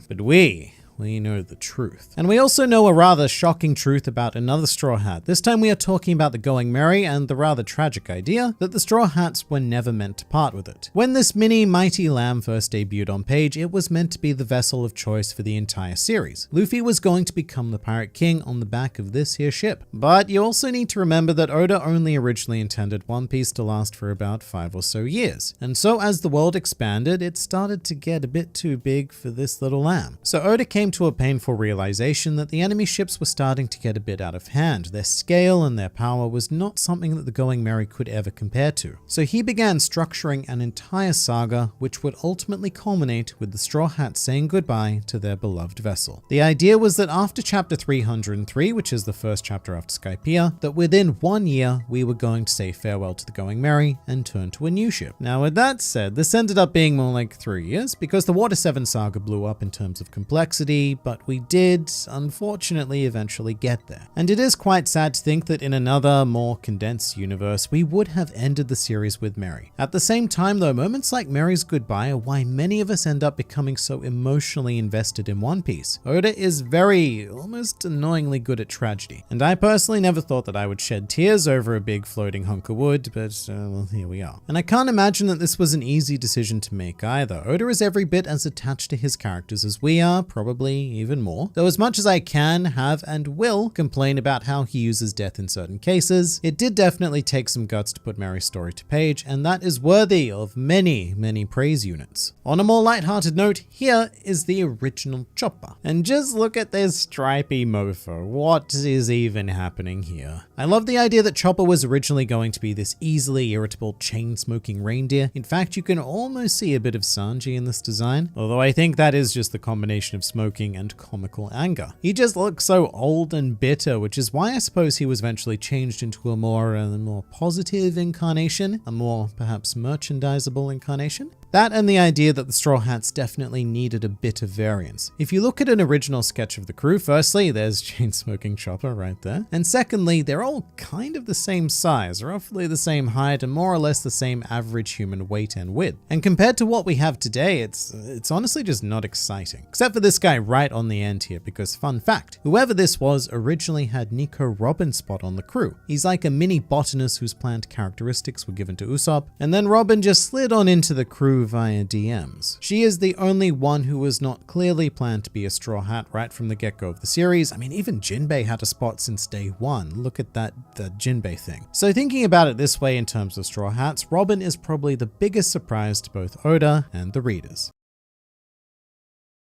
But we know the truth. And we also know a rather shocking truth about another Straw Hat. This time we are talking about the Going Merry and the rather tragic idea that the Straw Hats were never meant to part with it. When this mini Mighty Lamb first debuted on page, it was meant to be the vessel of choice for the entire series. Luffy was going to become the Pirate King on the back of this here ship. But you also need to remember that Oda only originally intended One Piece to last for about 5 or so years. And so as the world expanded, it started to get a bit too big for this little lamb. So Oda came to a painful realization that the enemy ships were starting to get a bit out of hand. Their scale and their power was not something that the Going Merry could ever compare to. So he began structuring an entire saga which would ultimately culminate with the Straw Hats saying goodbye to their beloved vessel. The idea was that after chapter 303, which is the first chapter after Skypiea, that within 1 year we were going to say farewell to the Going Merry and turn to a new ship. Now with that said, this ended up being more like 3 years because the Water 7 saga blew up in terms of complexity, but we did, unfortunately, eventually get there. And it is quite sad to think that in another, more condensed universe, we would have ended the series with Merry. At the same time though, moments like Merry's goodbye are why many of us end up becoming so emotionally invested in One Piece. Oda is very, almost annoyingly good at tragedy. And I personally never thought that I would shed tears over a big floating hunk of wood, but well, here we are. And I can't imagine that this was an easy decision to make either. Oda is every bit as attached to his characters as we are, probably even more. Though as much as I can, have, and will complain about how he uses death in certain cases, it did definitely take some guts to put Merry's story to page, and that is worthy of many, many praise units. On a more lighthearted note, here is the original Chopper. And just look at this stripy mofo. What is even happening here? I love the idea that Chopper was originally going to be this easily irritable, chain-smoking reindeer. In fact, you can almost see a bit of Sanji in this design, although I think that is just the combination of smoking and comical anger. He just looks so old and bitter, which is why I suppose he was eventually changed into a more positive incarnation, a more perhaps merchandisable incarnation. That and the idea that the Straw Hats definitely needed a bit of variance. If you look at an original sketch of the crew, firstly, there's chain-smoking Chopper right there. And secondly, they're all kind of the same size, roughly the same height, and more or less the same average human weight and width. And compared to what we have today, it's honestly just not exciting. Except for this guy right on the end here, because fun fact, whoever this was originally had Nico Robin's spot on the crew. He's like a mini botanist whose plant characteristics were given to Usopp, and then Robin just slid on into the crew via DMs. She is the only one who was not clearly planned to be a Straw Hat right from the get-go of the series. I mean, even Jinbei had a spot since day one. Look at that Jinbei thing. So thinking about it this way in terms of Straw Hats, Robin is probably the biggest surprise to both Oda and the readers.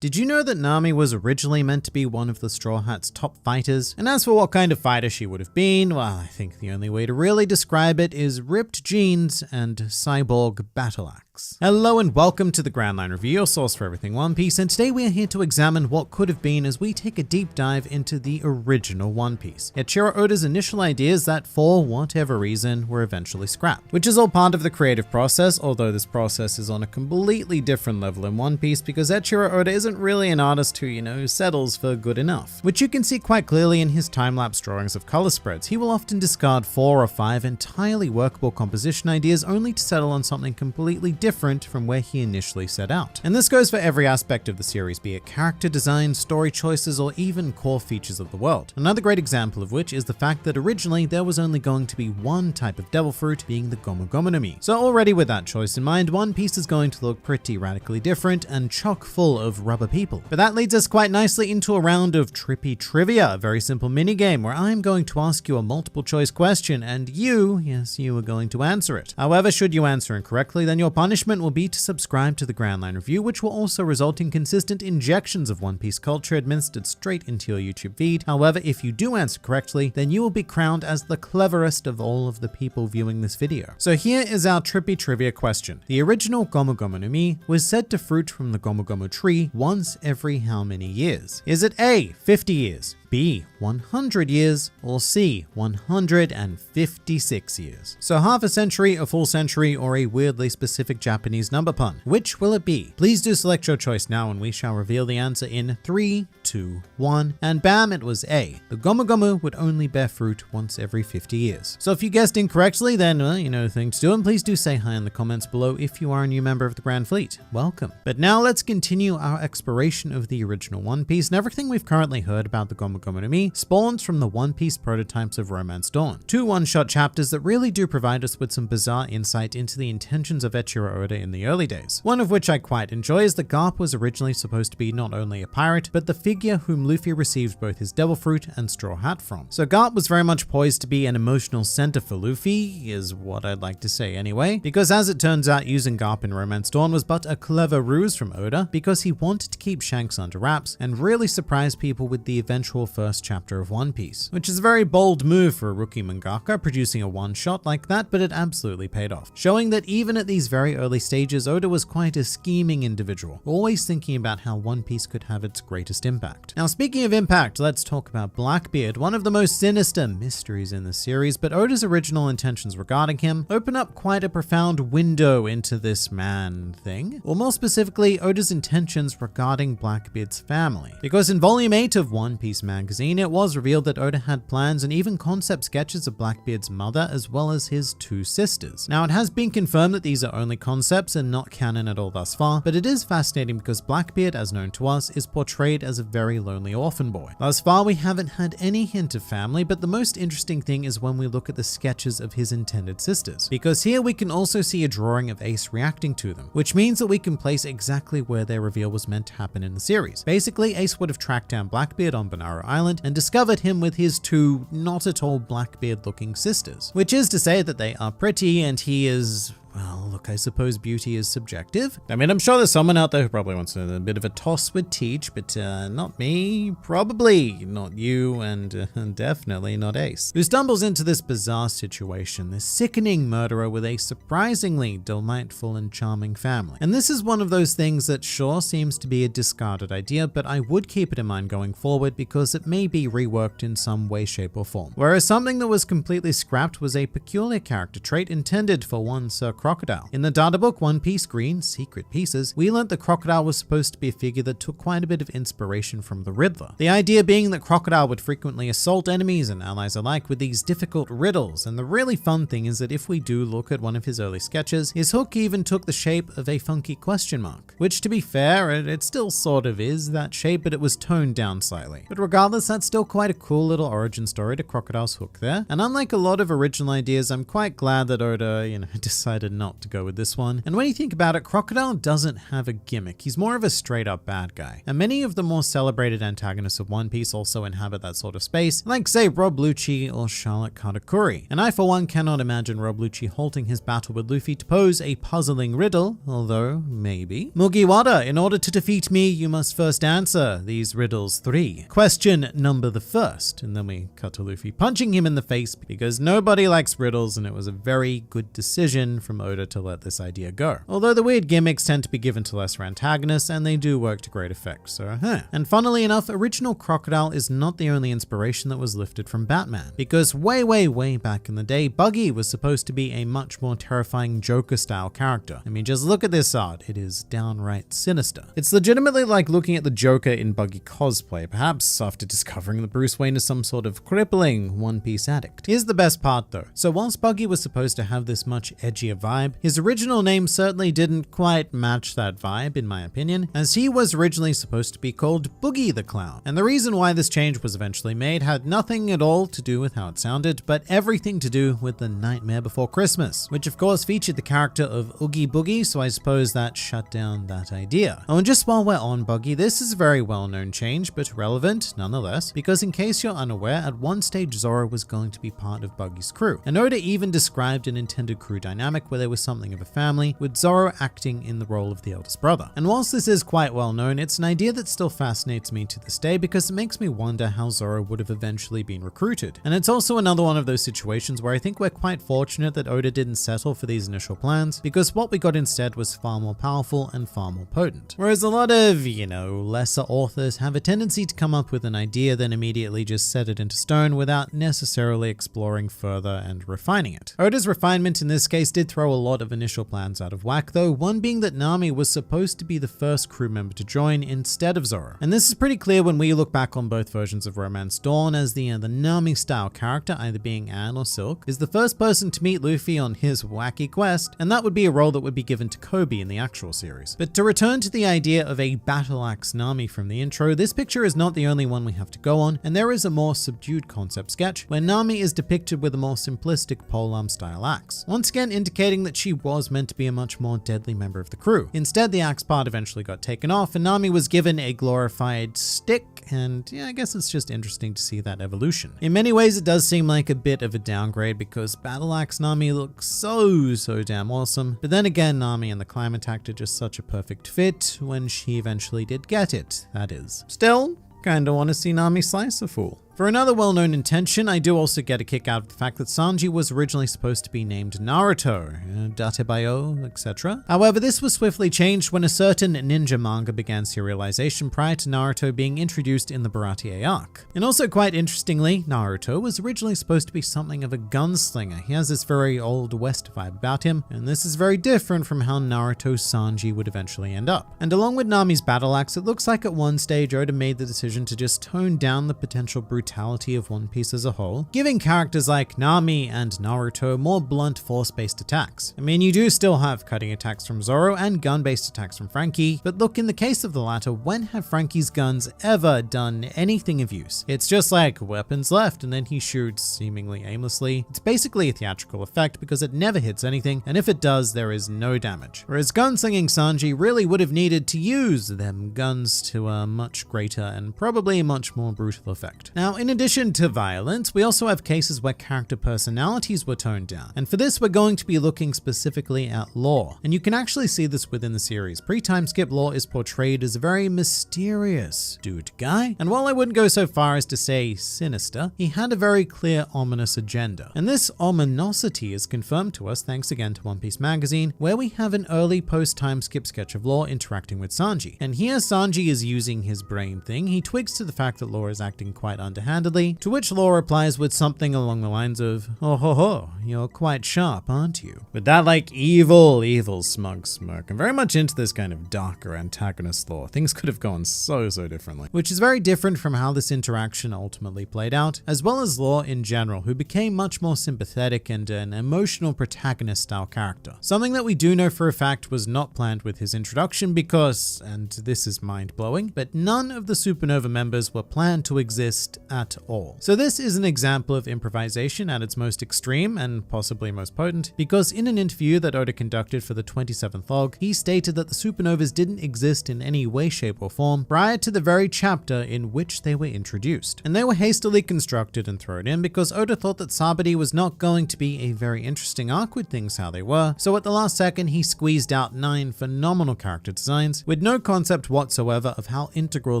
Did you know that Nami was originally meant to be one of the Straw Hat's top fighters? And as for what kind of fighter she would have been, well, I think the only way to really describe it is ripped jeans and cyborg battle axe. Hello and welcome to the Grand Line Review, your source for everything One Piece, and today we are here to examine what could have been as we take a deep dive into the original One Piece. Eiichiro Oda's initial ideas that, for whatever reason, were eventually scrapped. Which is all part of the creative process, although this process is on a completely different level in One Piece because Eiichiro Oda isn't really an artist who, settles for good enough. Which you can see quite clearly in his time-lapse drawings of color spreads. He will often discard 4 or 5 entirely workable composition ideas only to settle on something completely different from where he initially set out. And this goes for every aspect of the series, be it character design, story choices, or even core features of the world. Another great example of which is the fact that originally there was only going to be one type of devil fruit, being the Gomu Gomu no Mi. So already with that choice in mind, One Piece is going to look pretty radically different and chock full of rubber people. But that leads us quite nicely into a round of trippy trivia, a very simple minigame where I'm going to ask you a multiple choice question and you, yes, you are going to answer it. However, should you answer incorrectly, then your punishment punishment will be to subscribe to the Grand Line Review, which will also result in consistent injections of One Piece culture administered straight into your YouTube feed. However, if you do answer correctly, then you will be crowned as the cleverest of all of the people viewing this video. So here is our trippy trivia question. The original Gomu Gomu no Mi was said to fruit from the Gomu Gomu tree once every how many years? Is it A, 50 years, B, 100 years, or C, 156 years? So half a century, a full century, or a weirdly specific Japanese number pun. Which will it be? Please do select your choice now and we shall reveal the answer in 3, 2, 1, and bam, it was A. The Gomu Gomu would only bear fruit once every 50 years. So if you guessed incorrectly, then you know the thing to do, and please do say hi in the comments below if you are a new member of the Grand Fleet. Welcome. But now let's continue our exploration of the original One Piece, and everything we've currently heard about the Gomu Gomu no Mi spawns from the One Piece prototypes of Romance Dawn. Two one-shot chapters that really do provide us with some bizarre insight into the intentions of Eiichiro Oda in the early days. One of which I quite enjoy is that Garp was originally supposed to be not only a pirate, but the figure whom Luffy received both his Devil Fruit and Straw Hat from. So Garp was very much poised to be an emotional center for Luffy, is what I'd like to say anyway, because as it turns out, using Garp in Romance Dawn was but a clever ruse from Oda, because he wanted to keep Shanks under wraps and really surprise people with the eventual first chapter of One Piece, which is a very bold move for a rookie mangaka producing a one-shot like that, but it absolutely paid off, showing that even at these very early stages, Oda was quite a scheming individual, always thinking about how One Piece could have its greatest impact. Now, speaking of impact, let's talk about Blackbeard, one of the most sinister mysteries in the series, but Oda's original intentions regarding him open up quite a profound window into this man thing, or more specifically, Oda's intentions regarding Blackbeard's family. Because in Volume 8 of One Piece magazine, it was revealed that Oda had plans and even concept sketches of Blackbeard's mother as well as his two sisters. Now, it has been confirmed that these are only concepts and not canon at all thus far, but it is fascinating because Blackbeard, as known to us, is portrayed as a very lonely orphan boy. Thus far, we haven't had any hint of family, but the most interesting thing is when we look at the sketches of his intended sisters, because here we can also see a drawing of Ace reacting to them, which means that we can place exactly where their reveal was meant to happen in the series. Basically, Ace would have tracked down Blackbeard on Banaro Island and discovered him with his two not at all Blackbeard looking sisters, which is to say that they are pretty and he is, well, look, I suppose beauty is subjective. I mean, I'm sure there's someone out there who probably wants a bit of a toss with Teach, but not me, probably not you, and definitely not Ace, who stumbles into this bizarre situation, this sickening murderer with a surprisingly delightful and charming family. And this is one of those things that sure seems to be a discarded idea, but I would keep it in mind going forward because it may be reworked in some way, shape, or form. Whereas something that was completely scrapped was a peculiar character trait intended for one Sir Crocodile. In the data book One Piece Green Secret Pieces, we learnt that Crocodile was supposed to be a figure that took quite a bit of inspiration from the Riddler. The idea being that Crocodile would frequently assault enemies and allies alike with these difficult riddles, and the really fun thing is that if we do look at one of his early sketches, his hook even took the shape of a funky question mark, which to be fair, it still sort of is that shape, but it was toned down slightly. But regardless, that's still quite a cool little origin story to Crocodile's hook there, and unlike a lot of original ideas, I'm quite glad that Oda, decided not to go with this one. And when you think about it, Crocodile doesn't have a gimmick. He's more of a straight up bad guy. And many of the more celebrated antagonists of One Piece also inhabit that sort of space, like say Rob Lucci or Charlotte Katakuri. And I for one cannot imagine Rob Lucci halting his battle with Luffy to pose a puzzling riddle, although maybe. Mugiwara, in order to defeat me, you must first answer these riddles 3. Question number the first. And then we cut to Luffy punching him in the face because nobody likes riddles, and it was a very good decision from Oda to let this idea go. Although the weird gimmicks tend to be given to lesser antagonists, and they do work to great effect, so And funnily enough, original Crocodile is not the only inspiration that was lifted from Batman, because way back in the day, Buggy was supposed to be a much more terrifying Joker-style character. I mean, just look at this art, it is downright sinister. It's legitimately like looking at the Joker in Buggy cosplay, perhaps after discovering that Bruce Wayne is some sort of crippling One Piece addict. Here's the best part though. So whilst Buggy was supposed to have this much edgier vibe, his original name certainly didn't quite match that vibe in my opinion, as he was originally supposed to be called Boogie the Clown. And the reason why this change was eventually made had nothing at all to do with how it sounded, but everything to do with The Nightmare Before Christmas, which of course featured the character of Oogie Boogie, so I suppose that shut down that idea. Oh, and just while we're on Buggy, this is a very well-known change, but relevant nonetheless, because in case you're unaware, at one stage Zoro was going to be part of Buggy's crew, and Oda even described an intended crew dynamic where they were something of a family, with Zoro acting in the role of the eldest brother. And whilst this is quite well known, it's an idea that still fascinates me to this day because it makes me wonder how Zoro would have eventually been recruited. And it's also another one of those situations where I think we're quite fortunate that Oda didn't settle for these initial plans, because what we got instead was far more powerful and far more potent. Whereas a lot of, lesser authors have a tendency to come up with an idea then immediately just set it into stone without necessarily exploring further and refining it. Oda's refinement in this case did throw a lot of initial plans out of whack though, one being that Nami was supposed to be the first crew member to join instead of Zoro. And this is pretty clear when we look back on both versions of Romance Dawn, as the Nami style character, either being Anne or Silk, is the first person to meet Luffy on his wacky quest, and that would be a role that would be given to Kobe in the actual series. But to return to the idea of a battle axe Nami from the intro, this picture is not the only one we have to go on, and there is a more subdued concept sketch where Nami is depicted with a more simplistic polearm style axe, once again indicating that she was meant to be a much more deadly member of the crew. Instead, the axe part eventually got taken off and Nami was given a glorified stick, and I guess it's just interesting to see that evolution. In many ways, it does seem like a bit of a downgrade because Battle Axe Nami looks so damn awesome, but then again, Nami and the climate act are just such a perfect fit when she eventually did get it, that is. Still, kinda wanna see Nami slice a fool. For another well-known intention, I do also get a kick out of the fact that Sanji was originally supposed to be named Naruto, Datebayo, etc. However, this was swiftly changed when a certain ninja manga began serialization prior to Naruto being introduced in the Baratie arc. And also quite interestingly, Naruto was originally supposed to be something of a gunslinger. He has this very old West vibe about him, and this is very different from how Naruto Sanji would eventually end up. And along with Nami's battle axe, it looks like at one stage Oda made the decision to just tone down the potential brutality of One Piece as a whole, giving characters like Nami and Naruto more blunt force-based attacks. I mean, you do still have cutting attacks from Zoro and gun-based attacks from Frankie, but look, in the case of the latter, when have Frankie's guns ever done anything of use? It's just like weapons left and then he shoots seemingly aimlessly. It's basically a theatrical effect because it never hits anything, and if it does, there is no damage. Whereas gunslinging Sanji really would have needed to use them guns to a much greater and probably much more brutal effect. Now, in addition to violence, we also have cases where character personalities were toned down. And for this, we're going to be looking specifically at Law. And you can actually see this within the series. Pre-time skip, Law is portrayed as a very mysterious dude guy. And while I wouldn't go so far as to say sinister, he had a very clear ominous agenda. And this ominosity is confirmed to us thanks again to One Piece magazine, where we have an early post-time skip sketch of Law interacting with Sanji. And here Sanji is using his brain thing. He twigs to the fact that Law is acting quite underhandedly, to which Law replies with something along the lines of, "Oh ho ho, you're quite sharp, aren't you?" With that like evil smug smirk. I'm very much into this kind of darker antagonist Law. Things could have gone so differently. Which is very different from how this interaction ultimately played out, as well as Law in general, who became much more sympathetic and an emotional protagonist style character. Something that we do know for a fact was not planned with his introduction because, and this is mind-blowing, but none of the Supernova members were planned to exist at all. So this is an example of improvisation at its most extreme and possibly most potent, because in an interview that Oda conducted for the 27th log, he stated that the supernovas didn't exist in any way, shape, or form prior to the very chapter in which they were introduced. And they were hastily constructed and thrown in because Oda thought that Sabaody was not going to be a very interesting arc with things how they were, so at the last second he squeezed out 9 phenomenal character designs with no concept whatsoever of how integral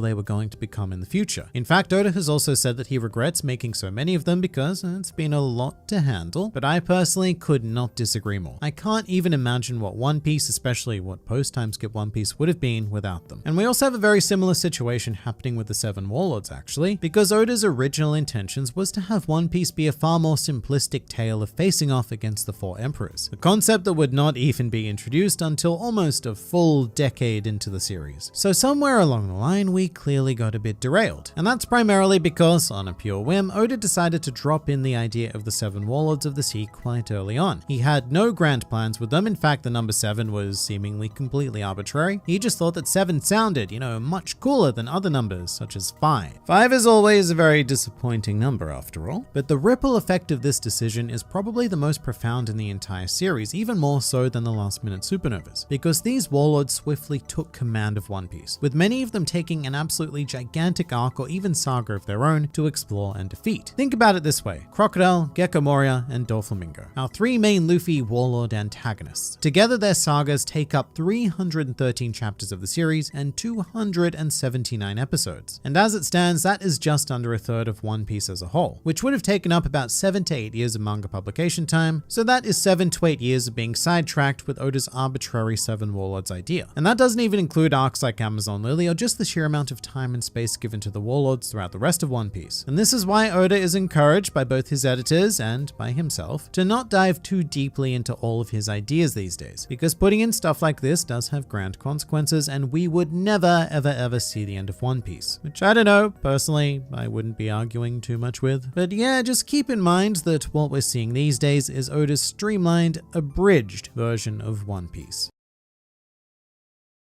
they were going to become in the future. In fact, Oda has also said that he regrets making so many of them because it's been a lot to handle, but I personally could not disagree more. I can't even imagine what One Piece, especially what post-time skip One Piece, would have been without them. And we also have a very similar situation happening with the 7 Warlords actually, because Oda's original intentions was to have One Piece be a far more simplistic tale of facing off against the 4 emperors, a concept that would not even be introduced until almost a full decade into the series. So somewhere along the line, we clearly got a bit derailed, and that's primarily because, on a pure whim, Oda decided to drop in the idea of the 7 Warlords of the Sea quite early on. He had no grand plans with them. In fact, the number 7 was seemingly completely arbitrary. He just thought that 7 sounded, much cooler than other numbers, such as 5. 5 is always a very disappointing number after all, but the ripple effect of this decision is probably the most profound in the entire series, even more so than the last-minute supernovas, because these warlords swiftly took command of One Piece, with many of them taking an absolutely gigantic arc or even saga of their own, own to explore and defeat. Think about it this way: Crocodile, Gecko Moria, and Doflamingo, our three main Luffy warlord antagonists. Together, their sagas take up 313 chapters of the series and 279 episodes. And as it stands, that is just under a third of One Piece as a whole, which would have taken up about 7 to 8 years of manga publication time, so that is 7 to 8 years of being sidetracked with Oda's arbitrary 7 warlords idea. And that doesn't even include arcs like Amazon Lily or just the sheer amount of time and space given to the warlords throughout the rest of One Piece. And this is why Oda is encouraged by both his editors and by himself to not dive too deeply into all of his ideas these days, because putting in stuff like this does have grand consequences, and we would never ever see the end of One Piece, which I don't know, personally I wouldn't be arguing too much with. But yeah, just keep in mind that what we're seeing these days is Oda's streamlined, abridged version of One Piece.